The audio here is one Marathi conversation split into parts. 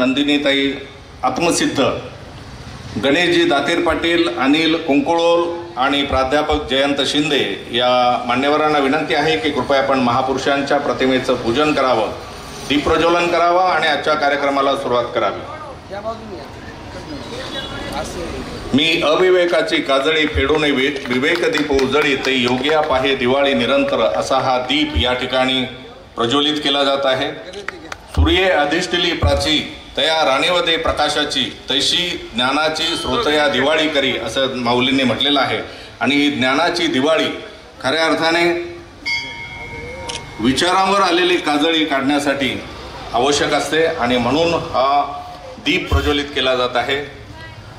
नंदिनीताई आत्मसिद्ध, गणेशजी दातीर पाटील, अनिल कुंकुळोल आणि प्राध्यापक जयंत शिंदे या मान्यवरांना विनंती आहे की कृपया आपण महापुरुषांच्या प्रतिमेचं पूजन करावं, दीप प्रज्वलन करावं आणि आजच्या कार्यक्रमाला सुरुवात करावी। मी अविवेकाची काजळी फेडून विवेक दीप उजळी ते योग्या पाहे दिवाळी निरंतर असा हा दीप या ठिकाणी प्रज्वलित केला जात आहे। सूर्ये अधिष्ठिली प्राची तया राणीवदे प्रकाशाची तैशी ज्ञानाची स्रोतया दिवाळी करी असं माऊलींनी म्हटलेलं आहे। आणि ज्ञानाची दिवाळी खऱ्या अर्थाने विचारांवर आलेली काजळी काढण्यासाठी आवश्यक असते आणि म्हणून हा दीप प्रज्वलित केला जात आहे।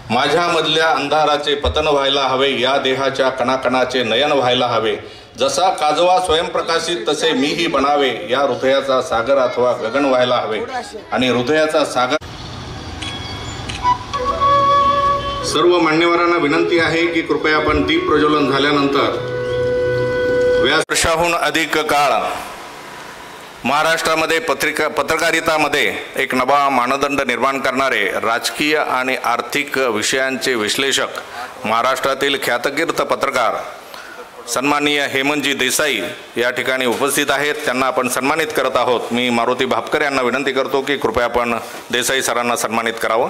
माझ्यामधल्या अंधाराचे पतन व्हायला हवे, या देहाच्या कणाकणाचे नयन व्हायला हवे, जसा काजवा स्वयंप्रकाशित तसे मीही बनावे, या हृदयाचा सागर अथवा गगन व्हायला हवे। आणि हृदयाचा सागर सर्व मान्यवरांना विनंती आहे की कृपया आपण दीप प्रज्वलन झाल्यानंतर वर्षाहून अधिक काळ महाराष्ट्रामध्ये पत्रकारितामध्ये एक नवा मानदंड निर्माण करणारे राजकीय आणि आर्थिक विषयांचे विश्लेषक महाराष्ट्रातील ख्यातकीर्त पत्रकार सन्माननीय हेमंतजी देसाई या ठिकाणी उपस्थित आहेत। त्यांना आपण सन्मानित करत आहोत। मी मारुती भापकर यांना विनंती करतो की कृपया आपण देसाई सरांना सन्मानित करावं।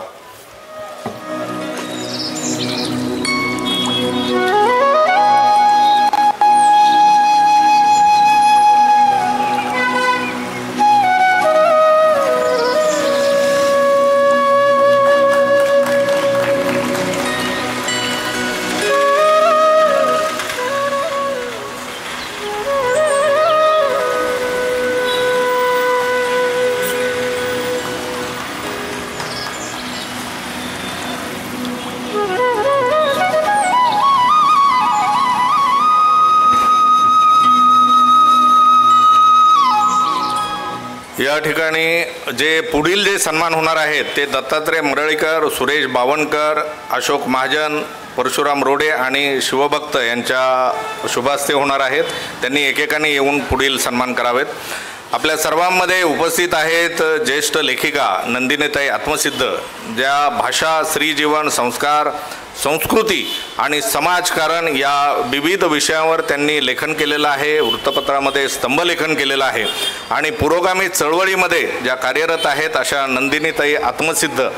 या ठिकाणी जे पुढील जे सन्मान होणार आहेत ते दत्तात्रय मरळीकर, सुरेश बावनकर, अशोक महाजन, परशुराम रोडे आणि शिवभक्त यांच्या शुभास्ते होणार आहेत। त्यांनी एकेकाने येऊन पुढील सन्मान करावेत। आपल्या सर्वांमध्ये उपस्थित आहेत ज्येष्ठ लेखिका नंदिनीताई आत्मसिद्ध, ज्या भाषा, स्त्रीजीवन, संस्कार, संस्कृती आणि समाजकारण या विविध विषयावर त्यांनी लेखन केलेलं आहे। वृत्तपत्रामध्ये स्तंभलेखन केलेलं आहे आणि पुरोगामी चळवळीमध्ये ज्या कार्यरत आहेत अशा नंदिनीताई आत्मसिद्ध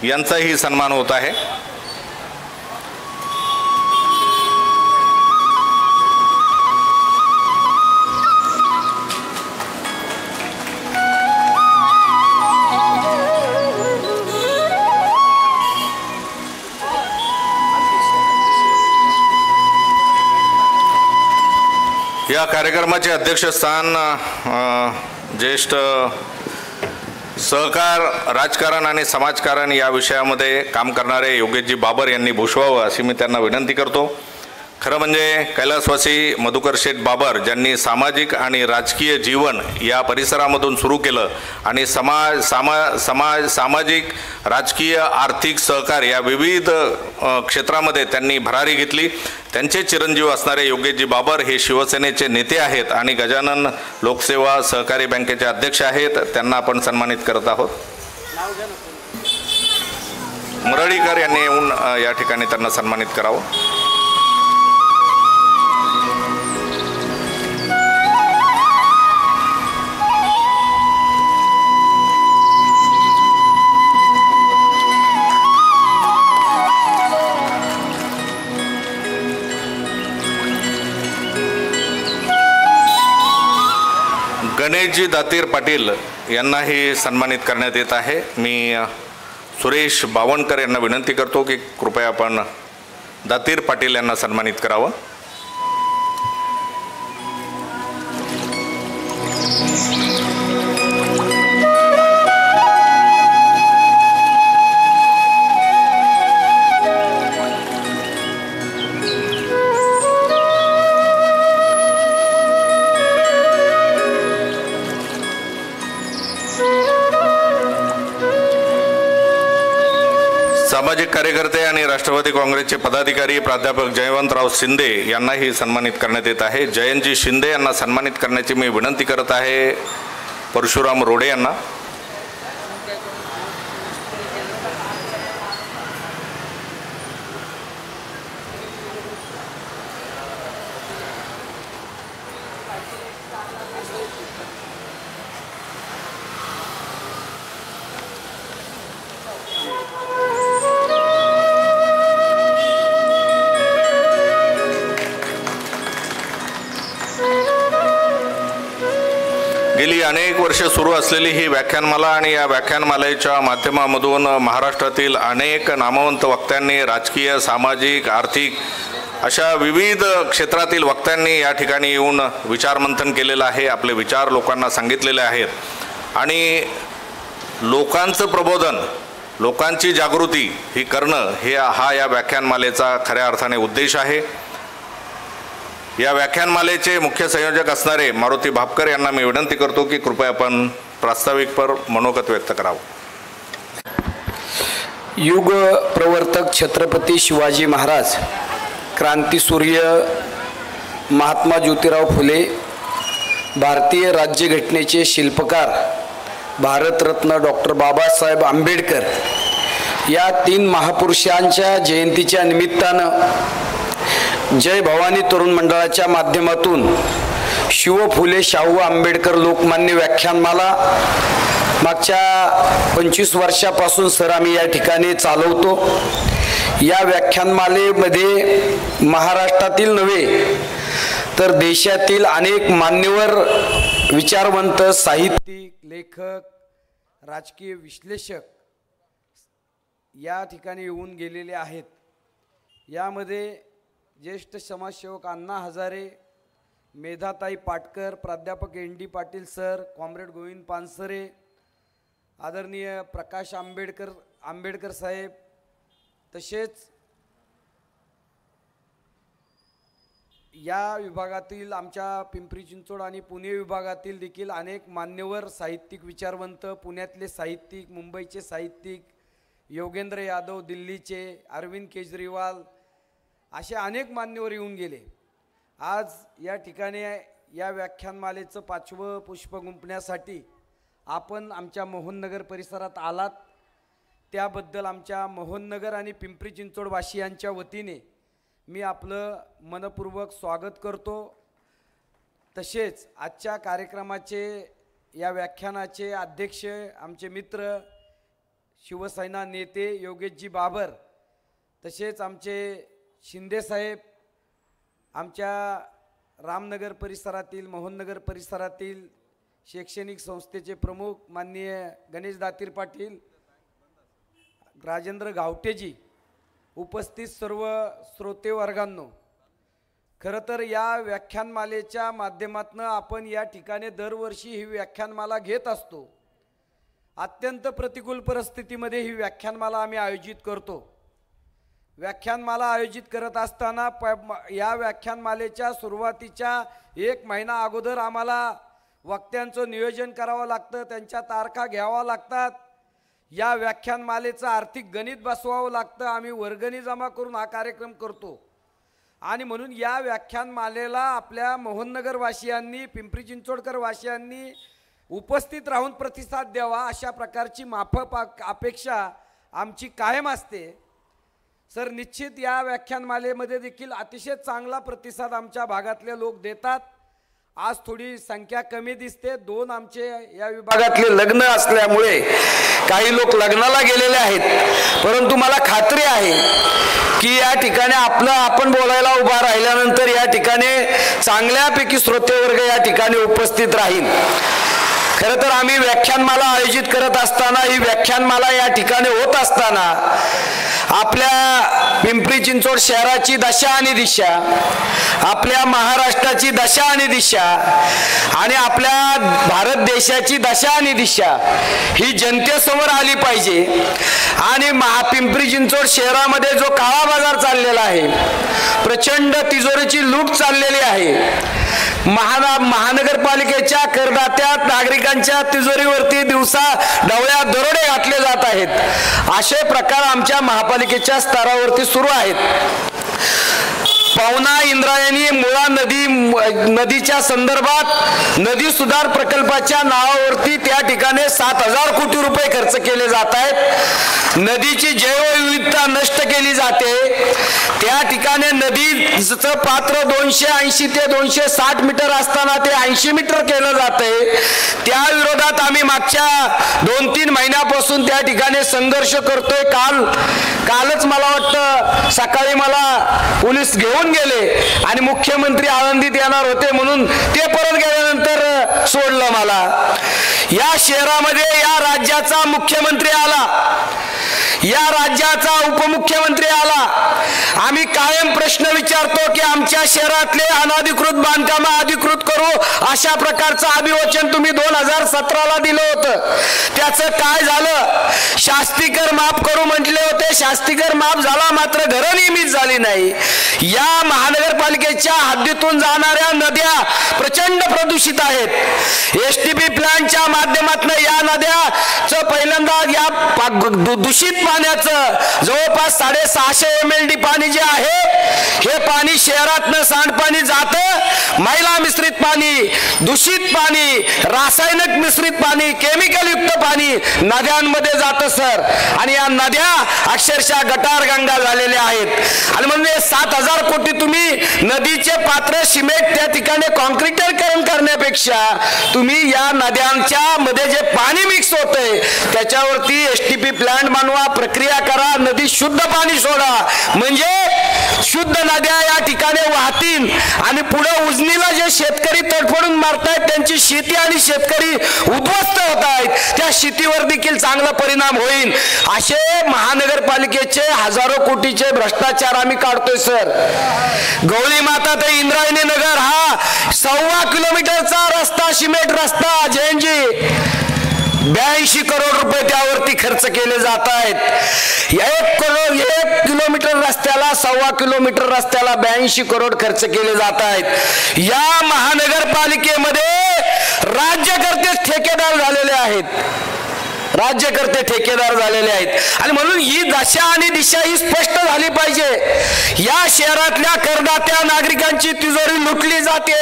यांचाही सन्मान होत आहे। या कार्यक्रमाचे अध्यक्षस्थान ज्येष्ठ सहकार, राजकारण आणि समाजकारण या विषयामध्ये काम करणारे योगेशजी बाबर यांनी भूषवावं अशी मी त्यांना विनंती करतो। खरं म्हणजे कैलासवासी मधुकर शेठ बाबर ज्यांनी सामाजिक आणि राजकीय जीवन या परिसरामधून सुरू केलं आणि सामाजिक, राजकीय, आर्थिक, सहकार या विविध क्षेत्रामध्ये त्यांनी भरारी घेतली। त्यांचे चिरंजीव असणारे योगेशजी बाबर हे शिवसेनेचे नेते आहेत आणि गजानन लोकसेवा सहकारी बँकेचे अध्यक्ष आहेत। त्यांना आपण सन्मानित करत आहोत। मरळीकर यांनी येऊन या ठिकाणी त्यांना सन्मानित करावं। गणेशजी दातीर पाटील यांनाही सन्मानित करण्यात येत आहे। मी सुरेश बावनकर यांना विनंती करतो की कृपया आपण दातीर पाटील यांना सन्मानित करावं। सामाजिक कार्यकर्ते आणि राष्ट्रवादी काँग्रेसचे पदाधिकारी प्राध्यापक जयवंतराव शिंदे यांनाही सन्मानित करण्यात येत आहे। जयंतजी शिंदे यांना सन्मानित करण्याची मी विनंती करत आहे। परशुराम रोडे यांना अनेक वर्षे सुरू असलेली ही व्याख्यानमाला आणि या व्याख्यानमालेच्या माध्यमामधून महाराष्ट्रातील अनेक नामवंत वक्त्यांनी राजकीय, सामाजिक, आर्थिक अशा विविध क्षेत्रातील वक्त्यांनी या ठिकाणी येऊन विचारमंथन केलेलं आहे, आपले विचार लोकांना सांगितलेले आहेत आणि लोकांचं प्रबोधन, लोकांची जागृती ही करणं हा या व्याख्यानमालेचा खऱ्या अर्थाने उद्देश आहे। या व्याख्यानमालेचे मुख्य संयोजक असणारे मारुती भापकर यांना मी विनंती करतो की कृपया आपण प्रास्ताविकपर मनोगत व्यक्त करावं। युग प्रवर्तक छत्रपती शिवाजी महाराज, क्रांतीसूर्य महात्मा ज्योतिराव फुले, भारतीय राज्यघटनेचे शिल्पकार भारतरत्न डॉक्टर बाबासाहेब आंबेडकर या 3 महापुरुषांच्या जयंतीच्या निमित्तानं जय भवानी तरुण मंडळाच्या माध्यमातून शिव फुले शाहू आंबेडकर लोकमान्य व्याख्यानमाला मागच्या 25 वर्षापासून सर आम्ही या ठिकाणी चालवतो। या व्याख्यानमालेमध्ये महाराष्ट्रातील नव्हे तर देशातील अनेक मान्यवर, विचारवंत, साहित्यिक, लेखक, राजकीय विश्लेषक या ठिकाणी येऊन गेलेले आहेत। यामध्ये ज्येष्ठ समाजसेवक अण्णा हजारे, मेधाताई पाटकर, प्राध्यापक ND Patil sir, comrade Govind Pansare, आदरणीय प्रकाश आंबेडकर साहेब, तसेच या विभागातील आमच्या पिंपरी चिंचवड आणि पुणे विभागातील देखील अनेक मान्यवर, साहित्यिक, विचारवंत, पुण्यातले साहित्यिक, मुंबईचे साहित्यिक, योगेंद्र यादव दिल्लीचे, अरविंद केजरीवाल असे अनेक मान्यवर येऊन गेले। आज या ठिकाणी या व्याख्यानमालेचं 5वं पुष्प गुंफण्यासाठी आपण आमच्या मोहननगर परिसरात आलात, त्याबद्दल आमच्या मोहननगर आणि पिंपरी चिंचवड वासियांच्या वतीने मी आपलं मनपूर्वक स्वागत करतो। तसेच आजच्या कार्यक्रमाचे, या व्याख्यानाचे अध्यक्ष आमचे मित्र शिवसेना नेते योगेशजी बाबर, तसेच आमचे शिंदे साहेब, आमच्या रामनगर परिसरातील, मोहननगर परिसरातील शैक्षणिक संस्थेचे प्रमुख माननीय गणेश दातीर पाटील, राजेंद्र गावटेजी, उपस्थित सर्व श्रोते वर्गांनो, खरं तर या व्याख्यानमालेच्या माध्यमातून आपण या ठिकाणी दरवर्षी ही व्याख्यानमाला घेत असतो। अत्यंत प्रतिकूल परिस्थितीमध्ये ही व्याख्यानमाला आम्ही आयोजित करतो। व्याख्यानमाला आयोजित करत असताना या व्याख्यानमालेच्या सुरुवातीच्या 1 महिना अगोदर आम्हाला वक्त्यांचं नियोजन करावं लागतं, त्यांच्या तारखा घ्याव्या लागतात, या व्याख्यानमालेचं आर्थिक गणित बसवावं लागतं, आम्ही वर्गणी जमा करून हा कार्यक्रम करतो। आणि म्हणून या व्याख्यानमालेला आपल्या मोहननगर वासियांनी, पिंपरी चिंचवडकर वासियांनी उपस्थित राहून प्रतिसाद द्यावा, अशा प्रकारची माफक अपेक्षा आमची कायम असते। सर, निश्चित या व्याख्यानमालेमध्ये देखील अतिशय चांगला प्रतिसाद आमच्या भागातले लोक देतात। आज थोडी संख्या कमी दिसते, 2 आमचे या विभागातले लग्न असल्यामुळे काही लोक लग्नाला गेलेले आहेत, परंतु मला खात्री आहे की या ठिकाणी आपण बोलायला उभा राहिल्यानंतर या ठिकाणी चांगल्यापैकी श्रोतेवर्ग या ठिकाणी उपस्थित राहील। खरं तर आम्ही व्याख्यानमाला आयोजित करत असताना, ही व्याख्यानमाला या ठिकाणी होत असताना आपल्या पिंपरी चिंचवड शहराची दशा आणि दिशा, आपल्या महाराष्ट्राची दशा आणि दिशा आणि आपल्या भारत देशाची दशा आणि दिशा ही जनतेसमोर आली पाहिजे। आणि पिंपरी चिंचवड शहरामध्ये जो काळा बाजार चाललेला आहे, प्रचंड तिजोरीची लूट चाललेली आहे, महानगरपालिकेच्या करदात्यात नागरिकांच्या तिजोरीवरती दिवसा डवळ्या दरोडे घातले जात आहेत, असे प्रकार आमच्या महापालिकेच्या स्तरावरती सुरू आहेत। पवना इंद्रायणी मुळा नदीच्या संदर्भात नदी सुधार प्रकल्पाच्या नावावरती त्या ठिकाणी 7,000 कोटी रुपये खर्च केले जात आहेत। नदीची जैवविविधता नष्ट केली जाते, त्या ठिकाणी नदीचं पात्र 280 ते 260 मीटर असताना ते 80 मीटर केलं जाते। त्या विरोधात आम्ही मागच्या 2-3 महिन्यापासून त्या ठिकाणी संघर्ष करतोय। कालच मला वाटतं सकाळी मला पोलीस घेऊन घेऊन गेले आणि मुख्यमंत्री आळंदीत येणार होते म्हणून ते परत गेल्यानंतर सोडलं मला. या शहरामध्ये या राज्याचा मुख्यमंत्री आला, या राज्याचा उपमुख्यमंत्री आला. आम्ही कायम प्रश्न विचारतो की आमच्या शहरातले अनधिकृत बांधकाम अधिकृत करू अशा प्रकारचं अभिवचन तुम्ही 2017ला दिलं होतं. त्याचं काय झालं? शास्तीकर माफ करू म्हटले होते, शास्तीकर माफ झाला, मात्र घरं नियमित झाली नाही. या महानगरपालिकेच्या हद्दीतून जाणाऱ्या नद्या प्रचंड प्रदूषित आहेत. एसटीपी प्लांटच्या माध्यमातून या नद्याचं पहिल्यांदा या दूषित पाण्याचं जवळपास 650 MLD पाणी जे आहे हे पाणी शहरातनं सांडपाणी जातं. मैला मिश्रित पाणी, दूषित पाणी, रासायनिक मिश्रित पाणी, केमिकल युक्त पाणी नद्यांमध्ये जातं सर. आणि या नद्या अक्षरशः गटार गंगा झालेल्या आहेत. आणि म्हणजे 7,000 कोटी तुम्ही नदीचे पात्र सिमेंट त्या ठिकाणी कॉन्क्रिटीकरण करण्यापेक्षा तुम्ही या नद्यांच्या मध्ये जे पाणी मिक्स होतंय त्याच्यावरती एसटीपी प्लांट बनवा, प्रक्रिया करा, नदी शुद्ध पाणी सोडा, म्हणजे शुद्ध नद्या या ठिकाणी वाहतील. आणि पुढे उजनीला जे शेतकरी तडफडून मारतायत त्यांची शेती आणि शेतकरी उद्ध्वस्त होत आहेत, त्या शेतीवर देखील चांगला परिणाम होईल. असे महानगरपालिकेचे हजारो कोटीचे भ्रष्टाचार आम्ही काढतोय सर. गवळी माता ते इंद्रायणी नगर हा 1.25 किलोमीटरचा रस्ता, सिमेंट रस्ता, जैनजी 82 करोड रुपये त्यावरती खर्च केले जात आहेत. 1 किलोमीटर रस्त्याला, 1.25 किलोमीटर रस्त्याला 82 करोड खर्च केले जात आहेत. या महानगरपालिकेमध्ये राज्यकर्ते ठेकेदार झालेले आहेत, राज्यकर्ते ठेकेदार झालेले आहेत. आणि म्हणून ही दशा आणि दिशा ही स्पष्ट झाली पाहिजे. या शहरातल्या करदात्या नागरिकांची तिजोरी लुटली जाते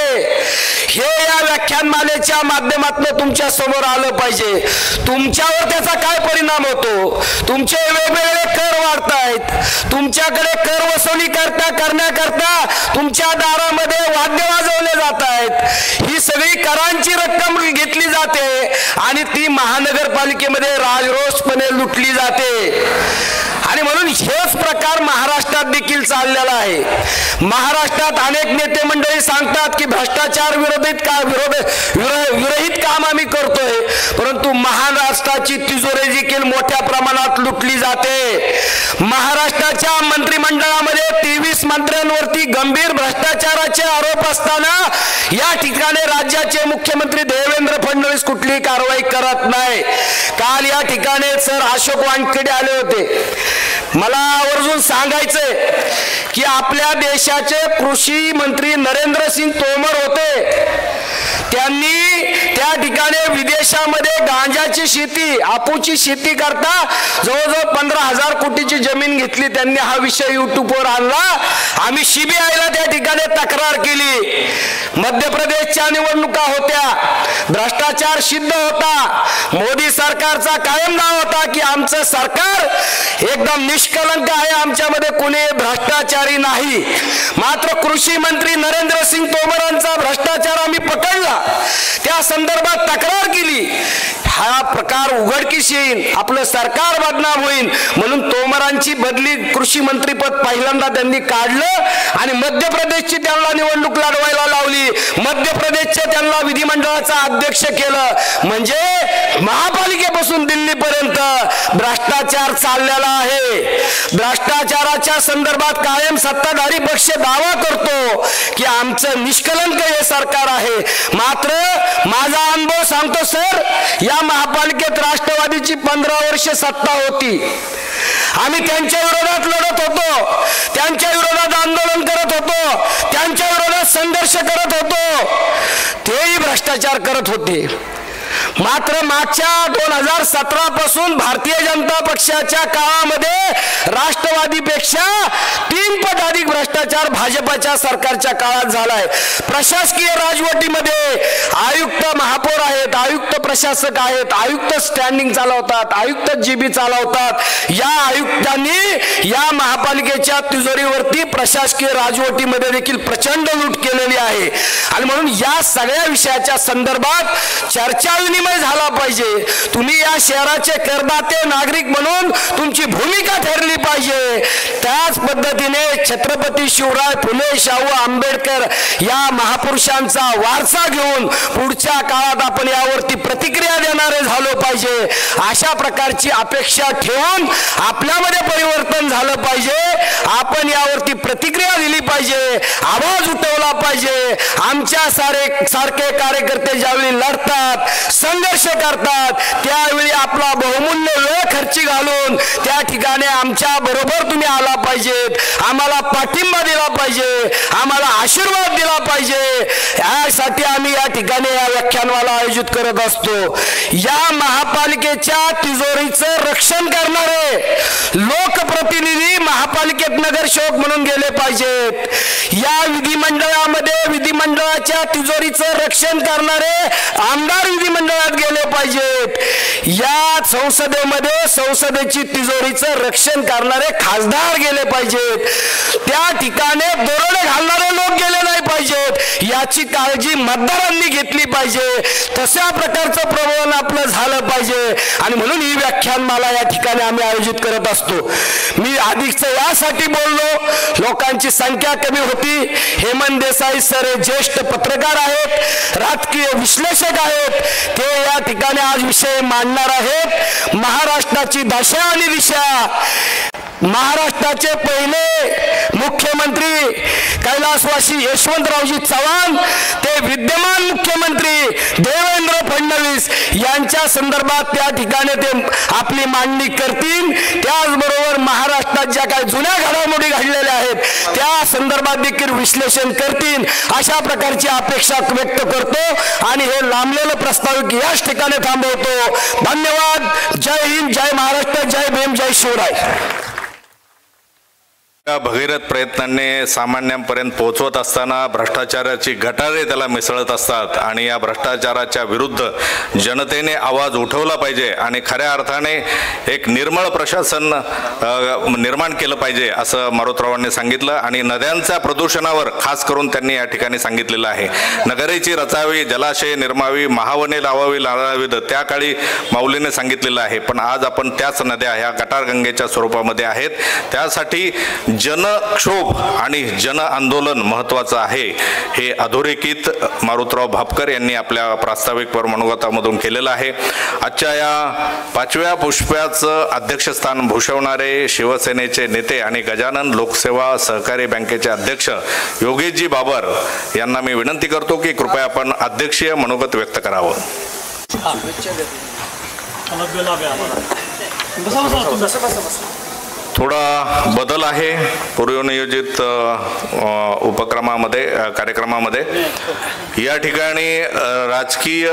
हे या व्याख्यानमालेच्या माध्यमातून तुमच्या समोर आलं पाहिजे. तुमच्यावर त्याचा काय परिणाम होतो? तुमचे वेगवेगळे कर वाढतायत, तुमच्याकडे कर वसुली करण्याकरता तुमच्या दारामध्ये वाद्य वाजवले जात आहेत. ही सगळी करांची रक्कम घेतली जाते आणि ती महानगरपालिकेमध्ये राजरोषपणे लुटली जाते. आणि म्हणून हेच प्रकार महाराष्ट्रात देखील चाललेला आहे. महाराष्ट्रात अनेक नेते मंडळी सांगतात की भ्रष्टाचार विरोधित काम आम्ही करतोय, परंतु महाराष्ट्राची तिजोरी देखील मोठ्या प्रमाणात लुटली जाते. महाराष्ट्राच्या मंत्रिमंडळामध्ये 23 मंत्र्यांवरती गंभीर भ्रष्टाचाराचे आरोप असताना या ठिकाणी राज्याचे मुख्यमंत्री देवेंद्र फडणवीस कुठलीही कारवाई करत नाही. काल या ठिकाणी सर अशोक वानखेडे आले होते. मला आवर्जून सांगायचंय की आपल्या देशाचे कृषी मंत्री नरेंद्रसिंग तोमर होते. त्यांनी त्या ठिकाणी विदेशामध्ये गांजाची शेती, आपूची शेती करता जवळजवळ 15,000 कोटीची जमीन घेतली. त्यांनी हा विषय युट्यूबवर आणला. आम्ही CBIला त्या ठिकाणी तक्रार केली. मध्य प्रदेशच्या निवडणुका होत्या, भ्रष्टाचार सिद्ध होता. मोदी सरकारचा कायम नाव होता की आमचं सरकार एकदम निष्कलंक आहे, आमच्यामध्ये कोणी भ्रष्टाचारी नाही. मात्र कृषी मंत्री नरेंद्रसिंग तोमरांचा भ्रष्टाचार आम्ही पकडला, त्या संदर्भात तक्रार केली. हा प्रकार उघडकीस येईल, आपलं सरकार बदनाम होईल म्हणून तोमरांची बदली कृषी मंत्रीपद पहिल्यांदा त्यांनी काढलं आणि मध्य प्रदेशची त्यांना निवडणूक लढवायला लावली. मध्य प्रदेशचे त्यांना विधिमंडळाचा अध्यक्ष केलं. म्हणजे महापालिकेपासून दिल्लीपर्यंत भ्रष्टाचार चाललेला आहे. भ्रष्टाचाराच्या संदर्भात कायम सत्ताधारी पक्ष दावा करतो की आमचं निष्कलंक हे सरकार आहे. मात्र माझा अनुभव सांगतो सर, या महापालिकेत राष्ट्रवादीची 15 वर्ष सत्ता होती. आम्ही त्यांच्या विरोधात लढत होतो, त्यांच्या विरोधात आंदोलन करत होतो, त्यांच्या विरोधात संघर्ष करत होतो. तेही भ्रष्टाचार करत होते. मात्र मागच्या 2017 पासून भारतीय जनता पक्षाच्या काळामध्ये राष्ट्रवादीपेक्षा 3 पट अधिक भ्रष्टाचार भाजपच्या सरकारच्या काळात झालाय. प्रशासकीय राजवटीमध्ये आयुक्त महापौर आहेत, आयुक्त प्रशासक आहेत, आयुक्त स्टँडिंग चालवतात, आयुक्त GB चालवतात. या आयुक्तांनी या महापालिकेच्या तिजोरीवरती प्रशासकीय राजवटीमध्ये देखील प्रचंड लूट केलेली आहे. आणि म्हणून या सगळ्या विषयाच्या संदर्भात चर्चा विनिमय झाला पाहिजे। तुम्ही या शहराचे करदाते नागरिक म्हणून तुमची भूमिका ठरली पाहिजे। त्याच पद्धतीने छत्रपती शिवराय फुले शाहू आंबेडकर या महापुरुषांचा वारसा घेऊन पुढच्या काळात आपण यावरती प्रतिक्रिया देणारे झालो पाहिजे। अशा प्रकारची अपेक्षा ठेवून आपल्यामध्ये परिवर्तन झालं पाहिजे। आपण यावरती प्रतिक्रिया दिली पाहिजे, आवाज उठवला पाहिजे। आमच्या सारखे कार्यकर्ते ज्यावेळी लढतात, संघर्ष करतात, त्यावेळी आपला बहुमूल्य वेळ खर्ची घालून त्या ठिकाणी आमच्या बरोबर तुम्ही आला पाहिजेत, आम्हाला पाठिंबा दिला पाहिजे, आम्हाला आशीर्वाद दिला पाहिजे। यासाठी आम्ही या ठिकाणी या व्याख्यानमाला आयोजित करत असतो। या महापालिकेच्या तिजोरीचं रक्षण करणारे लोकप्रतिनिधी महापालिकेत नगरसेवक म्हणून गेले पाहिजेत। या विधिमंडळामध्ये विधिमंडळाच्या तिजोरीचं रक्षण करणारे आमदार विधिमंडळात गेले पाहिजेत। या संसदेमध्ये संसदेची तिजोरीचं रक्षण करणारे खासदार गेले पाहिजेत। त्या ठिकाणी दरोडे घालणारे लोक गेले नाही पाहिजेत। याची काळजी मतदारांनी घेतली पाहिजे। तशा प्रकारचं प्रबोधन आपलं झालं पाहिजे आणि म्हणून ही व्याख्यानमाला या ठिकाणी आम्ही आयोजित करत असतो। मी अधिकच यासाठी बोललो, लोकांची संख्या कमी होती। हेमंत देसाई सर हे ज्येष्ठ पत्रकार आहेत, राजकीय विश्लेषक आहेत, ते या ठिकाणी आज विषय मांडणार आहेत। महाराष्ट्राची दशा आणि दिशा, महाराष्ट्राचे पहिले मुख्यमंत्री कैलासवासी यशवंतरावजी चव्हाण ते विद्यमान मुख्यमंत्री देवेंद्र फडणवीस यांच्या संदर्भात त्या ठिकाणी ते आपली मांडणी करतील। त्याचबरोबर महाराष्ट्रात ज्या काही जुन्या घडामोडी घडलेल्या आहेत त्या संदर्भात देखील विश्लेषण करतील, अशा प्रकारची अपेक्षा व्यक्त करतो आणि हे लांबलेलं प्रस्ताविक याच ठिकाणी थांबवतो। धन्यवाद। जय हिंद, जय महाराष्ट्र, जय भीम, जय शिवराय। भगीरथ प्रयत्नांनी सामान्यांपर्यंत पोहोचवत असताना भ्रष्टाचाराची गटारे त्याला मिसळत असतात आणि या भ्रष्टाचाराच्या विरुद्ध जनतेने आवाज उठवला पाहिजे आणि खऱ्या अर्थाने एक निर्मळ प्रशासन निर्माण केलं पाहिजे असं मारुतरावांनी सांगितलं। आणि नद्यांच्या प्रदूषणावर खास करून त्यांनी या ठिकाणी सांगितलेलं आहे। नगरीची रचावी, जलाशय निर्मावी, महावने लावावी लावावीत त्या काळी माऊलीने सांगितलेलं आहे, पण आज आपण त्याच नद्या ह्या गटारगंगेच्या स्वरूपामध्ये आहेत। त्यासाठी जनक्षोभ आणि जन आंदोलन महत्त्वाचं आहे हे अधोरेखित मारुतराव भापकर यांनी आपल्या प्रास्ताविक मनोगतामधून केलेलं आहे। आजच्या या 5व्या पुष्पाचं अध्यक्षस्थान भूषवणारे शिवसेनेचे नेते आणि गजानन लोकसेवा सहकारी बँकेचे अध्यक्ष योगेशजी बाबर यांना मी विनंती करतो की कृपया आपण अध्यक्षीय मनोगत व्यक्त करावं। थोडा बदल आहे पूर्वनियोजित कार्यक्रमामध्ये। या ठिकाणी राजकीय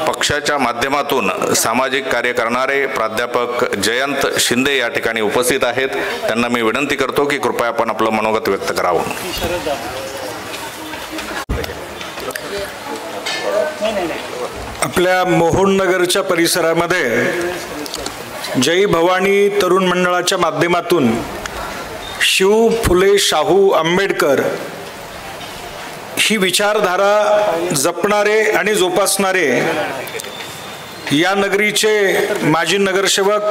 पक्षाच्या माध्यमातून सामाजिक कार्य करणारे प्राध्यापक जयंत शिंदे या ठिकाणी उपस्थित आहेत। त्यांना मी विनंती करतो की कृपया आपण आपलं मनोगत व्यक्त करावं। आपल्या मोहोळनगरच्या परिसरामध्ये जय भवानी तरुण मंडळाच्या माध्यमातून शिव फुले शाहू आंबेडकर ही विचारधारा जपणारे आणि जोपासणारे या नगरीचे माजी नगरसेवक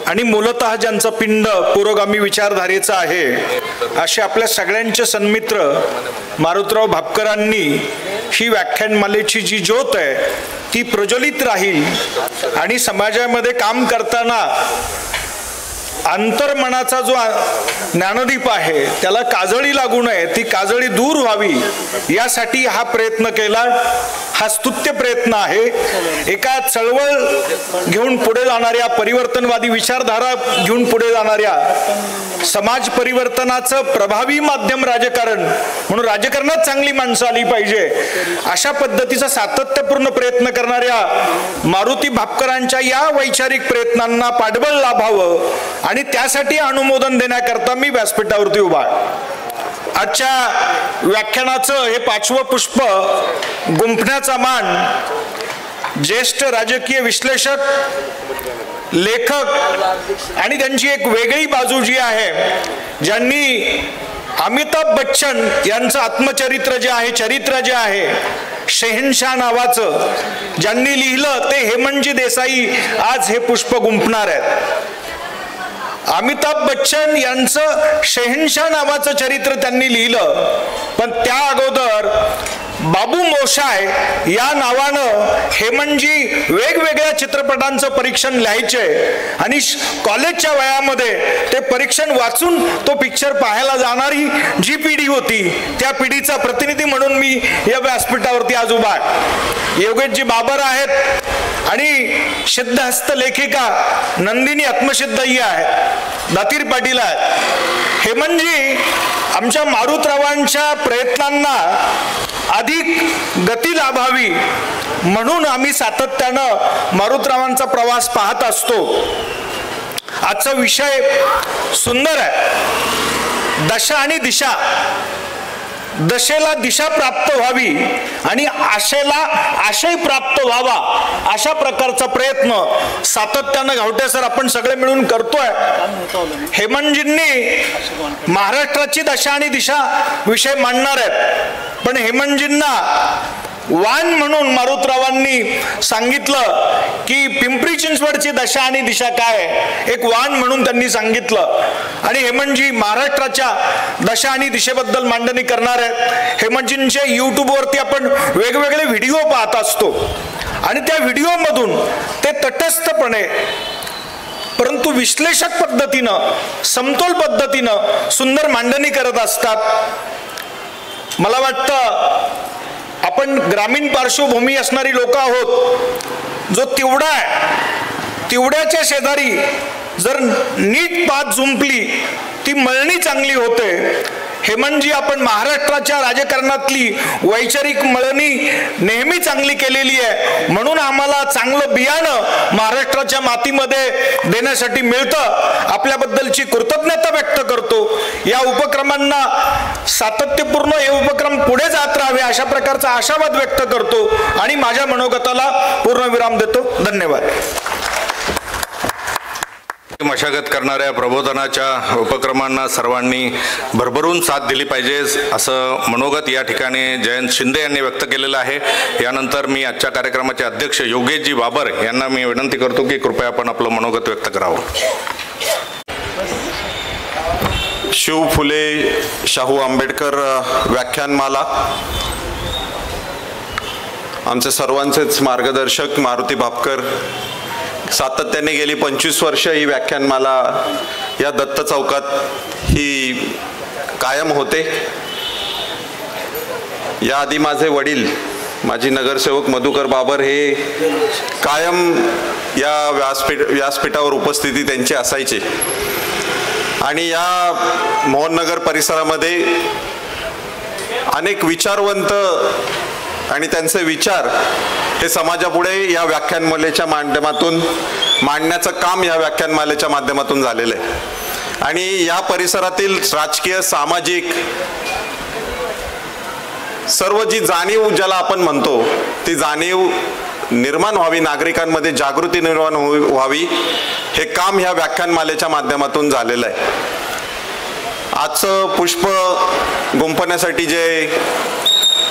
आणि मूलतः ज्यांचा पिंड पुरोगामी विचारधारेचा आहे असे आपल्या सगळ्यांचे सन्मित्र मारुतराव भापकरांनी ही व्याख्यानमालेची जी ज्योत आहे ती प्रज्वलित राहील आणि समाजामध्ये काम करताना अंतर्मनाचा जो ज्ञानदीप आहे त्याला काजळी लागू नये, ती काजळी दूर व्हावी यासाठी हा प्रयत्न केला। हा स्तुत्य प्रयत्न आहे। एका चळवळ घेऊन पुढे जाणाऱ्या, परिवर्तनवादी विचारधारा घेऊन पुढे जाणाऱ्या, समाज परिवर्तनाचं प्रभावी माध्यम राजकारण म्हणून राजकारणात चांगली माणसं आली पाहिजे अशा पद्धतीचा सातत्यपूर्ण प्रयत्न करणाऱ्या मारुती भापकरांच्या या वैचारिक प्रयत्नांना पाठबळ लाभावं आणि त्यासाठी अनुमोदन देण्याकरता मी व्यासपीठावरती उभा आहे। आजच्या व्याख्यानाचं हे 5वं पुष्प गुंफण्याचा मान ज्येष्ठ राजकीय विश्लेषक, लेखक आणि त्यांची एक वेगळी बाजू जी आहे, ज्यांनी अमिताभ बच्चन यांचं आत्मचरित्र जे आहे, चरित्र जे आहे, शहेनशाह नावाचं ज्यांनी लिहिलं ते हेमंतजी देसाई आज हे पुष्प गुंफणार आहेत. अमिताभ बच्चन यांचं शहेनशाह नावाचं चरित्र त्यांनी लिहिलं, पण त्या अगोदर बाबू मोशाय या नावानं हेमंतजी वेगवेगळ्या चित्रपटांचं परीक्षण लिहायचे आणि कॉलेजच्या वयामध्ये ते परीक्षण वाचून तो पिक्चर पाहायला जाणारी जी पिढी होती त्या पिढीचा प्रतिनिधी म्हणून मी या व्यासपीठावरती आज उभा आहे. योगेशजी बाबर आहेत आणि सिद्धहस्त लेखिका नंदिनी आत्मसिद्धय्या आहेत, दातीर पाटील आहेत. हेमंतजी आमच्या मारुतरावांच्या प्रयत्नांना अधिक गती लाभावी म्हणून आम्ही सातत्यानं मारुतरावांचा प्रवास पाहत असतो. आजचा विषय सुंदर आहे, दशा आणि दिशा. दशेला दिशा प्राप्त व्हावी आणि आशेला आशय प्राप्त व्हावा अशा प्रकारचा प्रयत्न सातत्यानं गावठे सर आपण सगळे मिळून करतोय. हेमंतजींनी महाराष्ट्राची दशा आणि दिशा विषय मांडणार आहेत, पण हेमंतजींना वान म्हणून मारुतरावांनी सांगितलं की पिंपरी चिंचवडची दशा आणि दिशा काय, एक वान म्हणून त्यांनी सांगितलं. आणि हेमंतजी महाराष्ट्राच्या दशा आणि दिशेबद्दल मांडणी करणार आहेत. हेमंतजींचे यूट्यूबवरती आपण वेगवेगळे व्हिडिओ पाहत असतो आणि त्या व्हिडिओमधून ते तटस्थपणे परंतु विश्लेषक पद्धतीनं समतोल पद्धतीनं सुंदर मांडणी करत असतात. मला वाटतं आपण ग्रामीण पार्श्वभूमी असणारी लोक आहोत. जो तिवडा आहे तिवड्याच्या शेजारी जर नीट पात जुंपली ती मळणी चांगली होते. हेमंतजी आपण महाराष्ट्राच्या राजकारणातली वैचारिक मळणी नेहमी चांगली केलेली आहे, म्हणून आम्हाला चांगलं बियाणं महाराष्ट्राच्या मातीमध्ये देण्यासाठी मिळतं. आपल्याबद्दलची कृतज्ञता व्यक्त करतो. या उपक्रमांना सातत्यपूर्ण हे उपक्रम पुढे जात राहावे अशा प्रकारचा आशावाद व्यक्त करतो आणि माझ्या मनोगताला पूर्णविराम देतो. धन्यवाद. मशागत करणाऱ्या प्रबोधनाच्या उपक्रमांना सर्वांनी भरभरून साथ दिली पाहिजे असं मनोगत या ठिकाणी जयंत शिंदे यांनी व्यक्त केलेलं आहे. यानंतर मी आजच्या कार्यक्रमाचे अध्यक्ष योगेशजी बाबर यांना मी विनंती करतो की कृपया आपण आपलं मनोगत व्यक्त करावं. शिव फुले शाहू आंबेडकर व्याख्यानमाला आमचे सर्वांचेच मार्गदर्शक मारुती भापकर सातत्याने गेली 25 वर्ष ही व्याख्यानमाला या दत्त चौकात ही कायम होते. याआधी माझे वडील माजी नगरसेवक मधुकर बाबर हे कायम या व्यासपीठावर उपस्थिती त्यांची असायची आणि या मोहननगर परिसरामध्ये अनेक विचारवंत आणि त्यांचे विचार हे समाजापुढे या व्याख्यानमालेच्या माध्यमातून मांडण्याचं काम या व्याख्यानमालेच्या माध्यमातून झालेलं आहे. आणि या परिसरातील राजकीय सामाजिक सर्व जी जाणीव ज्याला आपण म्हणतो ती जाणीव निर्माण व्हावी, नागरिकांमध्ये जागृती निर्माण व्हावी, हे काम ह्या व्याख्यानमालेच्या माध्यमातून झालेलं आहे. आजचं पुष्प गुंफण्यासाठी जे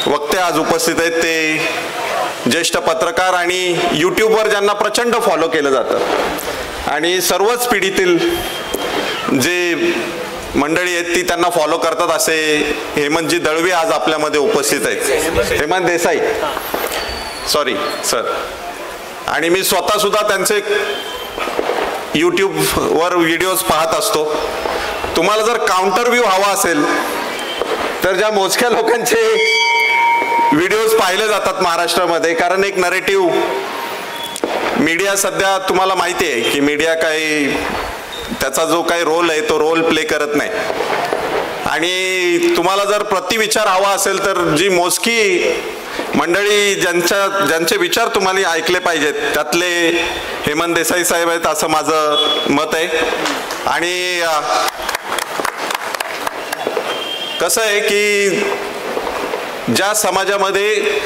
वक्ते आज उपस्थित आहेत ते ज्येष्ठ पत्रकार आणि यूट्यूबवर ज्यांना प्रचंड फॉलो केलं जातं आणि सर्वच पिढीतील जे मंडळी आहेत ती त्यांना फॉलो करतात असे हेमंतजी दळवी आज आपल्यामध्ये उपस्थित आहेत. Hemant Desai sorry sir. आणि मी स्वतः सुद्धा त्यांचे यूट्यूबवर व्हिडिओज पाहत असतो. तुम्हाला जर काउंटर व्ह्यू हवा असेल तर ज्या मोजक्या लोकांचे व्हिडिओज पाहिले जातात महाराष्ट्रामध्ये, कारण एक नरेटिव्ह मीडिया सध्या तुम्हाला माहिती आहे की मीडिया काही त्याचा जो काही रोल आहे तो रोल प्ले करत नाही. आणि तुम्हाला जर प्रतिविचार हवा असेल तर जी मोजकी मंडळी ज्यांचे विचार तुम्हाला ऐकले पाहिजेत त्यातले हेमंत देसाई साहेब आहेत असं माझं मत आहे. आणि कसं आहे की ज्या समाजामध्ये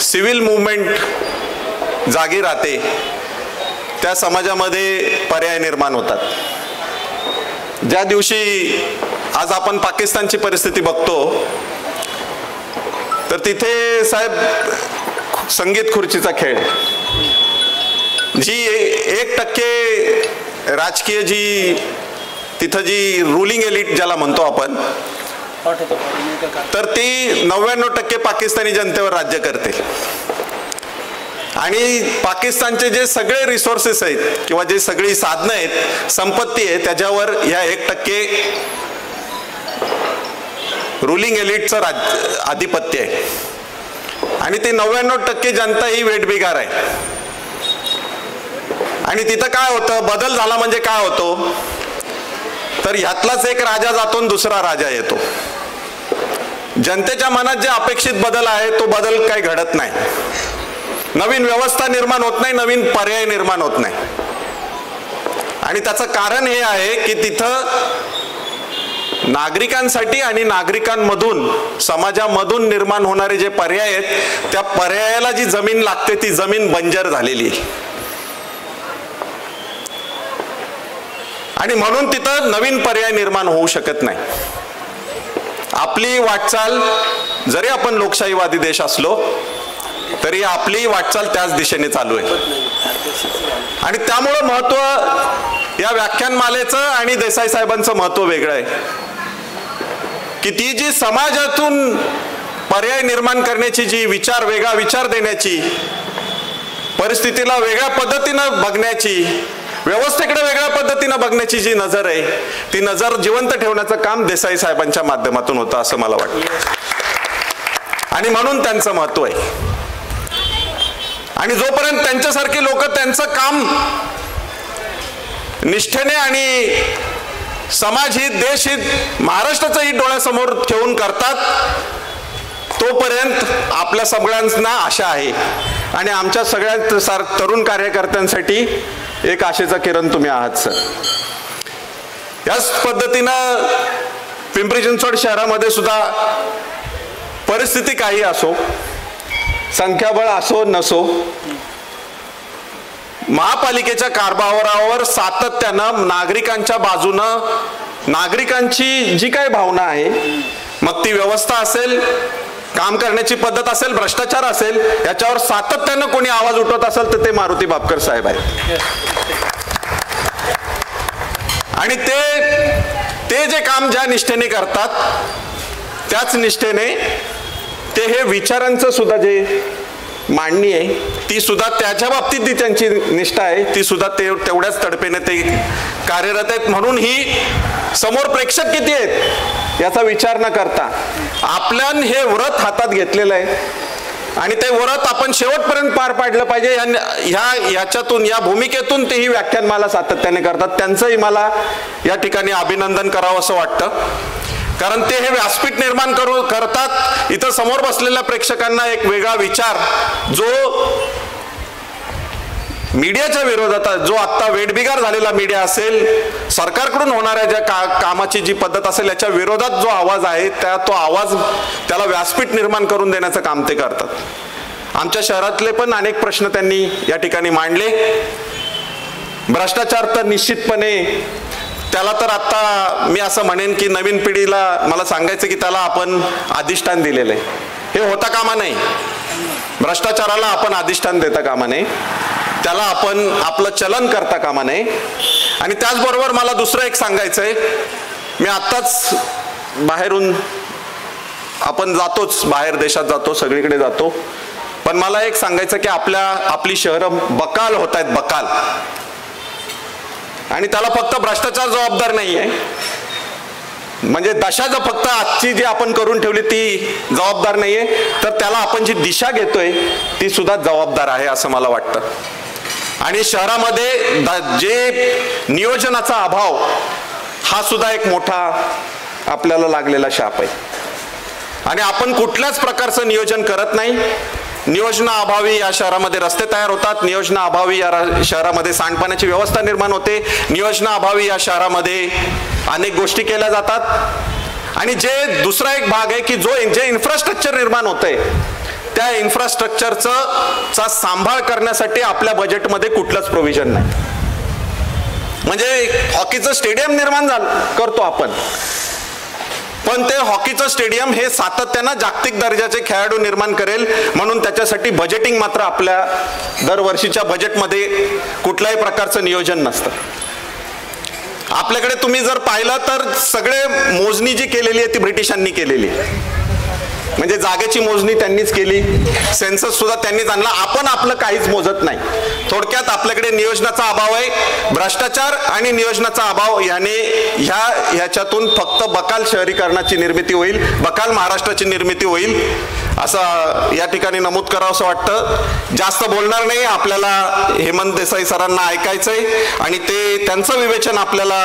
सिव्हिल मूवमेंट जागी राहते त्या समाजामध्ये पर्याय निर्माण होतात. ज्या दिवशी आज आपण पाकिस्तानची परिस्थिती बघतो तर तिथे साहेब संगीत खुर्चीचा खेळ, जी 1% राजकीय जी तिथं जी रुलिंग एलिट ज्याला म्हणतो आपण, तर ती 99% पाकिस्तानी जनतेवर राज्य करते आणि पाकिस्तानचे जे सगळे रिसोर्सेस आहेत किंवा जे सगळी साधनं आहेत, संपत्ती आहे, त्याच्यावर या 1% रुलिंग एलिटचं आधिपत्य आहे आणि ते 99% जनता ही वेठबिगार आहे. आणि तिथं काय होतं, बदल झाला म्हणजे काय होतो, तर ह्यातलाच एक राजा जातो आणि दुसरा राजा येतो. जनतेच्या मनात जे अपेक्षित बदल आहे तो बदल काही घडत नाही, नवीन व्यवस्था निर्माण होत नाही, नवीन पर्याय निर्माण होत नाही. आणि त्याचं कारण हे आहे की तिथं नागरिकांसाठी आणि नागरिकांमधून, समाजामधून निर्माण होणारे जे पर्याय आहेत, त्या पर्यायाला जी जमीन लागते ती जमीन बंजर झालेली आहे. आणि म्हणून तिथं नवीन पर्याय निर्माण होऊ शकत नाही. आपली वाटचाल, जरी आपण लोकशाहीवादी देश असलो तरी आपली वाटचाल त्याच दिशेने चालू आहे. आणि त्यामुळं महत्व या व्याख्यानमालेचं आणि देसाई साहेबांचं महत्व वेगळं आहे की ती जी समाजातून पर्याय निर्माण करण्याची जी वेगळा विचार देण्याची, परिस्थितीला वेगळ्या पद्धतीनं बघण्याची, व्यवस्थेकडे वेगळ्या पद्धतीनं बघण्याची जी नजर आहे, ती नजर जिवंत ठेवण्याचं काम देसाई साहेबांच्या माध्यमातून होतं असं मला वाटतं. आणि म्हणून त्यांचं महत्व आहे. आणि जोपर्यंत त्यांच्यासारखी लोक त्यांचं काम निष्ठेने आणि समाजहित, देशहित, महाराष्ट्राचं हित डोळ्यासमोर ठेवून करतात, तोपर्यंत आपल्या सगळ्यांना आशा आहे. आणि आमच्या सगळ्या तरुण कार्यकर्त्यांसाठी एक आशेचा किरण तुम्ही आहात सर. याच पद्धतीनं पिंपरी चिंचवड शहरामध्ये सुद्धा परिस्थिती काही असो, संख्याबळ असो नसो, महापालिकेच्या कारभारावर सातत्यानं नागरिकांच्या बाजूनं, नागरिकांची जी काही भावना आहे, मग ती व्यवस्था असेल, काम करण्याची पद्धत असेल, भ्रष्टाचार असेल, याच्यावर सातत्यानं कोणी आवाज उठवत असेल तर ते मारुती बापकर साहेब आहेत. आणि ते जे काम ज्या निष्ठेने करतात त्याच निष्ठेने ते हे विचारांचं सुद्धा जे मांडणी आहे ती सुद्धा त्याच्या बाबतीत जी त्यांची निष्ठा आहे ती सुद्धा तेवढ्याच तडफेने ते कार्यरत आहेत. म्हणून ही समोर प्रेक्षक किती आहेत याचा विचार न करता आपल्यान हे व्रत हातात घेतलेलं आहे आणि ते व्रत आपण शेवटपर्यंत पार पाडलं पाहिजे. याच्यातून, या भूमिकेतून तेही व्याख्यानमाला सातत्याने करतात. त्यांचंही मला या ठिकाणी अभिनंदन करावं असं वाटतं, कारण ते हे व्यासपीठ निर्माण करतात. इथं समोर बसलेल्या प्रेक्षकांना एक वेगळा विचार, जो मीडियाच्या विरोधात, जो आता वेठबिगार झालेला मीडिया असेल, सरकारकडून होणाऱ्या ज्या कामाची जी पद्धत असेल याच्या विरोधात जो आवाज आहे तो आवाज, त्याला व्यासपीठ निर्माण करून देण्याचं काम ते करतात. आमच्या शहरातले पण अनेक प्रश्न त्यांनी या ठिकाणी मांडले. भ्रष्टाचार तर निश्चितपणे त्याला तर आता मी असं म्हणेन की नवीन पिढीला मला सांगायचं की त्याला आपण अधिष्ठान दिलेलं आहे. हे होता कामा नाही. भ्रष्टाचाराला आपण अधिष्ठान देता कामा नये, त्याला आपण आपलं चलन करता कामा नये. आणि त्याचबरोबर मला दुसरं एक सांगायचं आहे, मी आत्ताच बाहेरून, आपण जातोच, बाहेर देशात जातो, सगळीकडे जातो, पण मला एक सांगायचं की आपली शहरं बकाल होत आहेत, बकाल. आणि त्याला फक्त भ्रष्टाचार जबाबदार नाही आहे, म्हणजे दशा जर फक्त आजची जी आपण करून ठेवली ती जबाबदार नाहीये, तर त्याला आपण जी दिशा घेतोय ती सुद्धा जबाबदार आहे असं मला वाटतं. आणि शहरामध्ये जे नियोजनाचा अभाव हा सुद्धा एक मोठा आपल्याला लागलेला शाप आहे. आणि आपण कुठल्याच प्रकारचं नियोजन करत नाही. नियोजनाअभावी या शहरामध्ये रस्ते तयार होतात, नियोजनाअभावी या शहरामध्ये सांडपाण्याची व्यवस्था निर्माण होते, नियोजनाअभावी या शहरामध्ये अनेक गोष्टी केल्या जातात. आणि जे दुसरा एक भाग आहे की जे इन्फ्रास्ट्रक्चर निर्माण होतंय त्या इन्फ्रास्ट्रक्चरचा सांभाळ करण्यासाठी आपल्या बजेटमध्ये कुठलंच प्रोव्हिजन नाही. म्हणजे हॉकीचं स्टेडियम निर्माण करतो आपण, पण ते हॉकीचं स्टेडियम हे सातत्यानं जागतिक दर्जाचे खेळाडू निर्माण करेल म्हणून त्याच्यासाठी बजेटिंग मात्र आपल्या दरवर्षीच्या बजेटमध्ये कुठल्याही प्रकारचं नियोजन नसतं. आपल्याकडे तुम्ही जर पाहिलं तर सगळे मोजणी जी केलेली आहे ती ब्रिटिशांनी केलेली आहे. म्हणजे जागेची मोजणी त्यांनीच केली, सेन्सस सुद्धा त्यांनीच आणला. आपण आपलं काहीच मोजत नाही. थोडक्यात आपल्याकडे नियोजनाचा अभाव आहे, भ्रष्टाचार आणि नियोजनाचा अभाव याने ह्याच्यातून फक्त बकाल शहरीकरणाची निर्मिती होईल, बकाल महाराष्ट्राची निर्मिती होईल असं या ठिकाणी नमूद करावं असं वाटतं. जास्त बोलणार नाही, आपल्याला हेमंत देसाई सरांना ऐकायचंय आणि ते त्यांचं विवेचन आपल्याला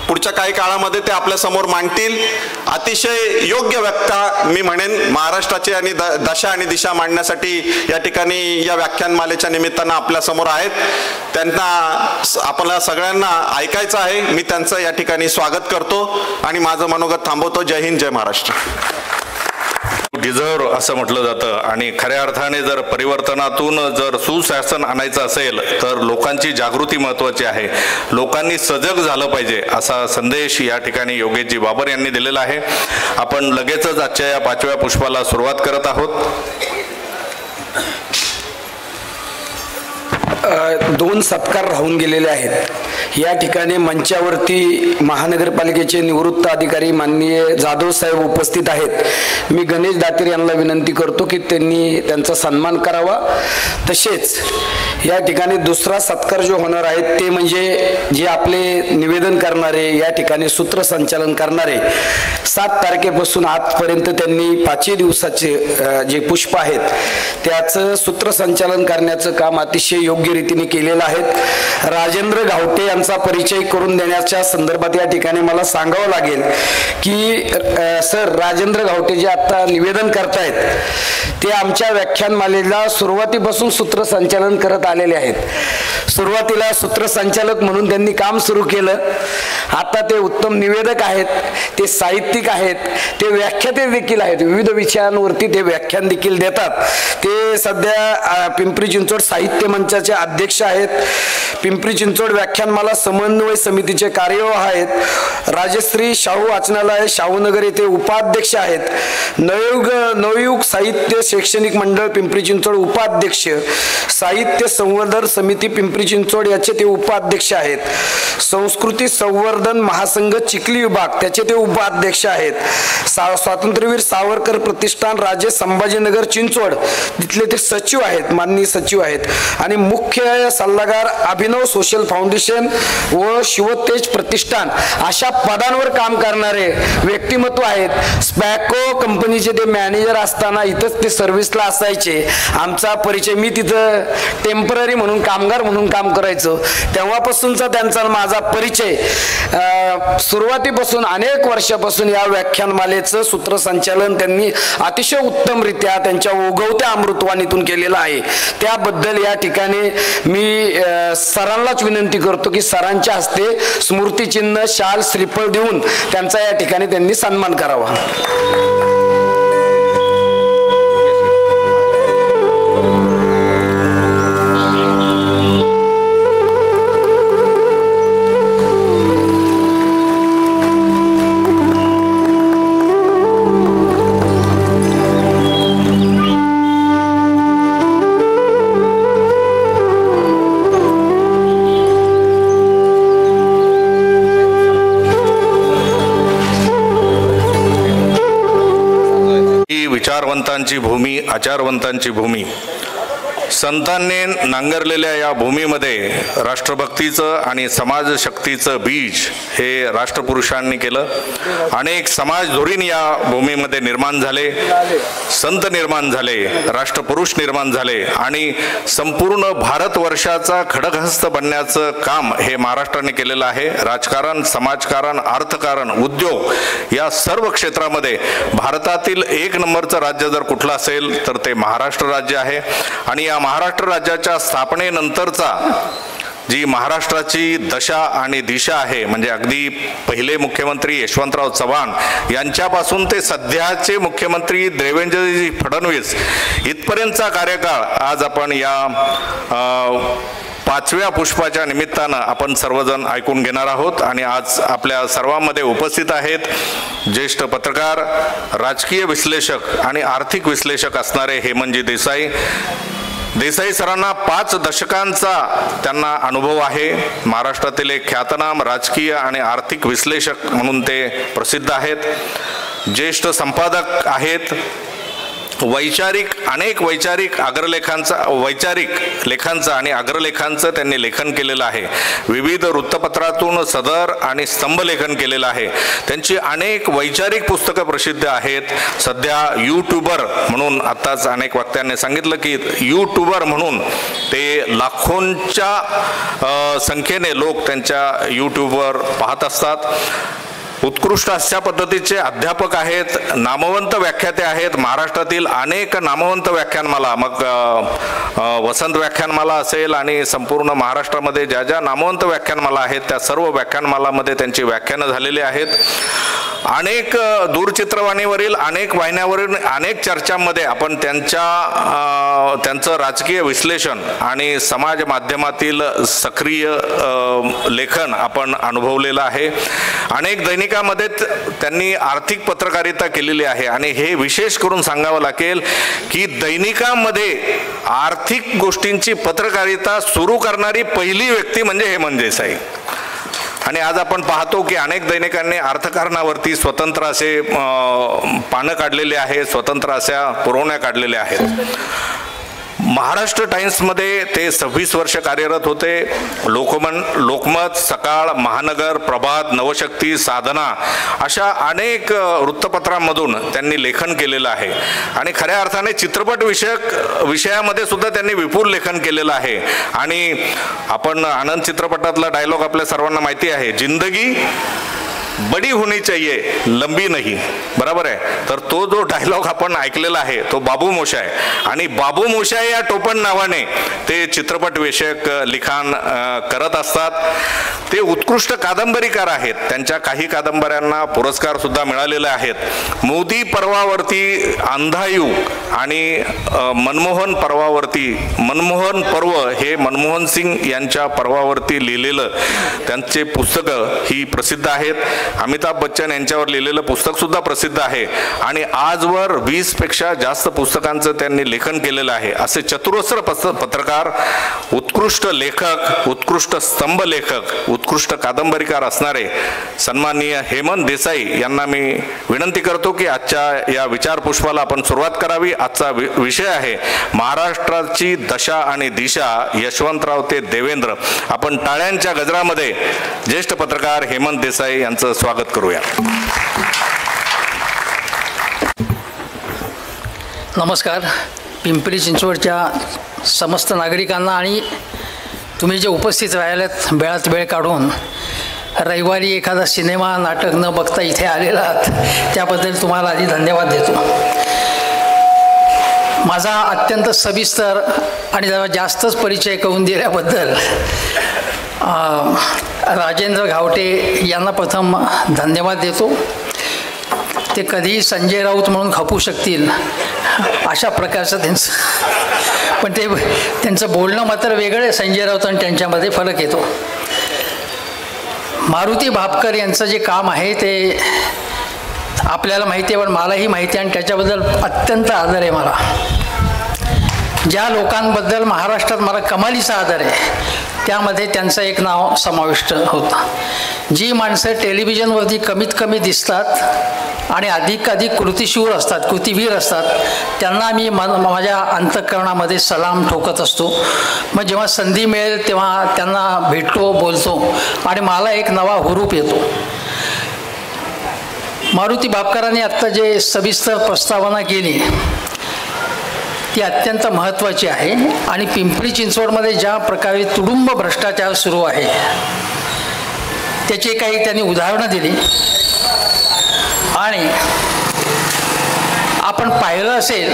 पुढच्या काही काळामध्ये ते आपल्या समोर मांडतील. अतिशय योग्य वक्ता मी म्हणेन महाराष्ट्राची आणि दशा आणि दिशा मांडण्यासाठी या ठिकाणी या व्याख्यानमालेच्या निमित्तानं आपल्या समोर आहेत. त्यांना आपल्या सगळ्यांना ऐकायचं आहे. मी त्यांचं या ठिकाणी स्वागत करतो आणि माझं मनोगत थांबवतो. जय हिंद, जय महाराष्ट्र. डिझर्व असं म्हटलं जातं आणि खऱ्या अर्थाने जर परिवर्तनातून जर सुशासन आणायचं असेल तर लोकांची जागृती महत्त्वाची आहे. लोकांनी सजग झालं पाहिजे असा संदेश या ठिकाणी योगेशजी बाबर यांनी दिलेला आहे. आपण लगेचच आजच्या या 5व्या पुष्पाला सुरुवात करत आहोत. 2 सत्कार राहून गेलेले आहेत. या ठिकाणी मंचावरती महानगरपालिकेचे निवृत्त अधिकारी माननीय जाधव साहेब उपस्थित आहेत. मी गणेश दातीर यांना विनंती करतो की त्यांनी त्यांचा सन्मान करावा. तसेच या ठिकाणी दुसरा सत्कार जो होणार आहे ते म्हणजे जे आपले निवेदन करणारे, या ठिकाणी सूत्रसंचालन करणारे, 7 तारखेपासून आजपर्यंत त्यांनी 5 दिवसाचे जे पुष्प आहेत त्याचं सूत्रसंचालन करण्याचं काम अतिशय योग्य रीतीने केलेलं आहे. राजेंद्र घावटे यांचा परिचय करून देण्याच्या संदर्भात या ठिकाणी मला सांगावं लागेल की सर राजेंद्र घावटे जे आता निवेदन करतायत ते आमच्या व्याख्यानमालेला सुरुवातीपासून सूत्रसंचालन करत आलेले आहेत. सुरुवातीला सूत्रसंचालक म्हणून त्यांनी काम सुरू केलं. आता ते उत्तम निवेदक आहेत, ते साहित्यिक आहेत, ते व्याख्याते देखील आहेत. विविध विषयांवरती ते व्याख्यान देखील देतात. ते सध्या पिंपरी चिंचवड साहित्य मंचाचे अध्यक्ष आहेत. पिंपरी चिंचवड व्याख्यानमाला समन्वय समितीचे कार्यवाह आहेत. राजश्री शाहू वाचनालय शाहूनगर येथे उपाध्यक्ष आहेत. नवयुग साहित्य शैक्षणिक मंडळ पिंपरी चिंचवड उपाध्यक्ष, साहित्य संवर्धन समिती पिंपरी चिंचवड याचे ते उपाध्यक्ष आहेत. संस्कृती संवर्धन महासंघ चिखली विभाग त्याचे ते उपाध्यक्ष आहेत. स्वातंत्र्यवीर सावरकर प्रतिष्ठान राजे संभाजीनगर चिंचवड तिथले ते सचिव आहेत, माननीय सचिव आहेत. आणि मुख्य सल्लागार अभिनव सोशल फाउंडेशन व शिवतेज प्रतिष्ठान अशा पदांवर काम करणारे व्यक्तिमत्व आहेत. स्पॅको कंपनीचे ते मॅनेजर असताना इथंच ते सर्व्हिसला असायचे. आमचा परिचय, मी तिथं टेम्पररी म्हणून कामगार म्हणून काम करायचो, तेव्हापासूनचा त्यांचा माझा परिचय. सुरुवातीपासून अनेक वर्षापासून या व्याख्यानमालेचं सूत्रसंचालन त्यांनी अतिशय उत्तमरित्या त्यांच्या ओघवत्या अमृतवाणीतून केलेलं आहे. त्याबद्दल या ठिकाणी मी सरांनाच विनंती करतो की सरांच्या हस्ते स्मृतिचिन्ह, शाल, श्रीफळ देऊन त्यांचा या ठिकाणी त्यांनी सन्मान करावा. विचारवंतांची भूमी, आचारवंतांची भूमी. संतांनी नांगरलेल्या या भूमीमध्ये राष्ट्रभक्तीचं आणि समाजशक्तीचं बीज हे राष्ट्रपुरुषांनी केलं. अनेक समाज धोरीण या भूमीमध्ये निर्माण झाले, संत निर्माण झाले, राष्ट्रपुरुष निर्माण झाले आणि संपूर्ण भारतवर्षाचा खडगहस्त बनण्याचं काम हे महाराष्ट्राने केलेलं आहे. राजकारण, समाजकारण, अर्थकारण, उद्योग या सर्व क्षेत्रामध्ये भारतातील 1 नंबरचं राज्य जर कुठलं असेल तर ते महाराष्ट्र राज्य आहे. आणि या महाराष्ट्र राज्याच्या स्थापनेनंतरचा जी महाराष्ट्राची दशा आणि दिशा आहे, म्हणजे अगदी पहिले मुख्यमंत्री यशवंतराव चव्हाण यांच्यापासून ते सध्याचे मुख्यमंत्री देवेंद्रजी फडणवीस इथपर्यंतचा कार्यकाळ आज आपण या 5व्या पुष्पाच्या निमित्तानं आपण सर्वजण ऐकून घेणार आहोत. आणि आज आपल्या सर्वांमध्ये उपस्थित आहेत ज्येष्ठ पत्रकार, राजकीय विश्लेषक आणि आर्थिक विश्लेषक असणारे हेमंतजी देसाई. देसाई सरांना 5 दशकांचा त्यांना अनुभव आहे. महाराष्ट्रातील एक ख्यातनाम राजकीय आणि आर्थिक विश्लेषक म्हणून ते प्रसिद्ध आहेत. ज्येष्ठ संपादक आहेत. अनेक वैचारिक लेखांचं आणि अग्रलेखांचं त्यांनी लेखन केलेलं आहे. विविध वृत्तपत्रातून सदर आणि स्तंभलेखन केलेलं आहे. त्यांची अनेक वैचारिक पुस्तकं प्रसिद्ध आहेत. सध्या यूट्यूबर म्हणून आत्ताच अनेक वक्त्यांनी सांगितलं की यूट्यूबर म्हणून ते लाखोंच्या संख्येने लोक त्यांच्या यूट्यूबवर पाहत असतात. उत्कृष्ट अशा पद्धतीचे अध्यापक आहेत. नामवंत व्याख्याते आहेत. महाराष्ट्रातील अनेक नामवंत व्याख्यानमाला, मग वसंत व्याख्यानमाला असेल आणि संपूर्ण महाराष्ट्रामध्ये ज्या ज्या नामवंत व्याख्यानमाला आहेत त्या सर्व व्याख्यानमालामध्ये त्यांची व्याख्यानं झालेली आहेत. अनेक दूरचित्रवाणीवरील अनेक वाहिन्यावरील अनेक चर्चांमध्ये आपण त्यांचं राजकीय विश्लेषण आणि समाज माध्यमातील सक्रिय लेखन आपण अनुभवलेलं आहे. अनेक दैनिकामध्ये त्यांनी आर्थिक पत्रकारिता केलेली आहे. आणि हे विशेष करून सांगावं लागेल की दैनिकामध्ये आर्थिक गोष्टींची पत्रकारिता सुरू करणारी पहिली व्यक्ती म्हणजे हेमंत देसाई. आणि आज आपण पाहतो की अनेक दैनिकांनी अर्थकारणावरती स्वतंत्र असे पानं काढलेले आहे, स्वतंत्र अशा पुरवण्या काढलेल्या आहेत. महाराष्ट्र टाइम्समध्ये ते 26 वर्ष कार्यरत होते. लोकमत, सकाळ, महानगर, प्रभात, नवशक्ती, साधना अशा अनेक वृत्तपत्रांमधून त्यांनी लेखन केलेलं आहे. आणि खऱ्या अर्थाने चित्रपट विषयामध्ये सुद्धा त्यांनी विपुल लेखन केलेलं आहे. आणि आपण आनंद चित्रपटातला डायलॉग आपल्या सर्वांना माहिती आहे, जिंदगी बडी होनी चाहिए, लंबी नहीं. बरोबर आहे. तर तो जो डायलॉग आपण ऐकलेला आहे तो बाबू मोशाय. आणि बाबू मोशाय या टोपण नावाने ते चित्रपट विषयक लिखाण करत असतात. ते उत्कृष्ट कादंबरीकार आहेत. त्यांच्या काही कादंबऱ्यांना पुरस्कार सुद्धा मिळालेले आहेत. मोदी पर्वावरती अंधायुग आणि मनमोहन पर्व हे मनमोहन सिंग यांच्या पर्वावरती लिहिलेलं त्यांचे पुस्तकं ही प्रसिद्ध आहेत. अमिताभ बच्चन यांच्यावर लिहिलेलं पुस्तक सुद्धा प्रसिद्ध आहे. आणि आजवर 20 पेक्षा जास्त पुस्तकांचं त्यांनी लेखन केलेलं आहे. असे चतुरस्र पत्रकार, उत्कृष्ट लेखक, उत्कृष्ट स्तंभ लेखक, उत्कृष्ट कादंबरीकार असणारे सन्माननीय हेमंत देसाई यांना मी विनंती करतो की आजच्या या विचार पुष्पाला आपण सुरुवात करावी. आजचा विषय आहे महाराष्ट्राची दशा आणि दिशा, यशवंतराव ते देवेंद्र. आपण टाळ्यांच्या गजरामध्ये ज्येष्ठ पत्रकार हेमंत देसाई यांचं स्वागत करूया. नमस्कार. पिंपरी चिंचवडच्या समस्त नागरिकांना आणि तुम्ही जे उपस्थित राहिलात वेळात वेळ काढून रविवारी एखादा सिनेमा नाटक न बघता इथे आलेला आहात त्याबद्दल तुम्हाला आधी धन्यवाद देतो. माझा अत्यंत सविस्तर आणि जरा जास्तच परिचय करून दिल्याबद्दल राजेंद्र घावटे यांना प्रथम धन्यवाद देतो. ते कधीही संजय राऊत म्हणून खपू शकतील अशा प्रकारचं पण त्यांचं बोलणं मात्र वेगळं आहे. संजय राऊत आणि त्यांच्यामध्ये फरक येतो. मारुती भापकर यांचं जे काम आहे ते आपल्याला माहिती आहे, पण मलाही माहिती आहे आणि त्याच्याबद्दल अत्यंत आदर आहे मला. ज्या लोकांबद्दल महाराष्ट्रात मला कमालीचा आदर आहे त्यामध्ये त्यांचं एक नाव समाविष्ट होतं. जी माणसं टेलिव्हिजनवरती कमीत कमी दिसतात आणि अधिक कृतिवीर असतात त्यांना मी माझ्या अंतःकरणामध्ये सलाम ठोकत असतो. मग जेव्हा संधी मिळेल तेव्हा त्यांना भेटतो, बोलतो आणि मला एक नवा हुरूप येतो. मारुती भापकरांनी आत्ता जे सविस्तर प्रस्तावना केली ती अत्यंत महत्त्वाची आहे. आणि पिंपरी चिंचवडमध्ये ज्या प्रकारे तुडुंब भ्रष्टाचार सुरू आहे त्याची काही त्यांनी उदाहरणं दिली. आणि आपण पाहिलं असेल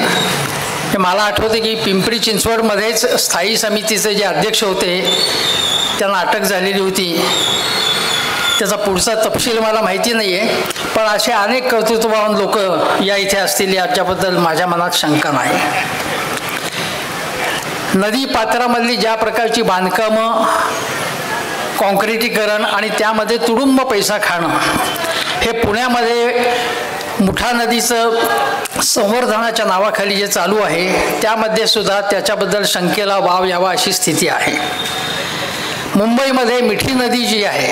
की मला आठवते की पिंपरी चिंचवडमध्येच स्थायी समितीचे जे अध्यक्ष होते त्यांना अटक झालेली होती. त्याचा पुढचा तपशील मला माहिती नाही आहे, पण असे अनेक कर्तृत्ववान लोक या इथे असतील याच्याबद्दल माझ्या मनात शंका नाही. नदी पात्रामधली ज्या प्रकारची बांधकामं, कॉन्क्रिटीकरण आणि त्यामध्ये तुडुंब पैसा खाणं, हे पुण्यामध्ये मुठा नदीचं संवर्धनाच्या नावाखाली जे चालू आहे त्यामध्ये सुद्धा त्याच्याबद्दल शंकेला वाव यावा अशी स्थिती आहे. मुंबईमध्ये मिठी नदी जी आहे,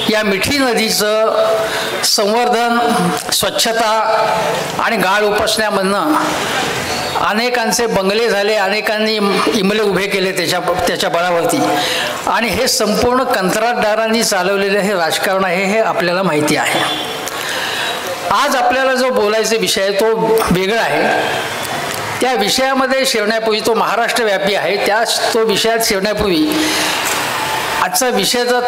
या मिठी नदीचं संवर्धन, स्वच्छता आणि गाळ उपसण्यामधनं अनेकांचे बंगले झाले, अनेकांनी इमले उभे केले त्याच्या बळावरती, आणि हे संपूर्ण कंत्राटदारांनी चालवलेलं हे राजकारण आहे हे आपल्याला माहिती आहे. आज आपल्याला जो बोलायचा विषय आहे तो वेगळा आहे. त्या विषयामध्ये शिरण्यापूर्वी, तो महाराष्ट्रव्यापी आहे, तो विषयात शिरण्यापूर्वी आजचा विषय जर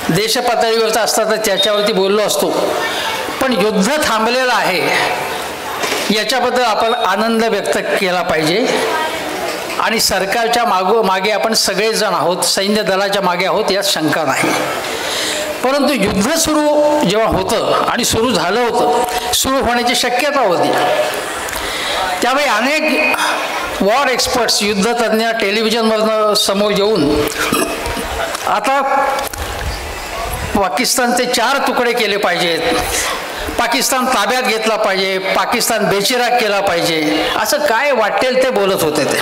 देशपातळीवरचा असता तर त्याच्यावरती बोललो असतो, पण युद्ध थांबलेलं आहे याच्याबद्दल आपण आनंद व्यक्त केला पाहिजे. आणि सरकारच्या मागे आपण सगळेजण आहोत, सैन्य दलाच्या मागे आहोत, यात शंका नाही. परंतु युद्ध सुरू जेव्हा होतं आणि सुरू झालं होतं, सुरू होण्याची शक्यता होती, त्यावेळी अनेक वॉर एक्सपर्ट्स, युद्धतज्ञ टेलिव्हिजनवरनं समोर येऊन आता पाकिस्तानचे 4 तुकडे केले पाहिजेत, पाकिस्तान ताब्यात घेतला पाहिजे, पाकिस्तान बेचिराग केला पाहिजे, असं काय वाटेल ते बोलत होते. ते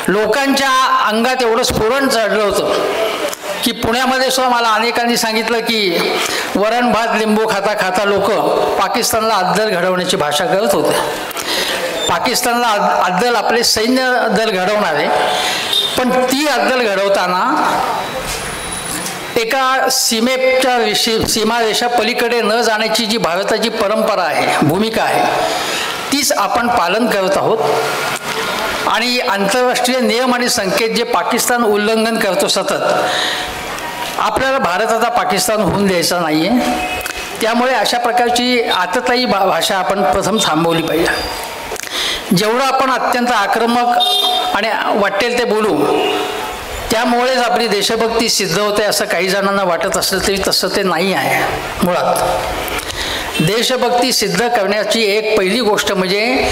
लोकांच्या अंगात एवढं स्फुरण चढलं होतं की पुण्यामध्ये सुद्धा मला अनेकांनी सांगितलं की वरण भात लिंबू खाता खाता लोक पाकिस्तानला अद्दल घडवण्याची भाषा करत होते. पाकिस्तानला अद्दल आपले सैन्य दल घडवणारे, पण ती अद्दल घडवताना एका सीमारेषा पलीकडे न जाण्याची जी भारताची परंपरा आहे, भूमिका आहे, तीच आपण पालन करत आहोत. आणि आंतरराष्ट्रीय नियम आणि संकेत जे पाकिस्तान उल्लंघन करतो सतत, आपल्याला भारताचा पाकिस्तान होऊन द्यायचा नाही आहे. त्यामुळे अशा प्रकारची आततायी भाषा आपण प्रथम थांबवली पाहिजे. जेवढं आपण अत्यंत आक्रमक आणि वाटेल ते बोलू, त्यामुळेच आपली देशभक्ती सिद्ध होते असं काही जणांना वाटत असलं तरी तसं ते नाही आहे. मुळात देशभक्ती सिद्ध करण्याची एक पहिली गोष्ट म्हणजे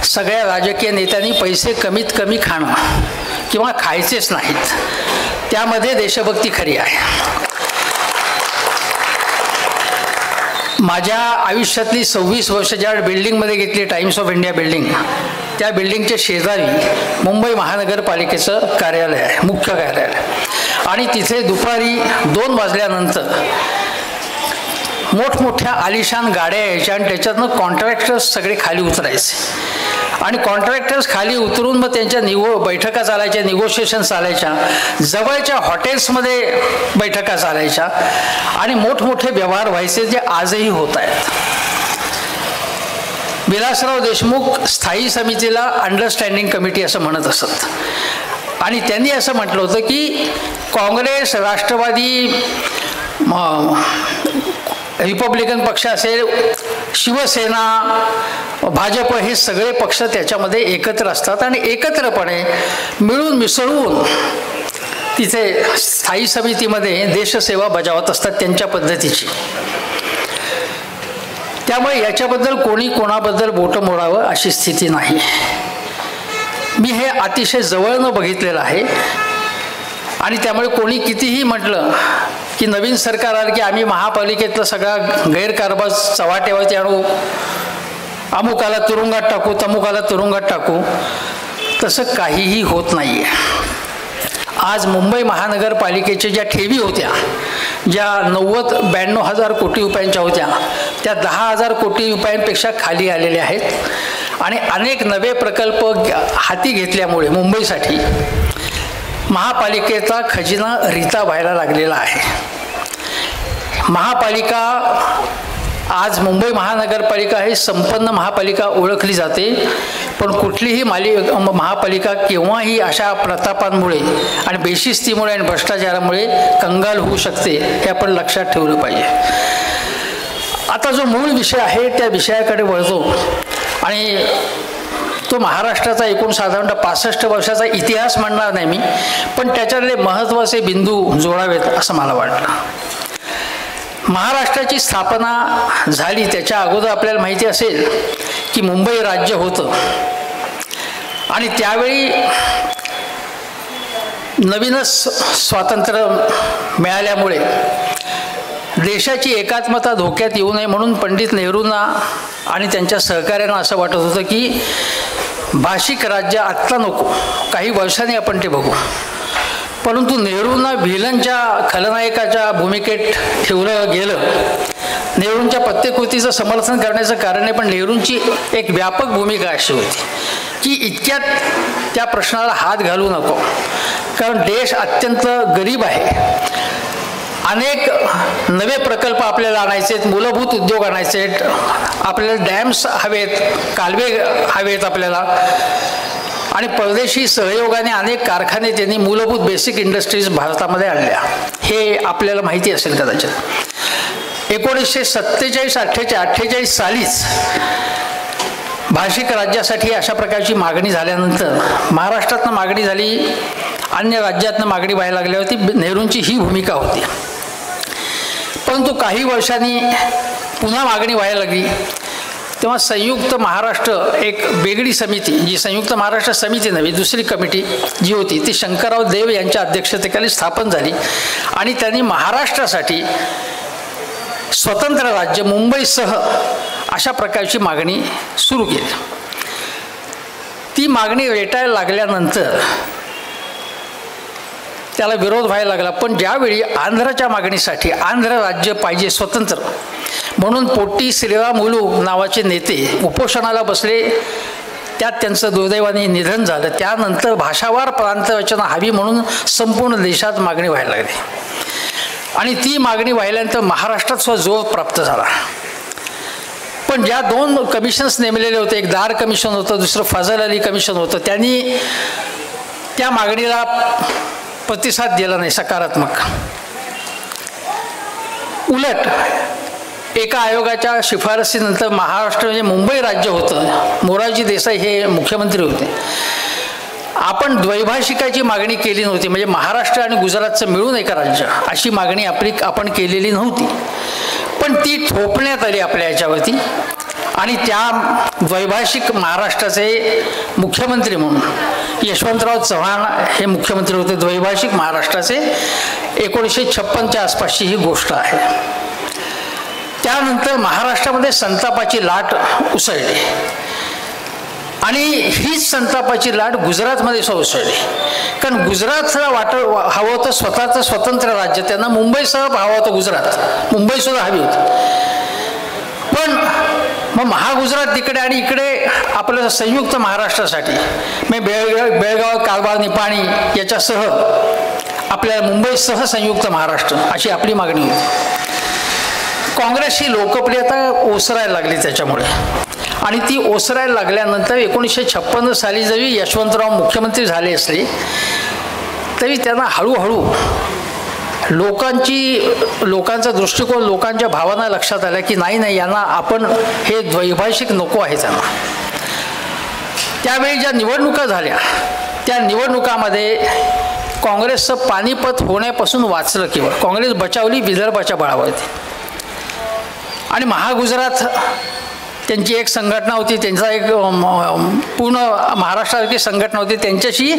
सगळ्या राजकीय नेत्यांनी पैसे कमीत कमी खाणं किंवा खायचेच नाहीत, त्यामध्ये देशभक्ती खरी आहे. माझ्या आयुष्यातली 26 वर्ष ज्या बिल्डिंगमध्ये घेतली, टाइम्स ऑफ इंडिया बिल्डिंग, त्या बिल्डिंगच्या शेजारी मुंबई महानगरपालिकेचं कार्यालय आहे, मुख्य कार्यालय, आणि तिथे दुपारी 2 वाजल्यानंतर मोठमोठ्या आलिशान गाड्या यायच्या आणि त्याच्यातनं कॉन्ट्रॅक्टर्स सगळे खाली उतरायचे, आणि कॉन्ट्रॅक्टर्स खाली उतरून मग त्यांच्या बैठका चालायच्या, निगोशिएशन चालायच्या, जवळच्या हॉटेल्समध्ये बैठका चालायच्या, आणि मोठमोठे व्यवहार व्हायचे जे आजही होत आहेत. विलासराव देशमुख स्थायी समितीला अंडरस्टँडिंग कमिटी असं म्हणत असत, आणि त्यांनी असं म्हटलं होतं की काँग्रेस, राष्ट्रवादी, रिपब्लिकन पक्ष असेल, शिवसेना, भाजप, हे सगळे पक्ष त्याच्यामध्ये एकत्र असतात आणि एकत्रपणे मिळून मिसळून तिथे स्थायी समितीमध्ये देशसेवा बजावत असतात त्यांच्या पद्धतीची. त्यामुळे याच्याबद्दल कोणी कोणाबद्दल बोटं मोडावं अशी स्थिती नाही. मी हे अतिशय जवळनं बघितलेलं आहे, आणि त्यामुळे कोणी कितीही म्हटलं की नवीन सरकार आलं की आम्ही महापालिकेतला सगळा गैरकारभार चव्हाट्यावरती आणू, अमुकाला तुरुंगात टाकू, तमुकाला तुरुंगात टाकू, तसं काहीही होत नाही आहे. आज मुंबई महानगरपालिकेच्या ज्या ठेवी होत्या, ज्या 90-92 हजार कोटी रुपयांच्या होत्या, त्या 10,000 कोटी रुपयांपेक्षा खाली आलेल्या आहेत, आणि अनेक नवे प्रकल्प हाती घेतल्यामुळे मुंबईसाठी महापालिकेचा खजिना रिता व्हायला लागलेला आहे. महापालिका आज मुंबई महानगरपालिका ही संपन्न महापालिका ओळखली जाते, पण कुठलीही महापालिका केव्हाही अशा प्रतापांमुळे आणि बेशिस्तीमुळे आणि भ्रष्टाचारामुळे कंगाल होऊ शकते, हे आपण लक्षात ठेवलं पाहिजे. आता जो मूळ विषय आहे त्या विषयाकडे वळतो, आणि तो महाराष्ट्राचा एकूण साधारणतः 65 वर्षाचा इतिहास म्हणणार नाही मी, पण त्याच्यातले महत्त्वाचे बिंदू जोडावेत असं मला वाटलं. महाराष्ट्राची स्थापना झाली त्याच्या अगोदर आपल्याला माहिती असेल की मुंबई राज्य होतं, आणि त्यावेळी नवीनच स्वातंत्र्य मिळाल्यामुळे देशाची एकात्मता धोक्यात येऊ नये म्हणून पंडित नेहरूंना आणि त्यांच्या सहकाऱ्यांना असं वाटत होतं की भाषिक राज्य आत्ता नको, काही वर्षांनी आपण ते बघू. परंतु नेहरूंना व्हिलनच्या खलनायकाच्या भूमिकेत ठेवलं गेलं. नेहरूंच्या प्रत्येक समर्थन करण्याचं कारण आहे, पण नेहरूंची एक व्यापक भूमिका अशी होती की इतक्यात त्या प्रश्नाला हात घालू नको, कारण देश अत्यंत गरीब आहे. अनेक नवे प्रकल्प आपल्याला आणायचे आहेत, मूलभूत उद्योग आणायचे आहेत, आपल्याला डॅम्स हवेत, कालवे हवेत आपल्याला. आणि परदेशी सहयोगाने अनेक कारखाने त्यांनी मूलभूत बेसिक इंडस्ट्रीज भारतामध्ये आणल्या. हे आपल्याला माहिती असेल कदाचित. 1947-48 सालीच भाषिक राज्यासाठी अशा प्रकारची मागणी झाल्यानंतर महाराष्ट्रातनं मागणी झाली, अन्य राज्यातनं मागणी व्हायला लागल्यावरती नेहरूंची ही भूमिका होती. परंतु काही वर्षांनी पुन्हा मागणी व्हायला लागली, तेव्हा संयुक्त महाराष्ट्र एक वेगळी समिती, जी संयुक्त महाराष्ट्र समिती नव्हे, दुसरी कमिटी जी होती ती शंकरराव देव यांच्या अध्यक्षतेखाली स्थापन झाली आणि त्यांनी महाराष्ट्रासाठी स्वतंत्र राज्य मुंबईसह अशा प्रकारची मागणी सुरू केली. ती मागणी रेटायला लागल्यानंतर त्याला विरोध व्हायला लागला. पण ज्यावेळी आंध्रच्या मागणीसाठी आंध्र राज्य पाहिजे स्वतंत्र म्हणून पोट्टी श्रीरामुलू नावाचे नेते उपोषणाला बसले, त्यात त्यांचं दुर्दैवाने निधन झालं. त्यानंतर भाषावार प्रांतरचना हवी म्हणून संपूर्ण देशात मागणी व्हायला लागली आणि ती मागणी व्हायल्यानंतर महाराष्ट्रात सुद्धा जोर प्राप्त झाला. पण ज्या 2 कमिशन्स नेमलेले होते, एक दार कमिशन होतं, दुसरं फजल अली कमिशन होतं, त्यांनी त्या मागणीला प्रतिसाद दिला नाही सकारात्मक. उलट एका आयोगाच्या शिफारसीनंतर महाराष्ट्र म्हणजे मुंबई राज्य होतं, मोरारजी देसाई हे मुख्यमंत्री होते. आपण द्वैभाषिकाची मागणी केली नव्हती, म्हणजे महाराष्ट्र आणि गुजरातचं मिळून एक राज्य अशी मागणी आपण केलेली नव्हती. पण ती थोपण्यात आली आपल्या याच्यावरती आणि त्या द्वैभाषिक महाराष्ट्राचे मुख्यमंत्री म्हणून यशवंतराव चव्हाण हे मुख्यमंत्री होते द्वैभाषिक महाराष्ट्राचे. 1956च्या आसपासची ही गोष्ट आहे. त्यानंतर महाराष्ट्रामध्ये संतापाची लाट उसळली आणि हीच संतापाची लाट गुजरातमध्ये उसळली. कारण गुजरातला हवं होतं स्वतःचं स्वतंत्र राज्य, त्यांना मुंबईसह हवं होतं, गुजरात मुंबईसुद्धा हवी होती. पण मग महागुजरात तिकडे आणि इकडे आपलं संयुक्त महाराष्ट्रासाठी मग बेळगाव, कारवार, निपाणी याच्यासह आपल्याला मुंबईसह संयुक्त महाराष्ट्र अशी आपली मागणी होती. काँग्रेसची लोकप्रियता ओसरायला लागली त्याच्यामुळे आणि ती ओसरायला लागल्यानंतर 1956 साली जरी यशवंतराव मुख्यमंत्री झाले असले तरी त्यांना हळूहळू लोकांचा दृष्टिकोन, लोकांच्या भावना लक्षात आल्या की नाही यांना आपण हे द्वैभाषिक नको आहे त्यांना. त्यावेळी ज्या निवडणुका झाल्या त्या निवडणुकामध्ये काँग्रेसचं पानिपत होण्यापासून वाचलं. केवळ काँग्रेस बचावली विदर्भाच्या बळावरती आणि महागुजरात त्यांची एक संघटना होती, त्यांचा एक पूर्ण महाराष्ट्रासारखी संघटना होती, त्यांच्याशी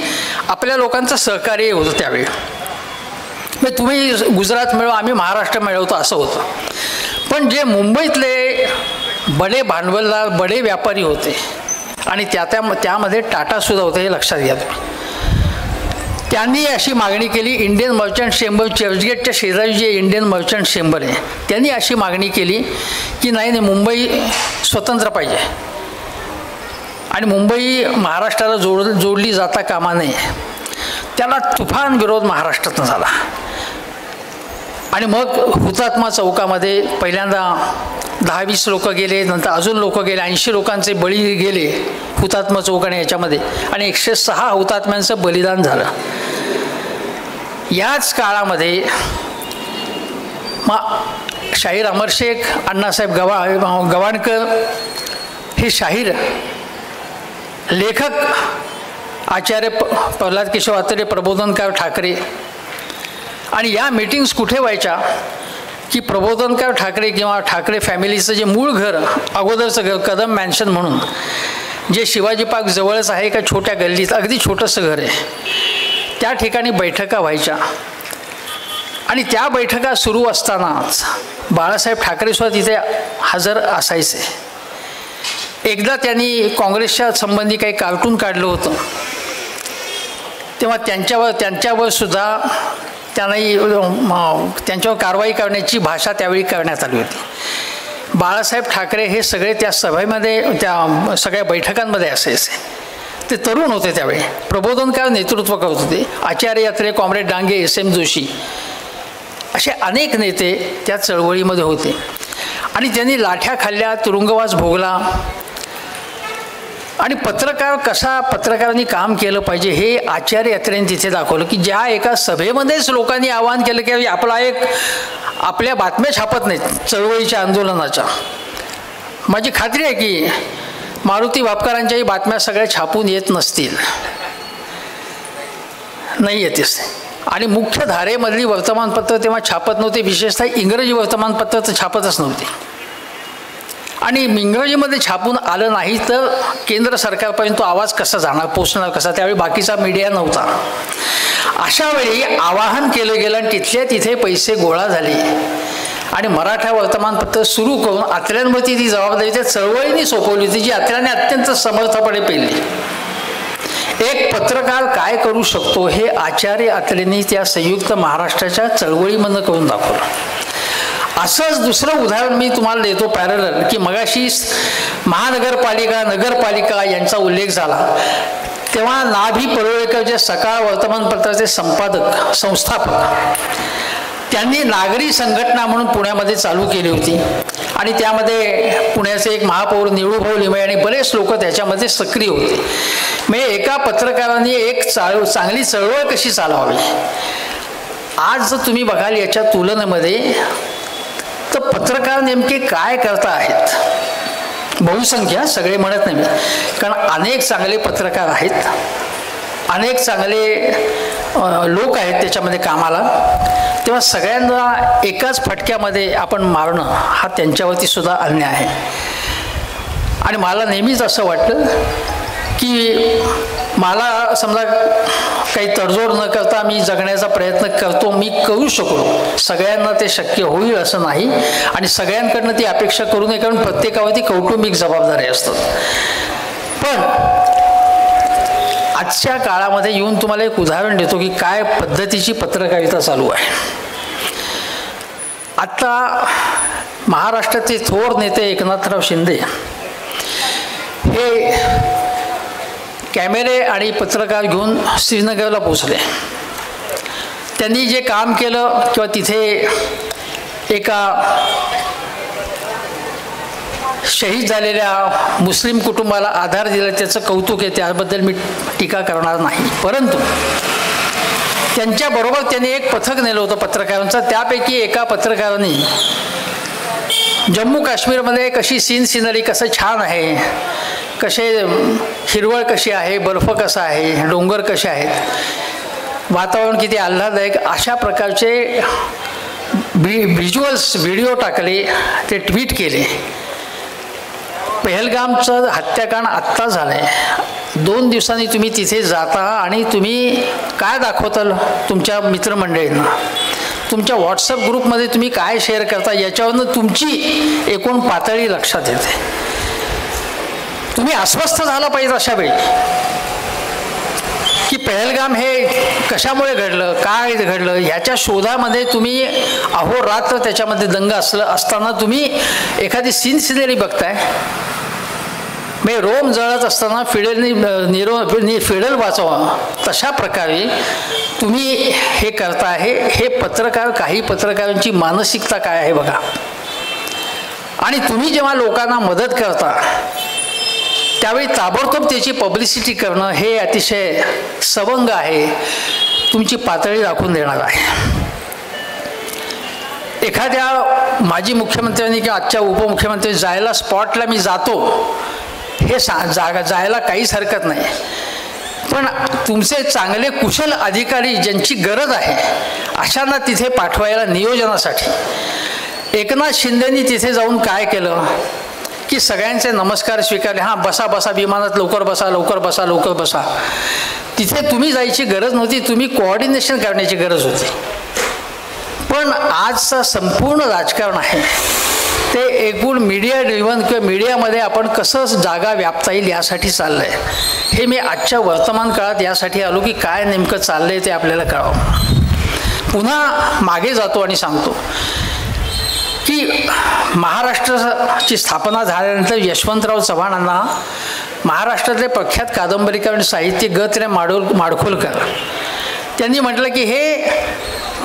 आपल्या लोकांचं सहकार्य होतं. त्यावेळी मग तुम्ही गुजरात मिळवा, आम्ही महाराष्ट्र मिळवतो असं होतं. पण जे मुंबईतले बडे भांडवलदार, बडे व्यापारी होते आणि त्यामध्ये टाटासुद्धा होते, हे लक्षात घ्या तुम्ही. त्यांनी अशी मागणी केली, इंडियन मर्चंट चेंबर, चर्चगेटच्या शेजारी जे इंडियन मर्चंट चेंबर आहे त्यांनी अशी मागणी केली की नाही मुंबई स्वतंत्र पाहिजे आणि मुंबई महाराष्ट्राला जोडली जाता कामा नये. त्याला तुफान विरोध महाराष्ट्रातून झाला आणि मग हुतात्मा चौकामध्ये पहिल्यांदा 10-20 लोक गेले, नंतर अजून लोक गेले, 80 लोकांचे बळी गेले हुतात्मा चौक आणि याच्यामध्ये आणि 106 हुतात्म्यांचं बलिदान झालं. याच काळामध्ये शाहीर अमरशेख, अण्णासाहेब गवाणकर हे शाहीर, लेखक आचार्य प्रल्हाद केशव आत्रे, प्रबोधनकार ठाकरे. आणि या मीटिंग्स कुठे व्हायच्या की प्रबोधनकार ठाकरे किंवा ठाकरे फॅमिलीचं जे मूळ घर, अगोदरचं घर कदम मॅन्शन म्हणून, जे शिवाजी पार्क जवळच आहे एका छोट्या गल्लीत, अगदी छोटंसं घर आहे, त्या ठिकाणी बैठका व्हायच्या. आणि त्या बैठका सुरू असतानाच बाळासाहेब ठाकरेसुद्धा तिथे हजर असायचे. एकदा त्यांनी काँग्रेसच्या संबंधी काही कार्टून काढलं होतं, तेव्हा त्यांच्यावर सुद्धा त्यांच्यावर कारवाई करण्याची भाषा त्यावेळी करण्यात आली होती. बाळासाहेब ठाकरे हे सगळे त्या सभेमध्ये, त्या सगळ्या बैठकांमध्ये असायचे. ते तरुण होते त्यावेळी, प्रबोधनकार नेतृत्व करत होते. आचार्य अत्रे, कॉम्रेड डांगे, SM जोशी असे अनेक नेते त्या चळवळीमध्ये होते. आणि त्यांनी लाठ्या खाल्ल्या, तुरुंगवास भोगला. आणि पत्रकारांनी काम केलं पाहिजे हे आचार्य अत्रेंनी तिथे दाखवलं, की ज्या एका सभेमध्येच लोकांनी आवाहन केलं की आपल्या बातम्या छापत नाहीत चळवळीच्या, आंदोलनाच्या. माझी खात्री आहे की मारुती वापकरांच्याही बातम्या सगळ्या छापून येत नसतील, नाही येतेच. आणि मुख्य धारेमधली वर्तमानपत्र तेव्हा छापत नव्हते, विशेषतः इंग्रजी वर्तमानपत्र तर छापतच नव्हते. आणि इंग्रजीमध्ये छापून आलं नाही तर केंद्र सरकारपर्यंत तो आवाज कसा जाणार, पोचणार कसा, त्यावेळी बाकीचा मीडिया नव्हता. अशा वेळी आवाहन केलं गेलं आणि तिथल्या तिथे पैसे गोळा झाले आणि मराठा वर्तमानपत्र सुरू करून अत्र्यांवरती ती जबाबदारी त्या चळवळीने सोपवली होती, जी अत्र्याने अत्यंत समर्थपणे पेलली. एक पत्रकार काय करू शकतो हे आचार्य अत्रेंनी त्या संयुक्त महाराष्ट्राच्या चळवळीमधनं करून दाखवलं. असंच दुसरं उदाहरण मी तुम्हाला देतो पॅरलल, की मगाशी महानगरपालिका, नगरपालिका यांचा उल्लेख झाला, तेव्हा नाभी परुळेकर जे सकाळ वर्तमानपत्राचे संपादक, संस्थापक, त्यांनी नागरी संघटना म्हणून पुण्यामध्ये चालू केली होती. आणि त्यामध्ये पुण्याचे एक महापौर निळूभाऊ लिमये आणि बरेच लोक त्याच्यामध्ये सक्रिय होते. म्हणजे एका पत्रकाराने एक चांगली चळवळ कशी चालवावी. आज जर तुम्ही बघाल याच्या तुलनेमध्ये तर पत्रकार नेमके काय करता आहेत, बहुसंख्या, सगळे म्हणत नाही मी, कारण अनेक चांगले पत्रकार आहेत, अनेक चांगले लोक आहेत त्याच्यामध्ये कामाला. तेव्हा सगळ्यांना एकाच फटक्यामध्ये आपण मारणं हा त्यांच्यावरती सुद्धा अन्याय आहे. आणि मला नेहमीच असं वाटतं की मला समजा काही तडजोड न करता मी जगण्याचा प्रयत्न करतो, मी करू शकतो. सगळ्यांना ते शक्य होईल असं नाही आणि सगळ्यांकडनं ती अपेक्षा करू नये, कारण प्रत्येकावरती कौटुंबिक जबाबदारी असतात. पण आजच्या काळामध्ये येऊन तुम्हाला एक उदाहरण देतो की काय पद्धतीची पत्रकारिता चालू आहे. आता महाराष्ट्राचे थोर नेते एकनाथराव शिंदे हे कॅमेरे आणि पत्रकार घेऊन श्रीनगरला पोचले. त्यांनी जे काम केलं किंवा तिथे एका शहीद झालेल्या मुस्लिम कुटुंबाला आधार दिला त्याचं कौतुक आहे, त्याबद्दल मी टीका करणार नाही. परंतु त्यांच्याबरोबर त्यांनी एक पथक नेलं होतं पत्रकारांचं. त्यापैकी एका पत्रकाराने जम्मू काश्मीरमध्ये कशी सिनरी कसं छान आहे, कसे हिरवळ कशी आहे, बर्फ कसा आहे, डोंगर कसे आहेत, वातावरण किती आल्हाददायक, अशा प्रकारचे व्हिज्युअल्स, व्हिडिओ टाकले, ते ट्विट केले. पहलगामचं हत्याकांड आत्ता झालं आहे, 2 दिवसांनी तुम्ही तिथे जाता आणि तुम्ही काय दाखवताल तुमच्या मित्रमंडळींना, तुमच्या व्हॉट्सअप ग्रुपमध्ये तुम्ही काय शेअर करता, याच्यावरनं तुमची एकूण पातळी लक्षात येते. तुम्ही अस्वस्थ झाला पाहिजे अशा वेळी की पहलगाम हे कशामुळे घडलं, काय घडलं, ह्याच्या शोधामध्ये तुम्ही अहोरात्र त्याच्यामध्ये दंग असताना तुम्ही एखादी सिनरी बघताय. म्हणजे रोम जळत असताना फिडेल वाचवा, तशा प्रकारे तुम्ही हे करताय. हे पत्रकार, काही पत्रकारांची मानसिकता काय आहे बघा. आणि तुम्ही जेव्हा लोकांना मदत करता त्यावेळी ताबडतोब त्याची पब्लिसिटी करणं हे अतिशय सवंग आहे, तुमची पातळी दाखवून देणार आहे. एखाद्या माजी मुख्यमंत्र्यांनी किंवा आजच्या उपमुख्यमंत्री जायला स्पॉटला मी जातो हे जायला काहीच हरकत नाही, पण तुमचे चांगले कुशल अधिकारी ज्यांची गरज आहे अशांना तिथे पाठवायला नियोजनासाठी एकनाथ शिंदेंनी तिथे जाऊन काय केलं की की सगळ्यांचे नमस्कार स्वीकारले, हां बसा बसा विमानात, लवकर बसा लवकर बसा लवकर बसा. तिथे तुम्ही जायची गरज नव्हती, तुम्ही कोऑर्डिनेशन करण्याची गरज होती. पण आजचं संपूर्ण राजकारण आहे ते एकूण मीडिया ड्रिव्हन किंवा मीडियामध्ये आपण कसं जागा व्यापता येईल यासाठी चाललं आहे. हे मी आजच्या वर्तमान काळात यासाठी आलो की काय नेमकं चाललं आहे ते आपल्याला कळावं. पुन्हा मागे जातो आणि सांगतो की महाराष्ट्राची स्थापना झाल्यानंतर यशवंतराव चव्हाणांना महाराष्ट्रातले प्रख्यात कादंबरीकार आणि साहित्यिक माडखोलकर त्यांनी म्हटलं की हे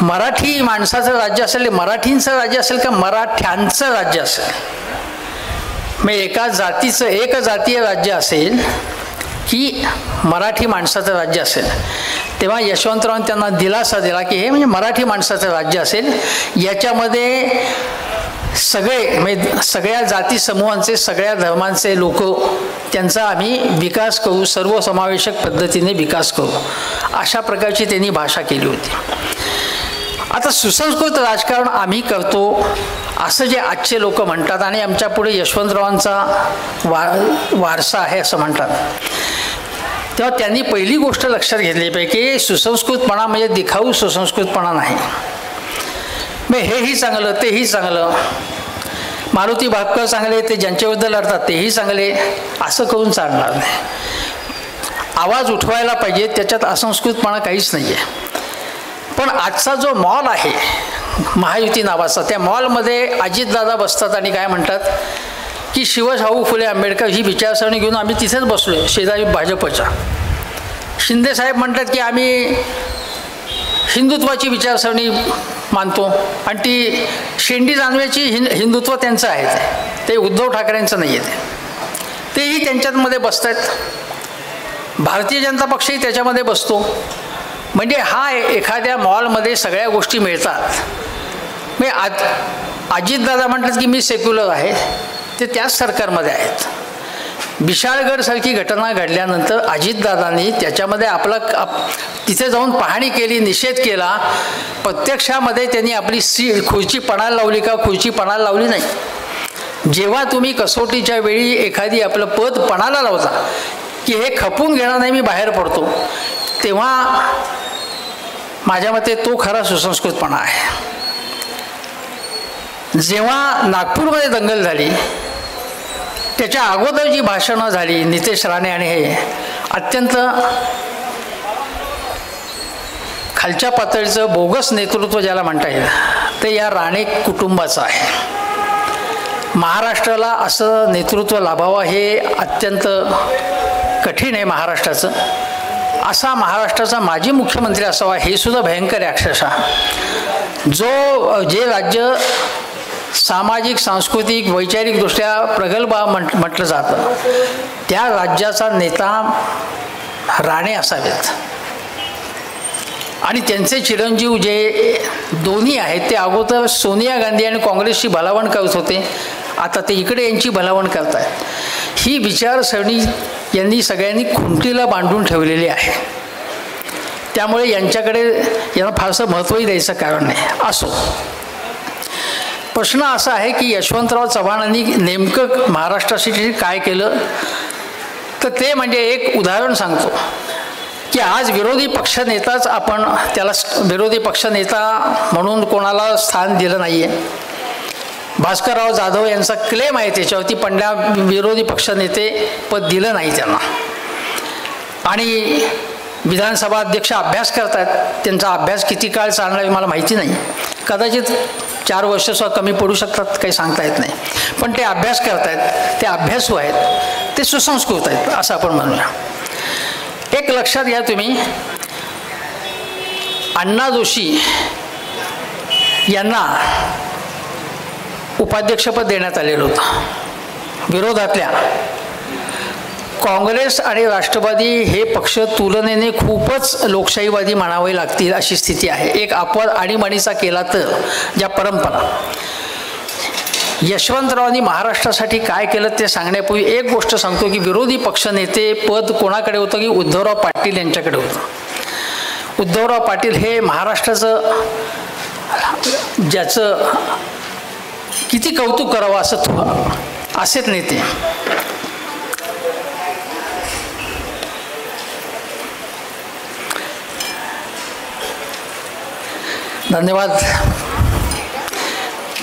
मराठी माणसाचं राज्य असेल, मराठींचं राज्य असेल का मराठ्यांचं राज्य असेल, मग एका जातीचं एक जातीय राज्य असेल की मराठी माणसाचं राज्य असेल. तेव्हा यशवंतरावांनी त्यांना दिलासा दिला की हे म्हणजे मराठी माणसाचं राज्य असेल, याच्यामध्ये सगळे म्हणजे सगळ्या जाती समूहांचे सगळ्या धर्मांचे लोक त्यांचा आम्ही विकास करू, सर्वसमावेशक पद्धतीने विकास करू, अशा प्रकारची त्यांनी भाषा केली होती. आता सुसंस्कृत राजकारण आम्ही करतो असं जे आजचे लोक म्हणतात आणि आमच्या पुढे यशवंतरावांचा वारसा आहे असं म्हणतात, तेव्हा त्यांनी पहिली गोष्ट लक्षात घेतली पाहिजे की सुसंस्कृतपणा म्हणजे दिखाऊ सुसंस्कृतपणा नाही. मग हेही चांगलं तेही चांगलं, मारुती भापकर चांगले ते ज्यांच्याबद्दल लढतात तेही चांगले, असं करून चालणार नाही. आवाज उठवायला पाहिजे, त्याच्यात असंस्कृतपणा काहीच नाही आहे. पण आजचा जो मॉल आहे महायुती नावाचा, त्या मॉलमध्ये अजितदादा बसतात आणि काय म्हणतात की शिवशाहू फुले आंबेडकर ही विचारसरणी घेऊन आम्ही तिथेच बसलो आहे शेजारी भाजपच्या. शिंदेसाहेब म्हणतात की आम्ही हिंदुत्वाची विचारसरणी मानतो आणि ती शेंडी जानवेची हिंदुत्व त्यांचं आहे, ते उद्धव ठाकरेंचं नाही आहे, तेही त्यांच्यामध्ये बसत आहेत. भारतीय जनता पक्षही त्याच्यामध्ये बसतो. म्हणजे हा एखाद्या मॉलमध्ये सगळ्या गोष्टी मिळतात. मी अजितदादा म्हणतात की मी सेक्युलर आहे, ते त्याच सरकारमध्ये आहेत. विशाळगडसारखी घटना घडल्यानंतर अजितदादांनी त्याच्यामध्ये तिथे जाऊन पाहणी केली, निषेध केला. प्रत्यक्षामध्ये त्यांनी आपली खुर्ची पणाला लावली का? खुर्ची पणाला लावली नाही. जेव्हा तुम्ही कसोटीच्या वेळी एखादी आपलं पद पणाला लावता की हे खपून घेणार नाही मी बाहेर पडतो, तेव्हा माझ्या मते तो खरा सुसंस्कृतपणा आहे. जेव्हा नागपूरमध्ये दंगल झाली त्याच्या अगोदर जी भाषणं झाली नितेश राणे आणि हे अत्यंत खालच्या पातळीचं बोगस नेतृत्व ज्याला म्हणता येईल ते या राणे कुटुंबाचं आहे. महाराष्ट्राला असं नेतृत्व लाभावं हे अत्यंत कठीण आहे महाराष्ट्राचं. असा महाराष्ट्राचा माजी मुख्यमंत्री असावा हे सुद्धा भयंकर आहे अक्षरशः. जे राज्य सामाजिक सांस्कृतिक वैचारिकदृष्ट्या प्रगल्भ म्हटलं जातं त्या राज्याचा नेता राणे असावेत. आणि त्यांचे चिरंजीव जे दोन्ही आहेत ते अगोदर सोनिया गांधी आणि काँग्रेसची भलावण करत होते, आता ते इकडे यांची भलावण करत आहेत. ही विचारसरणी यांनी सगळ्यांनी खुंटीला बांधून ठेवलेली आहे. त्यामुळे यांना फारसं महत्त्वही द्यायचं कारण नाही. असो, प्रश्न असा आहे की यशवंतराव चव्हाणांनी नेमकं महाराष्ट्रासाठी काय केलं, तर ते म्हणजे एक उदाहरण सांगतो की आज विरोधी पक्षनेताच आपण त्याला विरोधी पक्षनेता म्हणून कोणाला स्थान दिलं नाही आहे. भास्करराव जाधव यांचा क्लेम आहे त्याच्यावरती, पण त्या विरोधी पक्षनेते पद दिलं नाही त्यांना. आणि विधानसभा अध्यक्ष अभ्यास करतात, त्यांचा अभ्यास किती काळ चालणार आहे मला माहिती नाही, कदाचित 4 वर्ष कमी पडू शकतात, काही सांगता येत नाही. पण ते अभ्यास करतायत, ते अभ्यासू आहेत, ते सुसंस्कृत आहेत असं आपण म्हणूया. एक लक्षात घ्या तुम्ही, अण्णा जोशी यांना उपाध्यक्षपद देण्यात आलेलं होतं. विरोधातल्या काँग्रेस आणि राष्ट्रवादी हे पक्ष तुलनेने खूपच लोकशाहीवादी म्हणावे लागतील अशी स्थिती आहे. एक अपवाद आणीबाणीचा केला तर ज्या परंपरा. यशवंतरावांनी महाराष्ट्रासाठी काय केलं ते सांगण्यापूर्वी एक गोष्ट सांगतो की विरोधी पक्षनेते पद कोणाकडे होतं की उद्धवराव पाटील यांच्याकडे होतं. उद्धवराव पाटील हे महाराष्ट्राचं ज्याचं किती कौतुक करावं असं असेच नेते. धन्यवाद.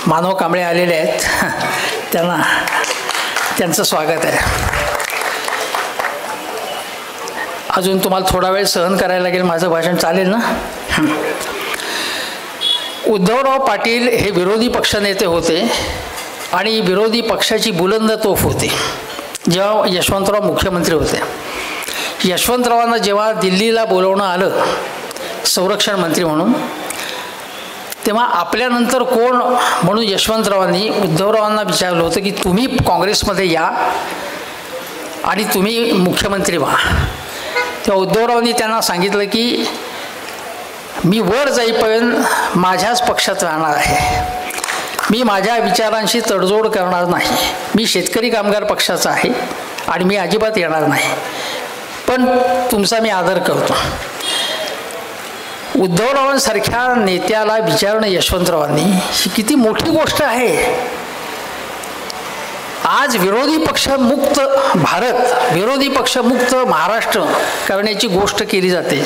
मानव कांबळे आलेले आहेत, त्यांचं स्वागत आहे. अजून तुम्हाला थोडा वेळ सहन करायला लागेल, माझं भाषण चालेल ना? उद्धवराव पाटील हे विरोधी पक्षनेते होते आणि विरोधी पक्षाची बुलंद तोफ होती जेव्हा यशवंतराव मुख्यमंत्री होते. यशवंतरावांना जेव्हा दिल्लीला बोलवणं आलं संरक्षण मंत्री म्हणून, तेव्हा आपल्यानंतर कोण म्हणून यशवंतरावांनी उद्धवरावांना विचारलं होतं की तुम्ही काँग्रेसमध्ये या आणि तुम्ही मुख्यमंत्री व्हा. तेव्हा उद्धवरावांनी त्यांना सांगितलं की मी वर जाईपर्यंत माझ्याच पक्षात राहणार आहे, मी माझ्या विचारांशी तडजोड करणार नाही, मी शेतकरी कामगार पक्षाचा आहे आणि मी अजिबात येणार नाही, पण तुमचा मी आदर करतो. उद्धवरावांसारख्या नेत्याला विचारणं यशवंतरावांनी ही किती मोठी गोष्ट आहे. आज विरोधी पक्षमुक्त भारत, विरोधी पक्षमुक्त महाराष्ट्र करण्याची गोष्ट केली जाते.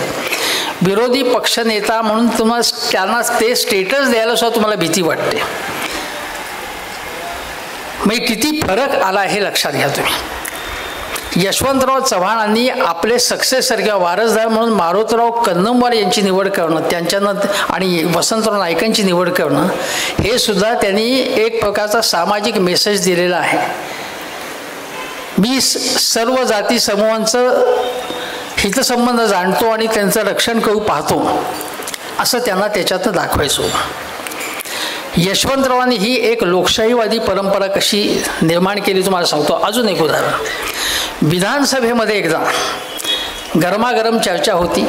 विरोधी पक्षनेता म्हणून त्यांना ते स्टेटस द्यायला सुद्धा तुम्हाला भीती वाटते. मग किती फरक आला हे लक्षात घ्या तुम्ही. यशवंतराव चव्हाणांनी आपले सक्सेसर किंवा वारसदार म्हणून मारुतराव कन्नमवार यांची निवड करणं, त्यांच्यानं आणि वसंतराव नाईकांची निवड करणं, हे सुद्धा त्यांनी एक प्रकारचा सामाजिक मेसेज दिलेला आहे. मी सर्व जाती समूहांचं हितसंबंध जाणतो आणि त्यांचं रक्षण करू पाहतो, असं त्यांना त्याच्यातनं दाखवायचं. यशवंतरावांनी ही एक लोकशाहीवादी परंपरा कशी निर्माण केली तुम्हाला सांगतो. अजून एक उदाहरण. विधानसभेमध्ये एकदा गरमागरम चर्चा होती.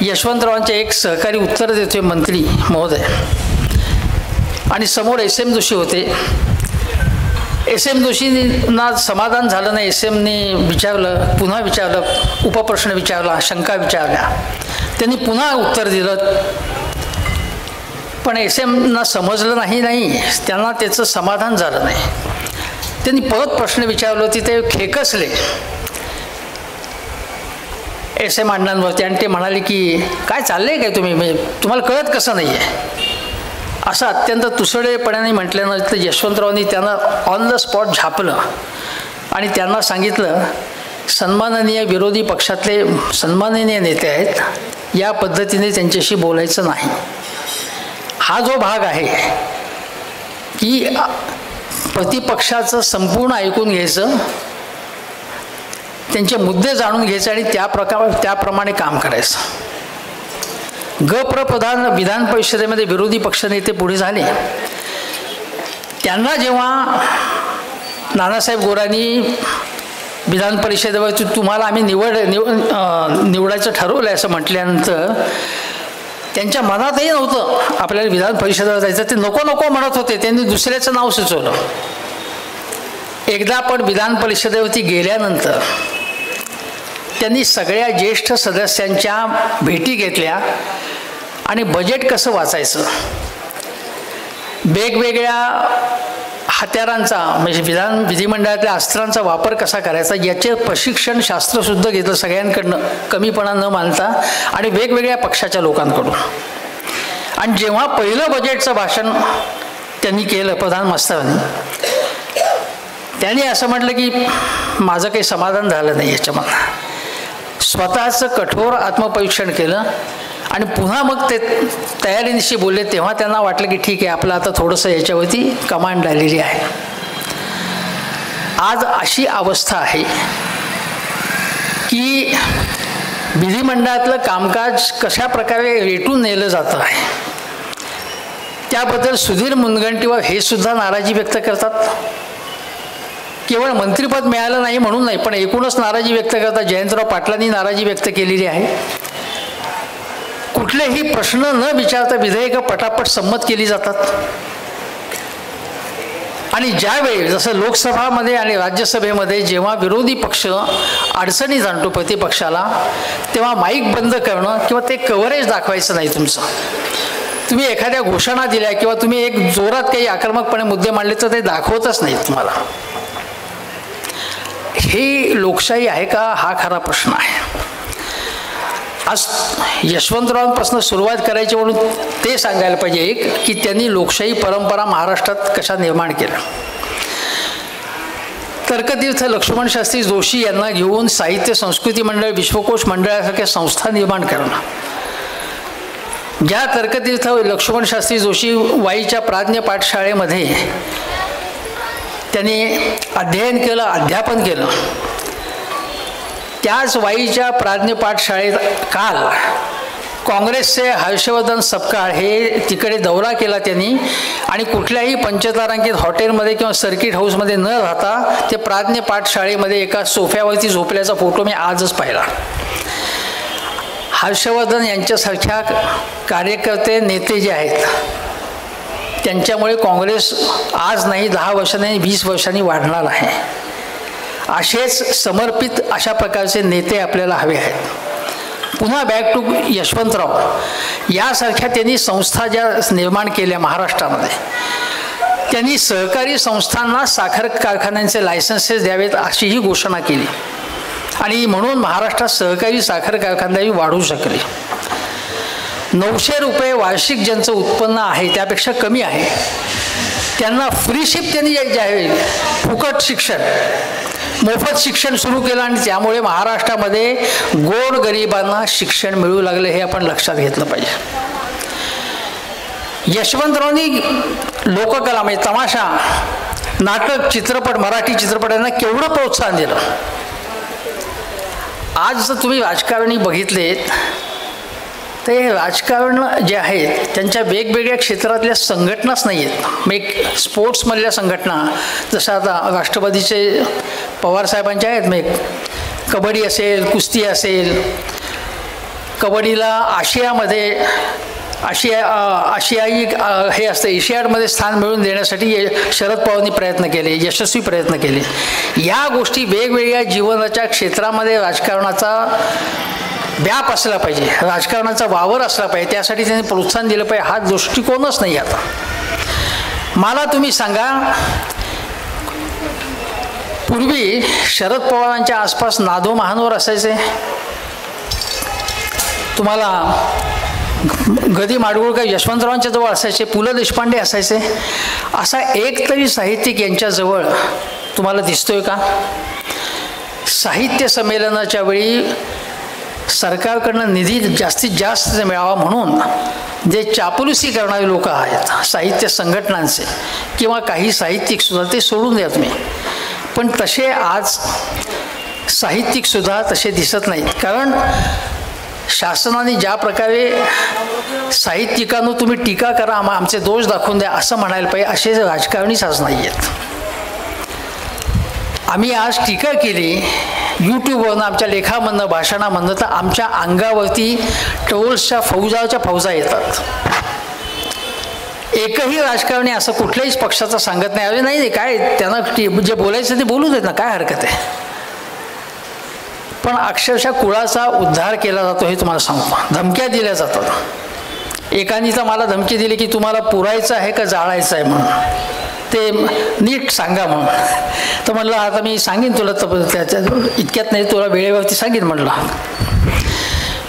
यशवंतरावांचे एक सहकारी उत्तर देतोय मंत्री महोदय, आणि समोर SM जोशी होते. SM जोशींना समाधान झालं नाही. SMने विचारलं, पुन्हा विचारलं, उपप्रश्न विचारला, शंका विचारल्या. त्यांनी पुन्हा उत्तर दिलं, पण SMना समजलं नाही, त्यांना त्याचं समाधान झालं नाही. त्यांनी परत प्रश्न विचारले होते, ते खेकसले SM अण्णांवरती आणि ते म्हणाले की काय चाललंय काय तुम्ही, तुम्हाला कळत कसं नाही आहे, असं अत्यंत तुसडेपणाने म्हटल्यानंतर यशवंतरावांनी त्यांना ऑन द स्पॉट झापलं आणि त्यांना सांगितलं, सन्माननीय विरोधी पक्षातले सन्माननीय नेते आहेत, या पद्धतीने त्यांच्याशी बोलायचं नाही. हा जो भाग आहे की प्रतिपक्षाचं संपूर्ण ऐकून घ्यायचं, त्यांचे मुद्दे जाणून घ्यायचे आणि त्याप्रमाणे काम करायचं. गप्रप्रधान विधान परिषदेमध्ये विरोधी पक्षनेते पुढे झाले. त्यांना जेव्हा नानासाहेब गोरांनी विधान परिषदेवरती तुम्हाला आम्ही निवडायचं ठरवलं असं म्हटल्यानंतर त्यांच्या मनातही नव्हतं आपल्याला विधान परिषदेवर जायचं. ते नको म्हणत होते. त्यांनी दुसऱ्याचं नाव सुचवलं. एकदा पण विधान परिषदेवरती गेल्यानंतर त्यांनी सगळ्या ज्येष्ठ सदस्यांच्या भेटी घेतल्या आणि बजेट कसं वाचायचं, वेगवेगळ्या हत्यारांचा म्हणजे विधिमंडळातल्या अस्त्रांचा वापर कसा करायचा याचे प्रशिक्षण शास्त्रसुद्धा घेतलं सगळ्यांकडनं, कमीपणा न मानता आणि वेगवेगळ्या पक्षाच्या लोकांकडून. आणि जेव्हा पहिलं बजेटचं भाषण त्यांनी केलं प्रधानमंत्र्यांनी, त्यांनी असं म्हटलं की माझं काही समाधान झालं नाही याच्यामधलं. स्वतःचं कठोर आत्मपरीक्षण केलं आणि पुन्हा मग ते तयारीनिशी बोलले. तेव्हा त्यांना वाटलं की ठीक आहे, आपलं आता थोडंसं याच्यावरती कमांड आलेली आहे. आज अशी अवस्था आहे की विधिमंडळातलं कामकाज कशा प्रकारे रेटून नेलं जातं आहे, त्याबद्दल सुधीर मुनगंटीवार हे सुद्धा नाराजी व्यक्त करतात. केवळ मंत्रिपद मिळालं नाही म्हणून नाही, पण एकूणच नाराजी व्यक्त करतात. जयंतराव पाटलांनी नाराजी व्यक्त केलेली आहे. कुठलेही प्रश्न न विचारता विधेयकं पटापट संमत केली जातात. आणि ज्यावेळी जसं लोकसभामध्ये आणि राज्यसभेमध्ये जेव्हा विरोधी पक्ष अडचणी जाणतो प्रतिपक्षाला, तेव्हा माईक बंद करणं किंवा ते कव्हरेज दाखवायचं नाही तुमचं, तुम्ही एखाद्या घोषणा दिल्या किंवा तुम्ही एक जोरात काही आक्रमकपणे मुद्दे मांडले तर ते दाखवतच नाहीत तुम्हाला. ही लोकशाही आहे का, हा खरा प्रश्न आहे. आज यशवंतरावांपासून सुरुवात करायची म्हणून ते सांगायला पाहिजे एक की त्यांनी लोकशाही परंपरा महाराष्ट्रात कशा निर्माण केल्या. तर्कतीर्थ लक्ष्मण शास्त्री जोशी यांना घेऊन साहित्य संस्कृती मंडळ, विश्वकोश मंडळासारख्या संस्था निर्माण करणं. ज्या तर्कतीर्थ लक्ष्मण शास्त्री जोशी वाईच्या प्राज्ञ पाठशाळेमध्ये त्यांनी अध्ययन केलं, अध्यापन केलं, त्याच वाईच्या प्राज्ञ पाठशाळेत काल काँग्रेसचे हर्षवर्धन सपकाळ हे तिकडे दौरा केला त्यांनी आणि कुठल्याही पंचतारांकित हॉटेलमध्ये किंवा सर्किट हाऊसमध्ये न राहता ते प्राज्ञ पाठशाळेमध्ये एका सोफ्यावरती झोपल्याचा फोटो मी आजच पाहिला. हर्षवर्धन यांच्यासारख्या कार्यकर्ते नेते जे आहेत त्यांच्यामुळे काँग्रेस आज नाही 10 वर्षांनी 20 वर्षांनी वाढणार आहे. असेच समर्पित अशा प्रकारचे नेते आपल्याला हवे आहेत. पुन्हा बॅक टू यशवंतराव यासारख्या त्यांनी संस्था ज्या निर्माण केल्या महाराष्ट्रामध्ये, त्यांनी सहकारी संस्थांना साखर कारखान्यांचे लायसन्सेस द्यावेत अशीही घोषणा केली आणि म्हणून महाराष्ट्रात सहकारी साखर कारखानदारी वाढू शकली. 900 रुपये वार्षिक ज्यांचं उत्पन्न आहे त्यापेक्षा कमी आहे त्यांना फ्रीशिप त्यांनी द्यावे, फुकट शिक्षण, मोफत शिक्षण सुरू केलं आणि त्यामुळे महाराष्ट्रामध्ये गोरगरिबांना शिक्षण मिळू लागले. हे आपण लक्षात घेतलं पाहिजे. यशवंतरावांनी लोककला म्हणजे तमाशा, नाटक, चित्रपट, मराठी चित्रपटांना केवढं प्रोत्साहन दिलं. आज जर तुम्ही राजकारणी बघितलेत ते राजकारण जे आहेत त्यांच्या वेगवेगळ्या क्षेत्रातल्या संघटनाच नाही आहेत. एक स्पोर्ट्समधल्या संघटना जसं आता राष्ट्रवादीचे पवारसाहेबांच्या आहेत, मग कबड्डी असेल, कुस्ती असेल, कबड्डीला आशियामध्ये आशियाई हे असतं एशियाडमध्ये स्थान मिळवून देण्यासाठी शरद पवारांनी प्रयत्न केले, यशस्वी प्रयत्न केले. या गोष्टी वेगवेगळ्या जीवनाच्या क्षेत्रामध्ये राजकारणाचा व्याप असला पाहिजे, राजकारणाचा वावर असला पाहिजे, त्यासाठी त्यांनी प्रोत्साहन दिलं पाहिजे. हा दृष्टिकोनच नाही. आता मला तुम्ही सांगा, पूर्वी शरद पवारांच्या आसपास नादो महानोर असायचे, तुम्हाला गदी माडगुळकर यशवंतरावांच्या जवळ असायचे, पु ल देशपांडे असायचे. असा एक तरी साहित्यिक यांच्याजवळ तुम्हाला दिसतोय का? साहित्य संमेलनाच्या वेळी सरकारकडनं निधी जास्तीत जास्त मिळावा म्हणून जे चापलुसी करणारे लोक आहेत साहित्य संघटनांचे किंवा काही साहित्यिकसुद्धा, ते सोडून द्या तुम्ही, पण तसे आज साहित्यिकसुद्धा तसे दिसत नाहीत. कारण शासनाने ज्या प्रकारे साहित्यिकांनो तुम्ही टीका करा, आमचे दोष दाखवून द्या असं म्हणायला पाहिजे, असे राजकारणीच आज नाही आहेत. आम्ही आज टीका केली यूट्यूबवरनं, आमच्या लेखामधनं, भाषणामधनं, तर आमच्या अंगावरती टोल्सच्या फौजा येतात. एकही राजकारणी असं कुठल्याही पक्षाचा सांगत नाही, अरे नाही काय त्यांना जे बोलायचं ते बोलू देत ना, काय हरकत आहे. पण अक्षरशः कुळाचा उद्धार केला जातो हे तुम्हाला सांगतो. धमक्या दिल्या जातात. एकाने तर मला धमकी दिली की तुम्हाला पुरायचं आहे का जाळायचं आहे म्हणून, ते नीट सांगा म्हणून. तर म्हणलं आता मी सांगेन तुला, त्याच्या इतक्यात नाही, तुला वेळेवरती सांगेन म्हणलं.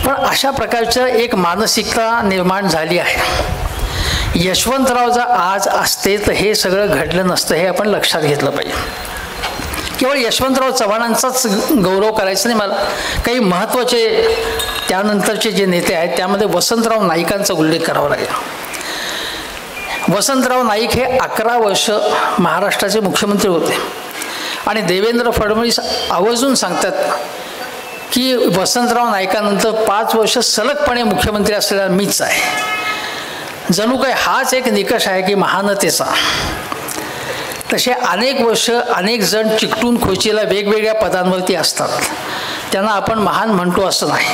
पण अशा प्रकारचं एक मानसिकता निर्माण झाली आहे. यशवंतराव जर आज असते तर हे सगळं घडलं नसतं, हे आपण लक्षात घेतलं पाहिजे. केवळ यशवंतराव चव्हाणांचाच गौरव करायचा नाही, मला काही महत्त्वाचे त्यानंतरचे जे नेते आहेत त्यामध्ये वसंतराव नाईकांचा उल्लेख करावा लागेल. वसंतराव नाईक हे 11 वर्ष महाराष्ट्राचे मुख्यमंत्री होते आणि देवेंद्र फडणवीस आवर्जून सांगतात की वसंतराव नाईकानंतर 5 वर्ष सलगपणे मुख्यमंत्री असलेला मीच आहे. जणू काय हाच एक निकष आहे की महानतेचा. तसे अनेक वर्ष अनेक जण चिकटून खोचीला वेगवेगळ्या पदांवरती असतात, त्यांना आपण महान म्हणतो असं नाही.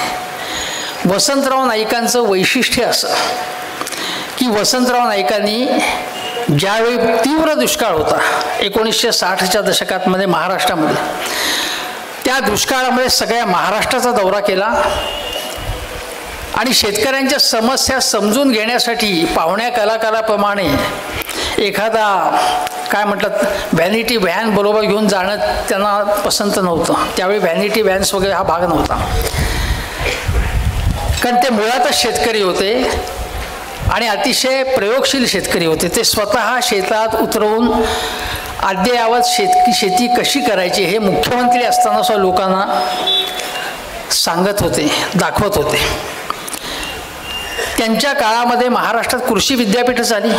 वसंतराव नाईकांचं वैशिष्ट्य असं की वसंतराव नाईकांनी ज्यावेळी तीव्र दुष्काळ होता 1960च्या दशकामध्ये महाराष्ट्रामध्ये, त्या दुष्काळामध्ये सगळ्या महाराष्ट्राचा दौरा केला आणि शेतकऱ्यांच्या समस्या समजून घेण्यासाठी पाहुण्या कलाकाराप्रमाणे एखादा काय म्हणतात व्हॅनिटी व्हॅन बरोबर घेऊन जाणं त्यांना पसंत नव्हतं. त्यावेळी व्हॅनिटी व्हॅन्स वगैरे हा भाग नव्हता, कारण ते मुळातच शेतकरी होते आणि अतिशय प्रयोगशील शेतकरी होते. ते स्वतः शेतात उतरवून अद्ययावत शेती कशी करायची हे मुख्यमंत्री असताना सुद्धा लोकांना सांगत होते, दाखवत होते. त्यांच्या काळामध्ये महाराष्ट्रात कृषी विद्यापीठं झाली.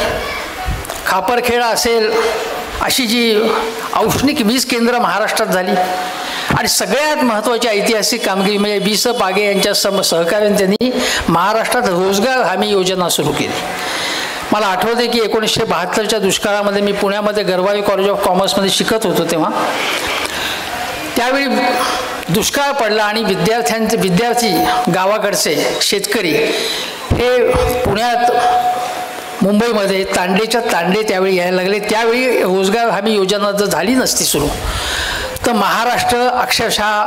खापरखेडा असेल अशी जी औष्णिक वीज केंद्र महाराष्ट्रात झाली आणि सगळ्यात महत्त्वाची ऐतिहासिक कामगिरी म्हणजे बी स पागे यांच्या सहकार्याने त्यांनी महाराष्ट्रात रोजगार हमी योजना सुरू केली. मला आठवते की 1972च्या दुष्काळामध्ये मी पुण्यामध्ये गरवाई कॉलेज ऑफ कॉमर्समध्ये शिकत होतो. तेव्हा त्यावेळी दुष्काळ पडला आणि विद्यार्थी गावाकडचे शेतकरी हे पुण्यात मुंबईमध्ये तांडेच्या तांडे त्यावेळी यायला लागले. त्यावेळी रोजगार हमी योजना जर झाली नसती सुरू तर महाराष्ट्र अक्षरशः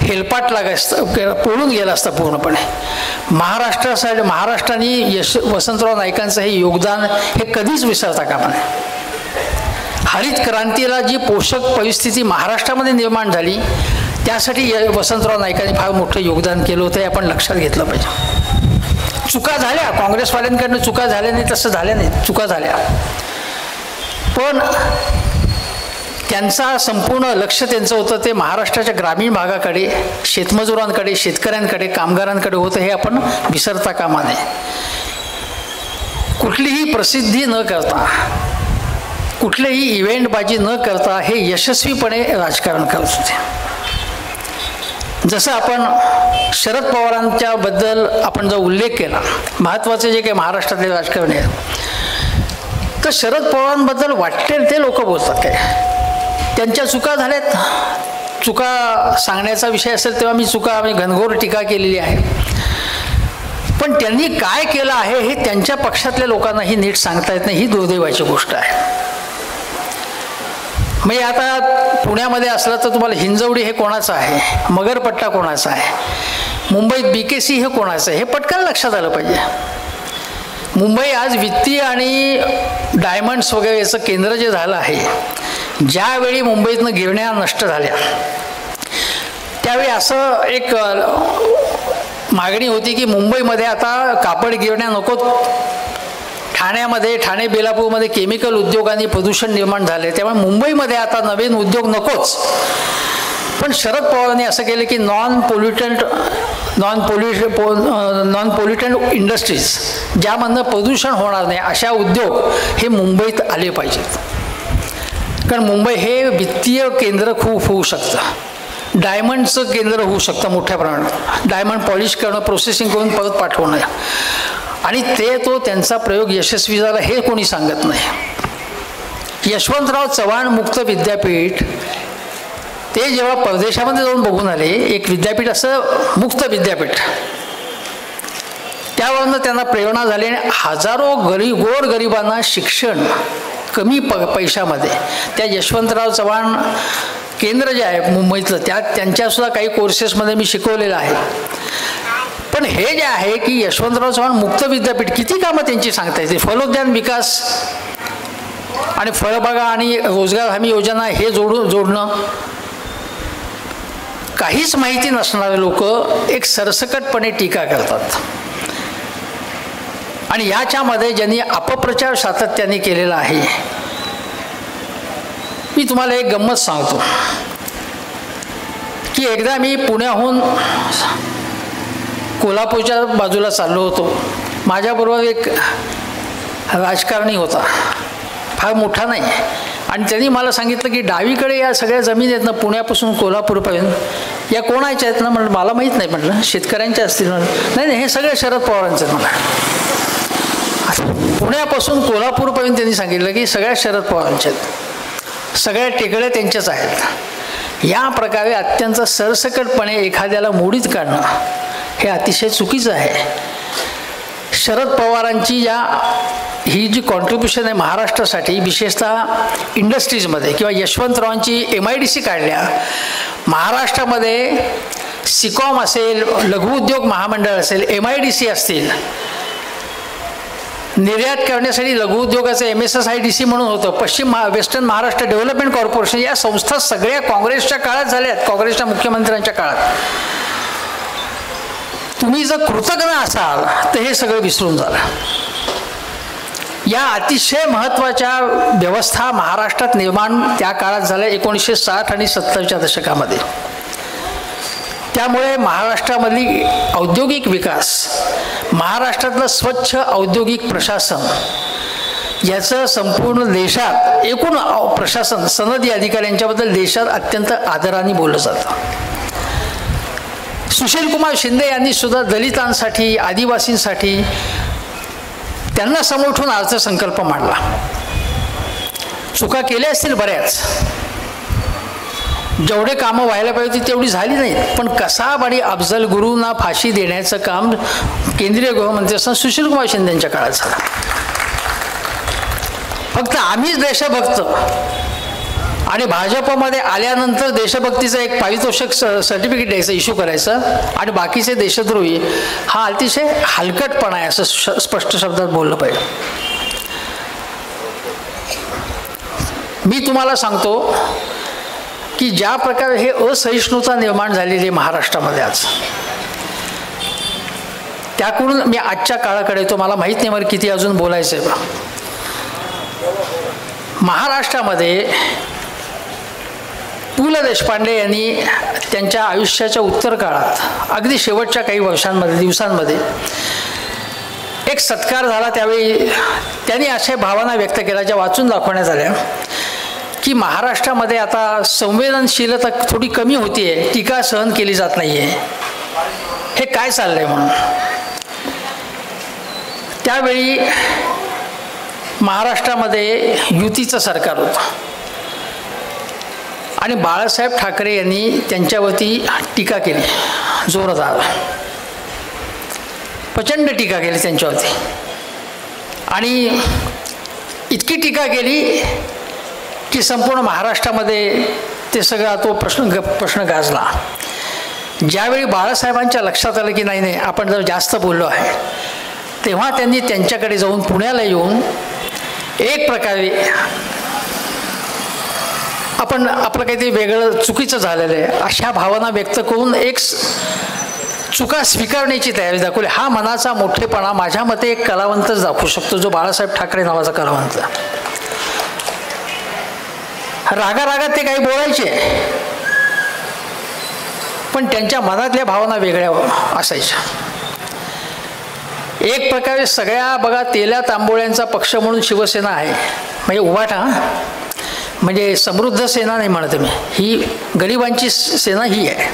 हेलपाट लागायचं, पळून गेला असता पूर्णपणे. महाराष्ट्राने वसंतराव नाईकांचं हे योगदान हे कधीच विसरता कामा नये. हरित क्रांतीला जी पोषक परिस्थिती महाराष्ट्रामध्ये निर्माण झाली त्यासाठी वसंतराव नाईकांनी फार मोठं योगदान केलं होतं, हे आपण लक्षात घेतलं पाहिजे. चुका झाल्या, काँग्रेसवाल्यांकडनं चुका झाल्या नाही तसं झाल्या नाही, चुका झाल्या, पण त्यांचा संपूर्ण लक्ष त्यांचं होतं ते महाराष्ट्राच्या ग्रामीण भागाकडे, शेतमजुरांकडे, शेतकऱ्यांकडे, कामगारांकडे होतं, हे आपण विसरता कामा नये. कुठलीही प्रसिद्धी न करता, कुठलेही इव्हेंटबाजी न करता हे यशस्वीपणे राजकारण करत होते. जसं आपण शरद पवारांच्या बद्दल आपण जो उल्लेख केला, महत्त्वाचे जे काही महाराष्ट्रातले राजकारणी आहेत, तर शरद पवारांबद्दल वाटेल ते लोक बोलतात. काय त्यांच्या चुका झाल्यात, चुका सांगण्याचा विषय असेल तेव्हा मी घनघोर टीका केलेली आहे, पण त्यांनी काय केलं आहे हे त्यांच्या पक्षातल्या लोकांनाही नीट सांगता येत नाही. ही दुर्दैवाची गोष्ट आहे. म्हणजे आता पुण्यामध्ये असलं तर तुम्हाला हिंजवडी हे कोणाचं आहे, मगरपट्टा कोणाचा आहे, मुंबईत BKC हे कोणाचं आहे हे पटकन लक्षात आलं पाहिजे. मुंबई आज वित्तीय आणि डायमंड्स वगैरे याचं केंद्र जे झालं आहे, ज्यावेळी मुंबईतनं गिरण्या नष्ट झाल्या त्यावेळी असं एक मागणी होती की मुंबईमध्ये आता कापड गिरण्या नकोत. ठाण्यामध्ये, ठाणे बेलापूरमध्ये केमिकल उद्योगांनी प्रदूषण निर्माण झाले, त्यामुळे मुंबईमध्ये आता नवीन उद्योग नकोच. पण शरद पवारांनी असं केलं की नॉन पोल्युटंट इंडस्ट्रीज, ज्यामधनं प्रदूषण होणार नाही अशा उद्योग हे मुंबईत आले पाहिजेत. कारण मुंबई हे वित्तीय केंद्र खूप होऊ शकतं, डायमंडचं केंद्र होऊ शकतं मोठ्या प्रमाणात. डायमंड पॉलिश करणं, प्रोसेसिंग करून परत पाठवणं, आणि त्यांचा प्रयोग यशस्वी झाला हे कोणी सांगत नाही. यशवंतराव चव्हाण मुक्त विद्यापीठ ते जेव्हा परदेशामध्ये जाऊन बघून आले, एक विद्यापीठ असं मुक्त विद्यापीठ, त्यावरनं त्यांना प्रेरणा झाली आणि हजारो गोरगरिबांना शिक्षण कमी पैशामध्ये त्या यशवंतराव चव्हाण केंद्र जे आहे मुंबईतलं त्यांच्यासुद्धा काही कोर्सेसमध्ये मी शिकवलेलं आहे. पण हे जे आहे की यशवंतराव चव्हाण मुक्त विद्यापीठ किती कामं त्यांची सांगता येते, फलोद्यान विकास आणि फळबागा आणि रोजगार हमी योजना हे जोडणं, काहीच माहिती नसणारे लोक एक सरसकटपणे टीका करतात. आणि याच्यामध्ये ज्यांनी अपप्रचार सातत्याने केलेला आहे, मी तुम्हाला एक गंमत सांगतो की एकदा मी पुण्याहून कोल्हापूरच्या बाजूला चाललो होतो. माझ्याबरोबर एक राजकारणी होता, फार मोठा नाही, आणि त्यांनी मला सांगितलं की डावीकडे या सगळ्या जमीन आहेत ना पुण्यापासून कोल्हापूरपर्यंत, या कोणाच्या आहेत ना. म्हटलं मला माहीत नाही, म्हटलं शेतकऱ्यांच्या असतील. नाही हे सगळे शरद पवारांचे आहेत. मला पुण्यापासून कोल्हापूरपर्यंत त्यांनी सांगितलं की सगळ्या शरद पवारांच्या आहेत, सगळ्या टेकड्या त्यांच्याच आहेत. या प्रकारे अत्यंत सरसकटपणे एखाद्याला मोडीत काढणं हे अतिशय चुकीचं आहे. शरद पवारांची ही जी कॉन्ट्रीब्युशन आहे महाराष्ट्रासाठी, विशेषतः इंडस्ट्रीजमध्ये, किंवा यशवंतरावांची MIDC काढल्या, महाराष्ट्रामध्ये सिकॉम असेल, लघुउद्योग महामंडळ असेल, MIDC असतील, निर्यात करण्यासाठी लघुउद्योगाचं MSSIDC म्हणून होतं, वेस्टर्न महाराष्ट्र डेव्हलपमेंट कॉर्पोरेशन, या संस्था सगळ्या काँग्रेसच्या काळात झाल्यात, काँग्रेसच्या मुख्यमंत्र्यांच्या काळात. तुम्ही जर कृतज्ञ असाल तर हे सगळं विसरून जाल. या अतिशय महत्त्वाच्या व्यवस्था महाराष्ट्रात निर्माण त्या काळात झाल्या 1960 आणि 70च्या दशकामध्ये. त्यामुळे महाराष्ट्रामधली औद्योगिक विकास, महाराष्ट्रातलं स्वच्छ औद्योगिक प्रशासन याचं संपूर्ण देशात एकूण प्रशासन, सनदी अधिकाऱ्यांच्याबद्दल देशात अत्यंत आदराने बोललं जातं. सुशीलकुमार शिंदे यांनी सुद्धा दलितांसाठी, आदिवासींसाठी त्यांना समोर ठेवून अर्थसंकल्प मांडला. चुका केल्या असतील बऱ्याच, जेवढे कामं व्हायला पाहिजे होती तेवढी झाली नाहीत, पण कसाब आणि अफजल गुरूंना फाशी देण्याचं काम केंद्रीय गृहमंत्री असताना सुशीलकुमार शिंदे यांच्या काळात झालं. फक्त आम्हीच देशभक्त आणि भाजपमध्ये आल्यानंतर देशभक्तीचं एक पारितोषिक सर्टिफिकेट द्यायचं, इश्यू करायचं, आणि बाकीचे देशद्रोही, हा अतिशय हलकटपणा आहे असं स्पष्ट शब्दात बोललं पाहिजे. मी तुम्हाला सांगतो की ज्या प्रकारे हे असहिष्णुता निर्माण झालेली आहे महाराष्ट्रामध्ये आज, त्याकडून मी आजच्या काळाकडे येतो. मला माहीत नाही मला किती अजून बोलायचं आहे. महाराष्ट्रामध्ये पु ल देशपांडे यांनी त्यांच्या आयुष्याच्या उत्तर काळात अगदी शेवटच्या काही वर्षांमध्ये, दिवसांमध्ये एक सत्कार झाला. त्यावेळी त्यांनी अशा भावना व्यक्त केल्या ज्या वाचून दाखवण्यात आल्या की महाराष्ट्रामध्ये आता संवेदनशीलता थोडी कमी होती आहे, टीका सहन केली जात नाही आहे, हे काय चाललंय म्हणून. त्यावेळी महाराष्ट्रामध्ये युतीचं सरकार होतं आणि बाळासाहेब ठाकरे यांनी त्यांच्यावरती टीका केली, जोरदार प्रचंड टीका केली त्यांच्यावरती, आणि इतकी टीका केली की संपूर्ण महाराष्ट्रामध्ये ते सगळा तो प्रश्न गाजला. ज्यावेळी बाळासाहेबांच्या लक्षात आलं की नाही आपण जर जास्त बोललो आहे, तेव्हा त्यांनी त्यांच्याकडे जाऊन पुण्याला येऊन एक प्रकारे आपण आपलं काहीतरी वेगळं चुकीचं झालेलं आहे अशा भावना व्यक्त करून एक चुका स्वीकारण्याची तयारी दाखवली. हा मनाचा मोठेपणा माझ्या मते एक कलावंतच दाखवू शकतो, जो बाळासाहेब ठाकरे नावाचा कलावंत. रागारागात ते काही बोलायचे, पण त्यांच्या मनातल्या भावना वेगळ्या असायच्या. एक प्रकारे सगळ्या बघा तेल्या तांबोळ्यांचा पक्ष म्हणून शिवसेना आहे, म्हणजे उभाटा, म्हणजे समृद्ध सेना नाही म्हणत मी, ही गरिबांची सेना ही आहे,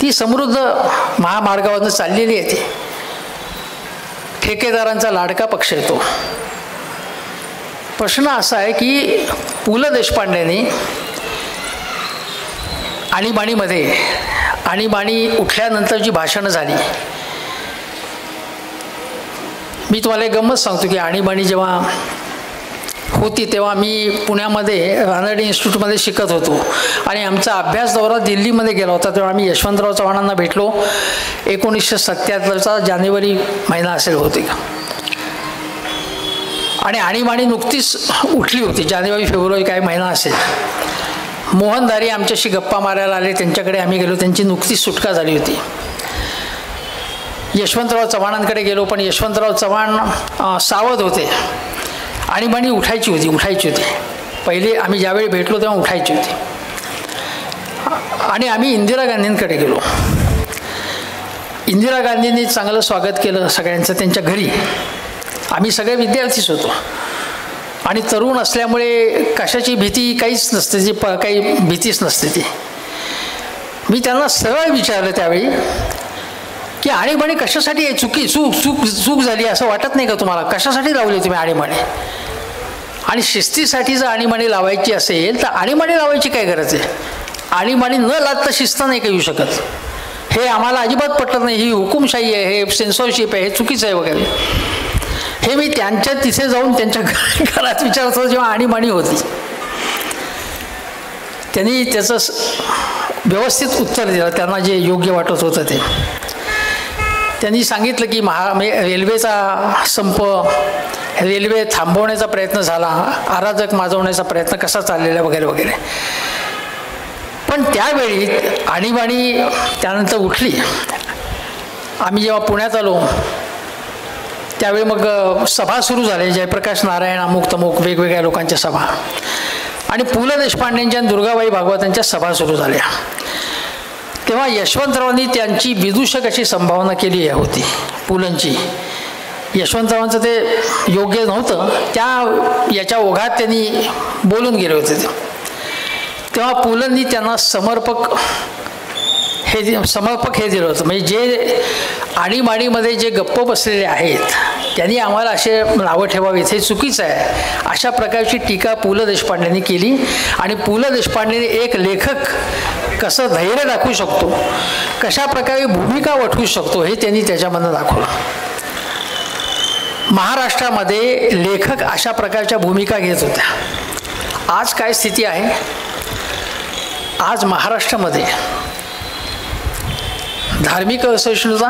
ती समृद्ध महामार्गावरनं चाललेली आहे. ती ठेकेदारांचा लाडका पक्ष आहे तो. प्रश्न असा आहे की पु ल देशपांडेंनी आणीबाणी उठल्यानंतर जी भाषणं झाली, मी तुम्हाला एक गंमत सांगतो की आणीबाणी जेव्हा होती तेव्हा मी पुण्यामध्ये रानडे इन्स्टिट्यूटमध्ये शिकत होतो आणि आमचा अभ्यास दौरा दिल्लीमध्ये गेला होता. तेव्हा आम्ही यशवंतराव चव्हाणांना भेटलो. 1977चा जानेवारी महिना असेल होते का, आणि आणीबाणी नुकतीच उठली होती, जानेवारी फेब्रुवारी काय महिना असेल. मोहन दारी आमच्याशी गप्पा मारायला आले, त्यांच्याकडे आम्ही गेलो, त्यांची नुकतीच सुटका झाली होती. यशवंतराव चव्हाणांकडे गेलो, पण यशवंतराव चव्हाण सावध होते. आणीबाणी उठायची होती. पहिले आम्ही ज्यावेळी भेटलो तेव्हा उठायची होती. आणि आम्ही इंदिरा गांधींकडे गेलो. इंदिरा गांधींनी चांगलं स्वागत केलं सगळ्यांचं त्यांच्या घरी. आम्ही सगळे विद्यार्थीच होतो आणि तरुण असल्यामुळे कशाची भीती काहीच नसते, जी काही भीतीच नसते ती. मी त्यांना सरळ विचारलं त्यावेळी की आणीबाणी कशासाठी आहे, चूक झाली असं वाटत नाही का तुम्हाला, कशासाठी लावली तुम्ही आणीबाणी, आणि शिस्तीसाठी जर आणीबाणी लावायची असेल तर आणीबाणी लावायची काय गरज आहे. आणीबाणी न लादता शिस्त नाही का येऊ शकत. हे आम्हाला अजिबात पटत नाही, ही हुकुमशाही आहे, हे सेन्सॉरशिप आहे, हे चुकीचं आहे वगैरे. हे मी त्यांच्या तिथे जाऊन त्यांच्या घरात विचारत होतो जेव्हा आणीबाणी होती. त्यांनी त्याचं व्यवस्थित उत्तर दिलं त्यांना जे योग्य वाटत होतं ते. त्यांनी सांगितलं की रेल्वेचा संप, रेल्वे थांबवण्याचा प्रयत्न झाला, अराजक माजवण्याचा प्रयत्न कसा चाललेला वगैरे वगैरे. पण त्यावेळी आणीबाणी त्यानंतर उठली. आम्ही जेव्हा पुण्यात आलो त्यावेळी मग सभा सुरू झाल्या, जयप्रकाश नारायण अमुक तमुक वेगवेगळ्या लोकांच्या सभा, आणि पु ल देशपांडेंच्या आणि दुर्गाबाई भागवतांच्या सभा सुरू झाल्या. तेव्हा यशवंतरावांनी त्यांची विदूषक अशी संभावना केली होती पुलंची. यशवंतरावांचं ते योग्य नव्हतं, याच्या ओघात त्यांनी बोलून गेले होते. तेव्हा पुलंनी त्यांना समर्पक हे दिलं होतं. म्हणजे जे आणीबाणीमध्ये जे गप्प बसलेले आहेत त्यांनी आम्हाला असे नावं ठेवावीत, हे चुकीचं आहे, अशा प्रकारची टीका पु ल देशपांडेंनी केली. आणि पु ल देशपांडेंनी एक लेखक कसं धैर्य दाखवू शकतो, कशा प्रकारे भूमिका वठवू शकतो, हे त्यांनी त्याच्यामधून दाखवलं. महाराष्ट्रामध्ये लेखक अशा प्रकारच्या भूमिका घेत होत्या. आज काय स्थिती आहे? आज महाराष्ट्रामध्ये धार्मिक असहिष्णुता,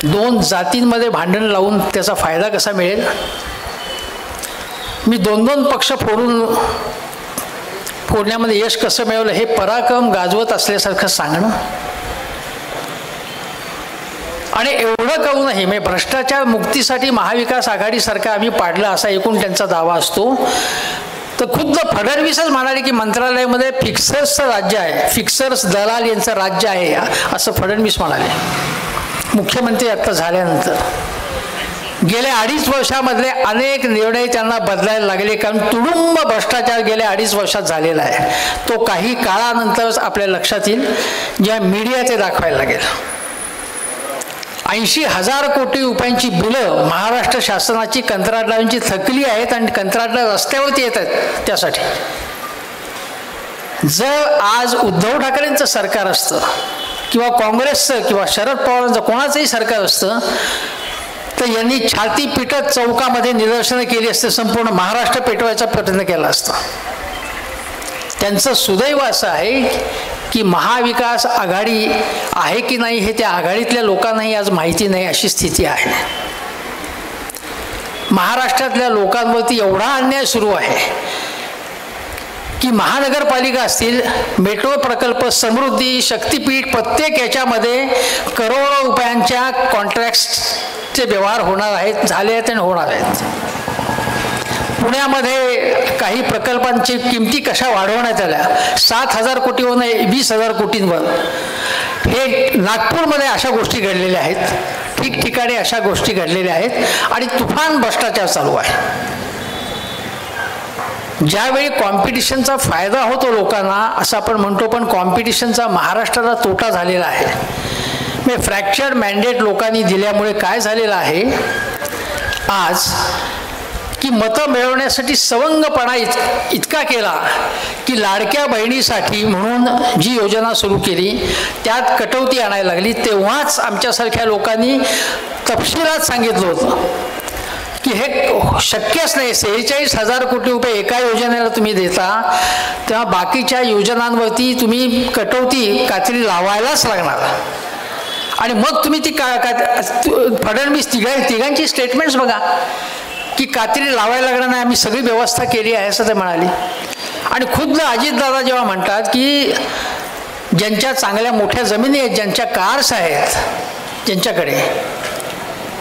दोन जातींमध्ये भांडण लावून त्याचा फायदा कसा मिळेल, मी 2-2 पक्ष फोडण्यामध्ये यश कसं मिळवलं, हे पराक्रम गाजवत असल्यासारखं सांगणं. आणि एवढं करूनही म्हणजे भ्रष्टाचार मुक्तीसाठी महाविकास आघाडी सरकार आम्ही पाडलं असा एकूण त्यांचा दावा असतो. तर खुद्द फडणवीसच म्हणाले की मंत्रालयामध्ये फिक्सर्सचं राज्य आहे, फिक्सर्स दलाल यांचं राज्य आहे असं फडणवीस म्हणाले मुख्यमंत्री आता झाल्यानंतर. गेल्या 2.5 वर्षामधले अनेक निर्णय त्यांना बदलायला लागले, कारण तुडुंब भ्रष्टाचार गेल्या 2.5 वर्षात झालेला आहे. तो काही काळानंतरच आपल्या लक्षात येईल, जेव्हा मीडिया ते दाखवायला लागेल. 80,000 कोटी रुपयांची बिलं महाराष्ट्र शासनाची कंत्राटदारांची थकली आहेत आणि कंत्राटदार रस्त्यावरती येत आहेत त्यासाठी. जर आज उद्धव ठाकरेंचं सरकार असतं किंवा काँग्रेसचं किंवा शरद पवारांचं कोणाचंही सरकार असतं तर यांनी छाती पिटत चौकामध्ये निदर्शनं केली असते, संपूर्ण महाराष्ट्र पेटवायचा प्रयत्न केला असता. त्यांचं सुदैव असं आहे की महाविकास आघाडी आहे की नाही हे त्या आघाडीतल्या लोकांनाही आज माहिती नाही, अशी स्थिती आहे. महाराष्ट्रातल्या लोकांवरती एवढा अन्याय सुरू आहे की महानगरपालिका असतील, मेट्रो प्रकल्प, समृद्धी, शक्तीपीठ, प्रत्येक याच्यामध्ये करोडो रुपयांच्या कॉन्ट्रॅक्ट्सचे व्यवहार होणार आहेत, झाले आहेत आणि होणार आहेत. पुण्यामध्ये काही प्रकल्पांची किमती कशा वाढवण्यात आल्या, 7,000 कोटीवरून 20,000 कोटींवर. हे नागपूरमध्ये अशा गोष्टी घडलेल्या आहेत, ठिकठिकाणी अशा गोष्टी घडलेल्या आहेत आणि तुफान भ्रष्टाचार चालू आहे. ज्यावेळी कॉम्पिटिशनचा फायदा होतो लोकांना असं आपण म्हणतो, पण कॉम्पिटिशनचा महाराष्ट्राला तोटा झालेला आहे. म्हणजे फ्रॅक्चर्ड मॅन्डेट लोकांनी दिल्यामुळे काय झालेलं आहे आज की मतं मिळवण्यासाठी सवंगपणा इतका केला की लाडक्या बहिणीसाठी म्हणून जी योजना सुरू केली त्यात कटौती आणायला लागली. तेव्हाच आमच्यासारख्या लोकांनी तपशिलात सांगितलं होतं की हे शक्यच नाही, 46,000 कोटी रुपये एका योजनेला तुम्ही देता, तेव्हा बाकीच्या योजनांवरती तुम्ही कटौती कात्री लावायलाच लागणार. आणि मग तुम्ही ती फडणवीस तिघांची स्टेटमेंट्स बघा की कात्री लावायला लागणार नाही, आम्ही सगळी व्यवस्था केली आहे असं ते म्हणाले. आणि खुद्द अजितदादा जेव्हा म्हणतात की ज्यांच्या चांगल्या मोठ्या जमिनी आहेत, ज्यांच्या कार्स आहेत ज्यांच्याकडे,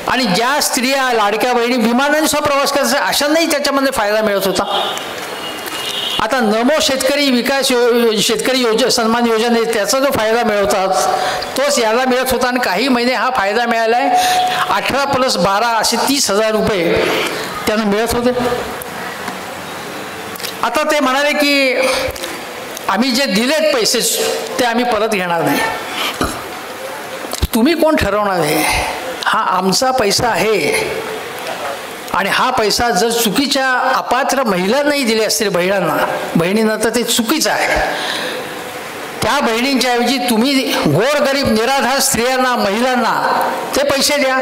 आणि ज्या स्त्रिया लाडक्या बहिणी विमानाने सुद्धा प्रवास करायचा अशांनाही त्याच्यामध्ये फायदा मिळत होता. आता नमो शेतकरी विकास शेतकरी सन्मान योजने त्याचा जो फायदा मिळवतात तोच याला मिळत होता. आणि काही महिने हा फायदा मिळाला आहे, 18+12 असे 30,000 रुपये त्यांना मिळत होते. आता ते म्हणाले की आम्ही जे दिलेत पैसे ते आम्ही परत घेणार नाही. तुम्ही कोण ठरवणार आहे? हा आमचा पैसा आहे आणि हा पैसा जर चुकीच्या अपात्र महिलांनाही दिले असतील, बहिणींना, तर ते चुकीचं आहे. त्या बहिणींच्या ऐवजी तुम्ही गोरगरीब निराधार स्त्रियांना, महिलांना ते पैसे द्या.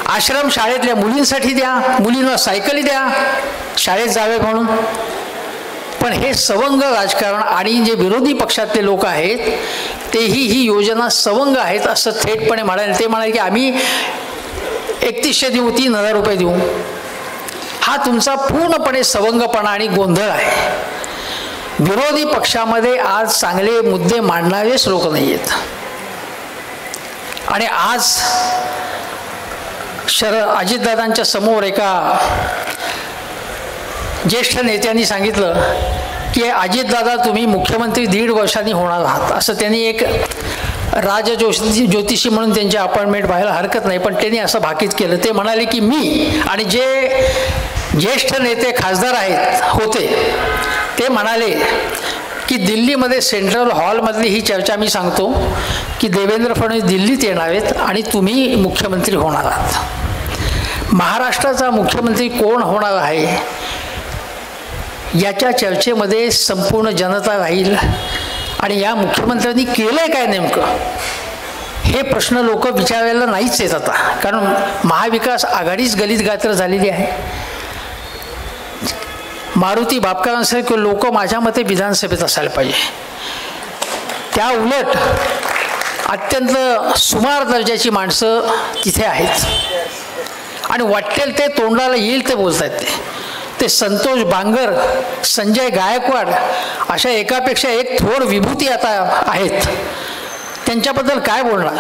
आश्रम शाळेतल्या मुलींसाठी द्या, मुलींना सायकली द्या शाळेत जावे म्हणून. पण हे सवंग राजकारण आणि जे विरोधी पक्षातले लोक आहेत तेही ही योजना सवंग आहेत असं थेटपणे म्हणाले. ते म्हणाले की आम्ही 3100 देऊ, 3000 रुपये देऊ. हा तुमचा पूर्णपणे सवंगपणा आणि गोंधळ आहे. विरोधी पक्षामध्ये आज चांगले मुद्दे मांडणारेच लोक नाही आहेत. आणि आज अजितदादांच्या समोर एका ज्येष्ठ नेत्यांनी सांगितलं की अजितदादा तुम्ही मुख्यमंत्री 1.5 वर्षांनी होणार आहात असं त्यांनी एक ज्योतिषी म्हणून त्यांची अपॉइंटमेंट व्हायला हरकत नाही, पण त्यांनी असं भाकीत केलं. ते म्हणाले की मी आणि जे ज्येष्ठ नेते खासदार होते ते म्हणाले की दिल्लीमध्ये सेंट्रल हॉलमधली ही चर्चा मी सांगतो की देवेंद्र फडणवीस दिल्लीत येणार आहेत आणि तुम्ही मुख्यमंत्री होणार आहात. महाराष्ट्राचा मुख्यमंत्री कोण होणार आहे याच्या चर्चेमध्ये संपूर्ण जनता राहील. आणि या मुख्यमंत्र्यांनी केलंय काय नेमकं हे प्रश्न लोक विचारायला नाहीच येत आता, कारण महाविकास आघाडीच गलित गात्र झालेली आहे. मारुती बापकरांसारखे लोक माझ्या मते विधानसभेत असायला पाहिजे. त्या उलट अत्यंत सुमार दर्जाची माणसं तिथे आहेत आणि वाटेल ते तोंडाला येईल ते बोलत आहेत. ते संतोष बांगर, संजय गायकवाड अशा एकापेक्षा एक थोर विभूती आता आहेत. त्यांच्याबद्दल काय बोलणार.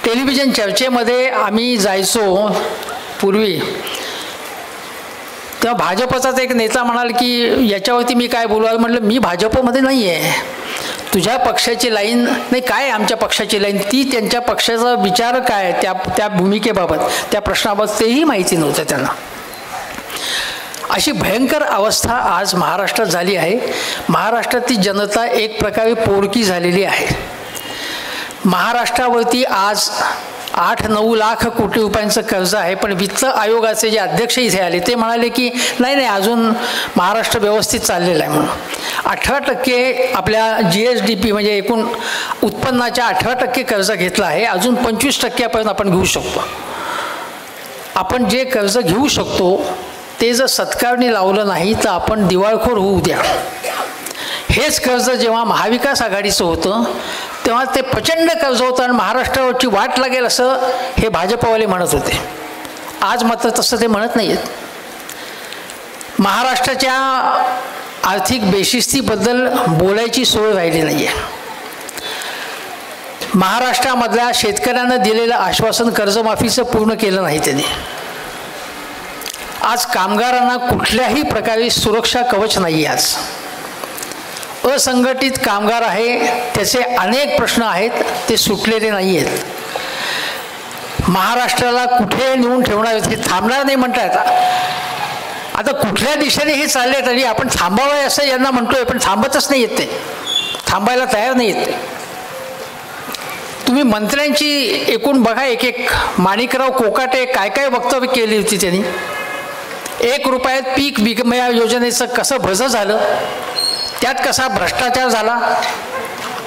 टेलिव्हिजन चर्चेमध्ये आम्ही जायचो पूर्वी, तेव्हा भाजपचाच एक नेता म्हणाल की याच्यावरती मी काय बोलू. म्हटलं मी भाजपमध्ये नाही आहे, तुझ्या पक्षाची लाईन नाही काय आमच्या पक्षाची लाईन, ती त्यांच्या पक्षाचा विचार काय त्या भूमिकेबाबत त्या प्रश्नाबाबत तेही माहिती नव्हतं त्यांना. अशी भयंकर अवस्था आज महाराष्ट्रात झाली आहे. महाराष्ट्रातली जनता एक प्रकारे पोरकी झालेली आहे. महाराष्ट्रावरती आज 8-9 लाख कोटी रुपयांचं कर्ज आहे. पण वित्त आयोगाचे जे अध्यक्ष इथे आले ते म्हणाले की नाही अजून महाराष्ट्र व्यवस्थित चाललेलं आहे म्हणून. 18% आपल्या GSDP म्हणजे एकूण उत्पन्नाच्या 18% कर्ज घेतलं आहे. अजून 25% आपण घेऊ शकतो. आपण जे कर्ज घेऊ शकतो ते जर सत्कारणी लावलं नाही तर आपण दिवाळखोर होऊ द्या. हेच कर्ज जेव्हा महाविकास आघाडीचं होतं तेव्हा ते प्रचंड कर्ज होतं आणि महाराष्ट्रावरची वाट लागेल असं हे भाजपवाले म्हणत होते. आज मात्र तसं ते म्हणत नाही आहेत. महाराष्ट्राच्या आर्थिक बेशिस्तीबद्दल बोलायची सोय राहिली नाही आहे. महाराष्ट्रामधल्या शेतकऱ्यांना दिलेलं आश्वासन कर्जमाफीचं पूर्ण केलं नाही त्यांनी. आज कामगारांना कुठल्याही प्रकारे सुरक्षा कवच नाही. आज असंघटित कामगार आहे, त्याचे अनेक प्रश्न आहेत, ते सुटलेले नाही आहेत. महाराष्ट्राला कुठे नेऊन ठेवणार आहेत हे थांबणार नाही म्हणतात. आता कुठल्या दिशेने हे चालले तरी आपण थांबावं असं यांना म्हणतोय, पण थांबतच नाही येत. ते थांबायला तयार नाही येत. तुम्ही मंत्र्यांची एकूण बघा, एक माणिकराव कोकाटे काय वक्तव्य केली होती त्यांनी. 1 रुपयात पीक विमा योजनेचं कसं भजं झालं, त्यात कसा भ्रष्टाचार झाला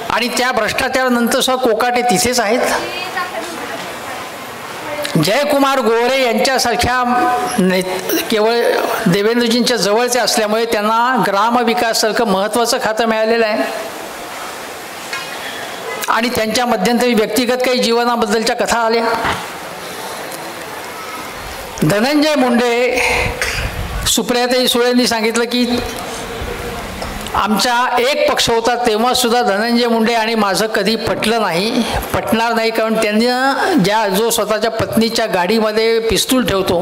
आणि त्या भ्रष्टाचारानंतर सुद्धा कोकाटे तिथेच आहेत. जयकुमार गोरे यांच्यासारख्या केवळ देवेंद्रजींच्या जवळचे असल्यामुळे त्यांना ग्रामविकासासारखं महत्त्वाचं खातं मिळालेलं आहे आणि त्यांच्या मध्यंतरी व्यक्तिगत काही जीवनाबद्दलच्या कथा आल्या. धनंजय मुंडे, सुप्रियाताई सुळेंनी सांगितलं की आमचा एक पक्ष होता तेव्हा सुद्धा धनंजय मुंडे आणि माझं कधी पटलं नाही, पटणार नाही, कारण त्यांनी जो स्वतःच्या पत्नीच्या गाडीमध्ये पिस्तूल ठेवतो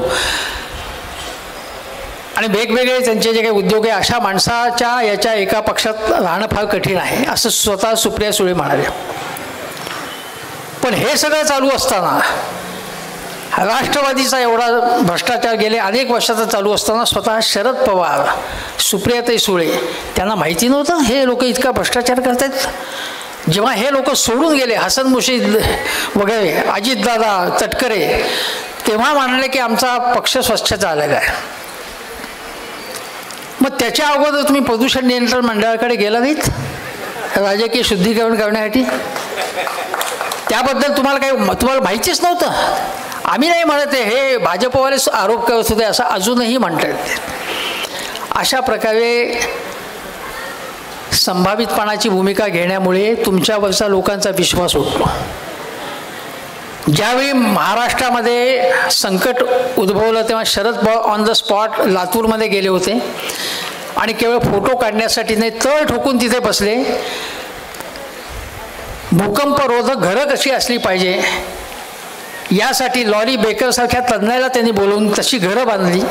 आणि वेगवेगळे त्यांचे जे काही उद्योग आहे अशा माणसाच्या याच्या एका पक्षात राहणं फार कठीण आहे असं स्वतः सुप्रिया सुळे म्हणाले. पण हे सगळं चालू असताना राष्ट्रवादीचा एवढा भ्रष्टाचार गेले अनेक वर्षाचा चालू असताना स्वतः शरद पवार, सुप्रियाताई सुळे त्यांना माहिती नव्हतं हे लोक इतका भ्रष्टाचार करतात. जेव्हा हे लोक सोडून गेले, हसन मुश्रीफ वगैरे, अजितदादा, तटकरे, तेव्हा म्हणाले की आमचा पक्ष स्वच्छ झालेला आहे. मग त्याच्या अगोदर तुम्ही प्रदूषण नियंत्रण मंडळाकडे गेला नाहीत राजकीय शुद्धीकरण करण्यासाठी? त्याबद्दल तुम्हाला माहितीच नव्हतं? आम्ही नाही म्हणत आहे, हे भाजपवाले आरोप करत होते असं अजूनही म्हणतात. अशा प्रकारे संभावितपणाची भूमिका घेण्यामुळे तुमच्यावरचा लोकांचा विश्वास उठतो. ज्यावेळी महाराष्ट्रामध्ये संकट उद्भवलं तेव्हा Sharad Pawar on the spot लातूरमध्ये गेले होते आणि केवळ फोटो काढण्यासाठी नाही, तळ ठोकून तिथे बसले. भूकंपरोधक घरं कशी असली पाहिजे यासाठी लॉरी बेकरसारख्या तज्ज्ञाला त्यांनी बोलवून तशी घरं बांधली.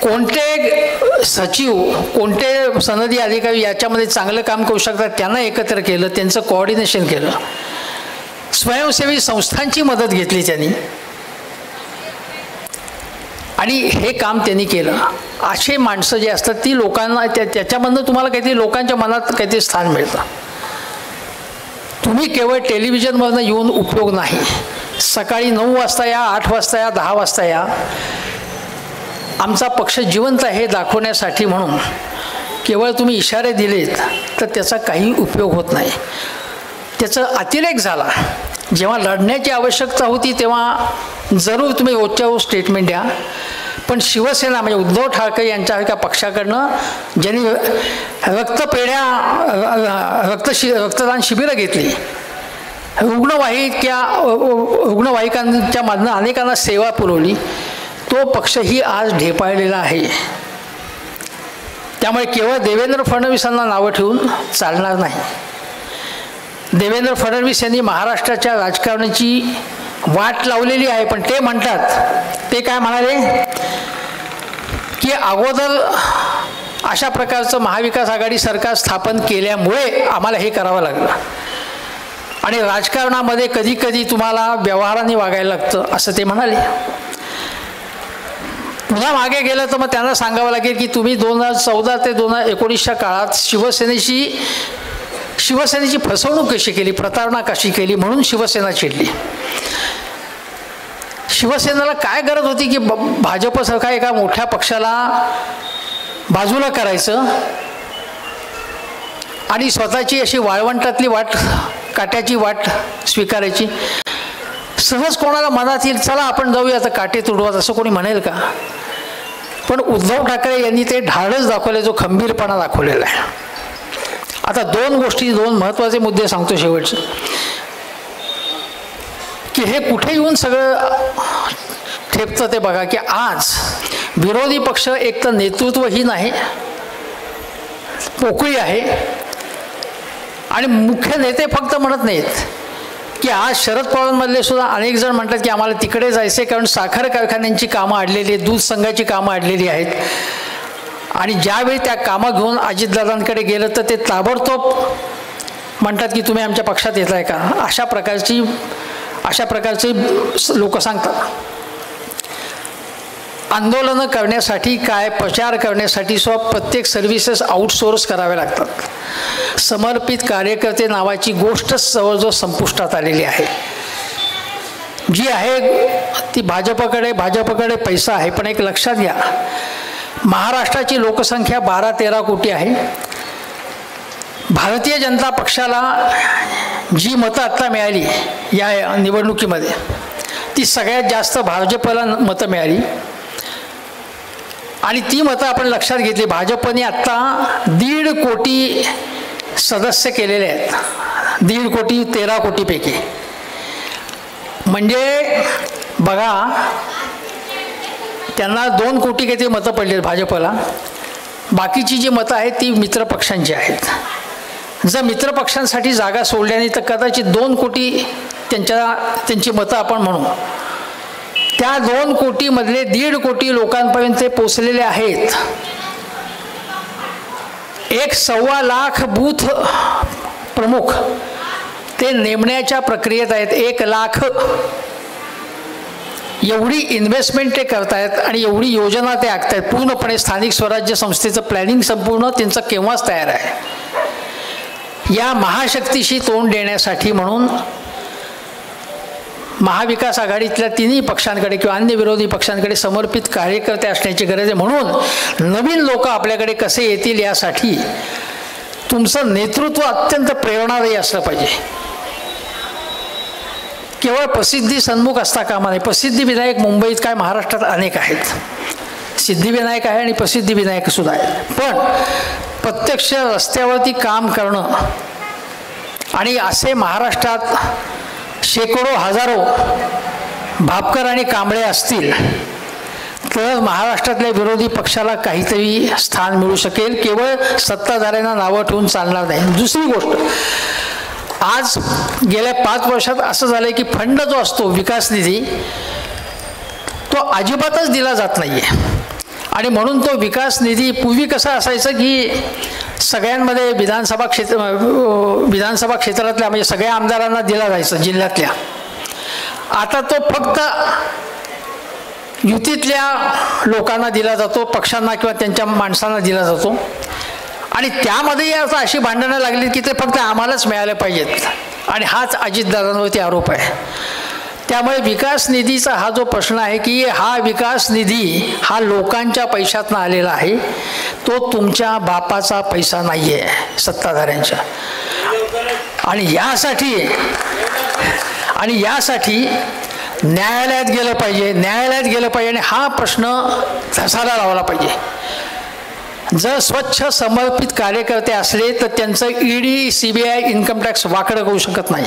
कोणते सचिव, कोणते सनदी अधिकारी याच्यामध्ये चांगलं काम करू शकतात त्यांना एकत्र केलं, त्यांचं कोऑर्डिनेशन केलं. स्वयंसेवी संस्थांची मदत घेतली त्यांनी आणि हे काम त्यांनी केलं. असे माणसं जे असतात ती लोकांना त्याच्यामधनं तुम्हाला काहीतरी लोकांच्या मनात काहीतरी स्थान मिळतं. तुम्ही केवळ टेलिव्हिजनमधनं येऊन उपयोग नाही. सकाळी 9 वाजता या, 8 वाजता या, 10 वाजता या. आमचा पक्ष जिवंत आहे दाखवण्यासाठी म्हणून केवळ तुम्ही इशारे दिलेत तर त्याचा काही उपयोग होत नाही. त्याचा अतिरेक झाला. जेव्हा लढण्याची आवश्यकता होती तेव्हा जरूर तुम्ही रोजच्या रोज स्टेटमेंट द्या, पण शिवसेना म्हणजे उद्धव ठाकरे यांच्या पक्षाकडनं ज्यांनी रक्तदान शिबिरं घेतली, रुग्णवाहिकांच्या मधनं अनेकांना सेवा पुरवली, तो पक्षही आज ढेपाळलेला आहे. त्यामुळे केवळ देवेंद्र फडणवीसांना नावं ठेवून चालणार नाही. देवेंद्र फडणवीस यांनी महाराष्ट्राच्या राजकारणाची वाट लावलेली आहे, पण ते म्हणतात, ते काय म्हणाले की अगोदर अशा प्रकारचं महाविकास आघाडी सरकार स्थापन केल्यामुळे आम्हाला हे करावं लागलं आणि राजकारणामध्ये कधी कधी तुम्हाला व्यवहाराने वागायला लागतं असं ते म्हणाले. पुन्हा मागे गेलं तर मग त्यांना सांगावं लागेल की तुम्ही 2014 ते 2019च्या काळात शिवसेनेची फसवणूक कशी केली, प्रतारणा कशी केली, म्हणून शिवसेना चिडली. शिवसेनेला काय गरज होती की भाजपसारखा एका मोठ्या पक्षाला बाजूला करायचं आणि स्वतःची अशी वाळवंटातली काट्याची वाट स्वीकारायची. सहज कोणाला मनात येईल चला आपण जाऊया आता काटे तुडवत, असं कोणी म्हणेल का? पण उद्धव ठाकरे यांनी ते धाडस दाखवले, जो खंबीरपणा दाखवलेला आहे. आता 2 महत्त्वाचे मुद्दे सांगतो शेवटचे, की हे कुठे येऊन सगळं ठेपतं ते बघा. की आज विरोधी पक्ष एक तर नेतृत्वहीन आहे, पोकळी आहे आणि मुख्य नेते फक्त म्हणत नाहीत की आज शरद पवारांमधले सुद्धा अनेक जण म्हणतात की आम्हाला तिकडे जायचं आहे, कारण साखर कारखान्यांची कामं अडलेली आहेत, दूध संघाची कामं अडलेली आहेत. आणि ज्यावेळी त्या कामं घेऊन अजितदादांकडे गेलं तर ते ताबडतोब म्हणतात की तुम्ही आमच्या पक्षात येत आहे का, अशा प्रकारचे लोक सांगतात. आंदोलनं करण्यासाठी काय, प्रचार करण्यासाठी प्रत्येक सर्व्हिसेस आउटसोर्स कराव्या लागतात. समर्पित कार्यकर्ते नावाची गोष्टच जवळजवळ संपुष्टात आलेली आहे. जी आहे ती भाजपकडे पैसा आहे. पण एक लक्षात घ्या, महाराष्ट्राची लोकसंख्या 12-13 कोटी आहे. भारतीय जनता पक्षाला जी मतं आत्ता मिळाली या निवडणुकीमध्ये ती सगळ्यात जास्त भाजपला मतं मिळाली आणि ती मतं आपण लक्षात घेतली. भाजपने आत्ता 1.5 कोटी सदस्य केलेले आहेत, 1.5 कोटी 13 कोटीपैकी. म्हणजे बघा, त्यांना 2 कोटी काहीतरी मतं पडली भाजपला. बाकीची जी मतं आहेत ती मित्रपक्षांची आहेत. जर मित्रपक्षांसाठी जागा सोडल्या नाही तर कदाचित 2 कोटी त्यांची मतं आपण म्हणू. त्या 2 कोटीमधले 1.5 कोटी लोकांपर्यंत ते पोचलेले आहेत. 1.25 लाख बूथ प्रमुख ते नेमण्याच्या प्रक्रियेत आहेत. 1 लाख एवढी इन्व्हेस्टमेंट ते करतायत आणि एवढी योजना ते आखतायत. पूर्णपणे स्थानिक स्वराज्य संस्थेचं प्लॅनिंग संपूर्ण त्यांचं केव्हाच तयार आहे. या महाशक्तीशी तोंड देण्यासाठी म्हणून महाविकास आघाडीतल्या 3ही पक्षांकडे किंवा अन्य विरोधी पक्षांकडे समर्पित कार्यकर्ते असण्याची गरज आहे. म्हणून नवीन लोक आपल्याकडे कसे येतील यासाठी तुमचं नेतृत्व अत्यंत प्रेरणादायी असलं पाहिजे. केवळ प्रसिद्धी सन्मुख असता कामा नये. प्रसिद्धी विधायक मुंबईत काय महाराष्ट्रात अनेक आहेत. सिद्धिविनायक आहे आणि प्रसिद्धिविनायक सुद्धा आहे, पण प्रत्यक्ष रस्त्यावरती काम करणं आणि असे महाराष्ट्रात शेकडो हजारो भापकर आणि कांबळे असतील तर महाराष्ट्रातल्या विरोधी पक्षाला काहीतरी स्थान मिळू शकेल. केवळ सत्ताधाऱ्यांना नावं ठेवून चालणार नाही. दुसरी गोष्ट, आज गेल्या 5 वर्षात असं झालंय की फंड जो असतो विकास निधी तो अजिबातच दिला जात नाहीये. आणि म्हणून तो विकास निधी पूर्वी कसा असायचं की सगळ्यांमध्ये विधानसभा क्षेत्रातल्या म्हणजे सगळ्या आमदारांना दिला जायचं जिल्ह्यातल्या. आता तो फक्त युतीतल्या लोकांना दिला जातो, पक्षांना किंवा त्यांच्या माणसांना दिला जातो. आणि त्यामध्येही आता अशी भांडणं लागली की ते फक्त आम्हालाच मिळाले पाहिजेत आणि हाच अजितदादांवरती आरोप आहे. त्यामुळे विकास निधीचा हा जो प्रश्न आहे की हा विकास निधी हा लोकांच्या पैशातनं आलेला आहे, तो तुमच्या बापाचा पैसा नाही आहे सत्ताधाऱ्यांच्या. आणि यासाठी न्यायालयात गेलं पाहिजे आणि हा प्रश्न धसाला लावला पाहिजे. जर स्वच्छ समर्पित कार्यकर्ते असले तर त्यांचं ईडी CBI इन्कम टॅक्स वाकडं करू शकत नाही.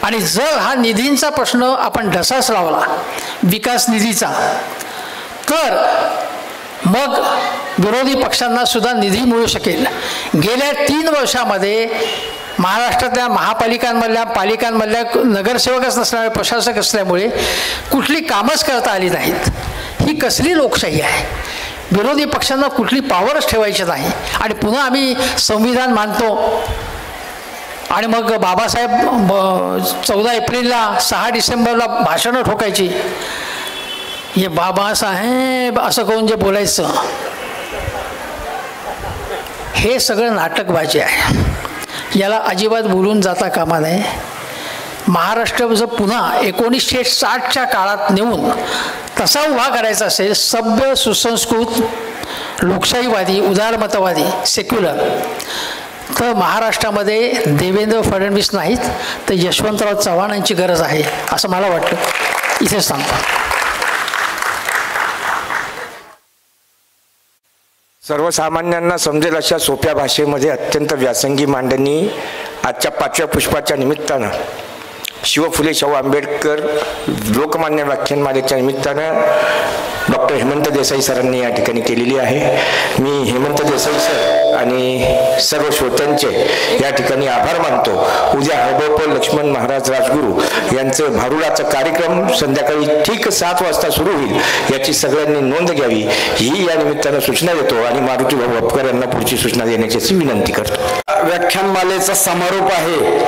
आणि जर हा निधींचा प्रश्न आपण ढसाच लावला विकास निधीचा तर मग विरोधी पक्षांना सुद्धा निधी मिळू शकेल. गेल्या 3 वर्षामध्ये महाराष्ट्रातल्या महापालिकांमधल्या पालिकांमधल्या नगरसेवकच नसल्यामुळे प्रशासक असल्यामुळे कुठली कामच करता आली नाहीत. ही कसली लोकशाही आहे? विरोधी पक्षांना कुठली पॉवरच ठेवायची नाही. आणि पुन्हा आम्ही संविधान मानतो आणि मग बाबासाहेब 14 एप्रिलला 6 डिसेंबरला भाषणं ठोकायची. हे बाबासाहेब असं करून जे बोलायचं हे सगळं नाटकबाजी आहे. याला अजिबात बोलून जाता कामा नये. महाराष्ट्र जर पुन्हा 1960च्या काळात नेऊन तसा उभा करायचा असेल, सभ्य सुसंस्कृत लोकशाहीवादी उदारमतवादी सेक्युलर, तर महाराष्ट्रामध्ये देवेंद्र फडणवीस नाहीत तर यशवंतराव चव्हाणांची गरज आहे असं मला वाटतं. इथेच सांगतो. सर्वसामान्यांना समजेल अशा सोप्या भाषेमध्ये अत्यंत व्यासंगी मांडणी आजच्या 5व्या पुष्पाच्या निमित्तानं शिव फुले शाहू आंबेडकर लोकमान्य व्याख्यानमालेच्या निमित्तानं डॉक्टर हेमंत देसाई सरांनी या ठिकाणी केलेली आहे. मी हेमंत देसाई सर आणि सर्व श्रोत्यांचे या ठिकाणी आभार मानतो. उद्या हळबळपळ लक्ष्मण महाराज राजगुरू यांचं भारुडाचा कार्यक्रम संध्याकाळी ठीक 7 वाजता सुरू होईल, याची सगळ्यांनी नोंद घ्यावी ही या निमित्तानं सूचना देतो आणि मारुती भाऊ अपकर यांना पुढची सूचना देण्याची विनंती करतो. व्याख्यानमालेचा समारोप आहे.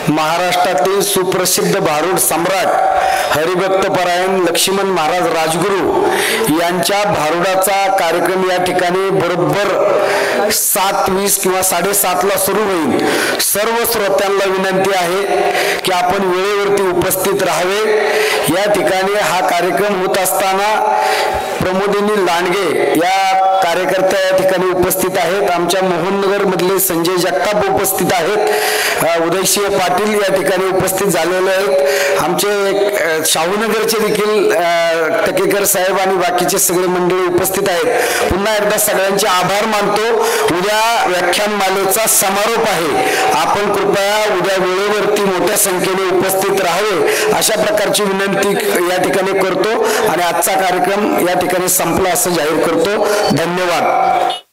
महाराष्ट्रातील सुप्रसिद्ध भारूड सम्राट हरिभक्तपरायण लक्ष्मण महाराज राजगुरू यांच्या भारुडाचा कार्यक्रम या ठिकाणी बरोबर 7:20 किंवा 7:30ला सुरू होईल. सर्व श्रोत्यांना विनंती आहे की आपण वेळेवरती उपस्थित राहावे. या ठिकाणी हा कार्यक्रम होत असताना प्रमोदिनी लांडगे या कार्यकर्त्या या ठिकाणी उपस्थित आहेत. आमच्या मोहननगर मधले संजय जगताप उपस्थित आहेत. उदयसिंह पाटील या ठिकाणी उपस्थित झालेले आहेत. आमचे शाहूनगरचे देखील टकेकर साहेब आणि बाकीचे सगळे मंडळी उपस्थित आहेत. पुन्हा एकदा सगळ्यांचे आभार मानतो. उद्या व्याख्यानमालेचा समारोप आहे. आपण कृपया उद्या वेळेवरती मोठ्या संख्येने उपस्थित राहावे अशा प्रकारची विनंती या ठिकाणी करतो आणि आजचा कार्यक्रम या ठिकाणी संपला असं जाहीर करतो. धन्यवाद.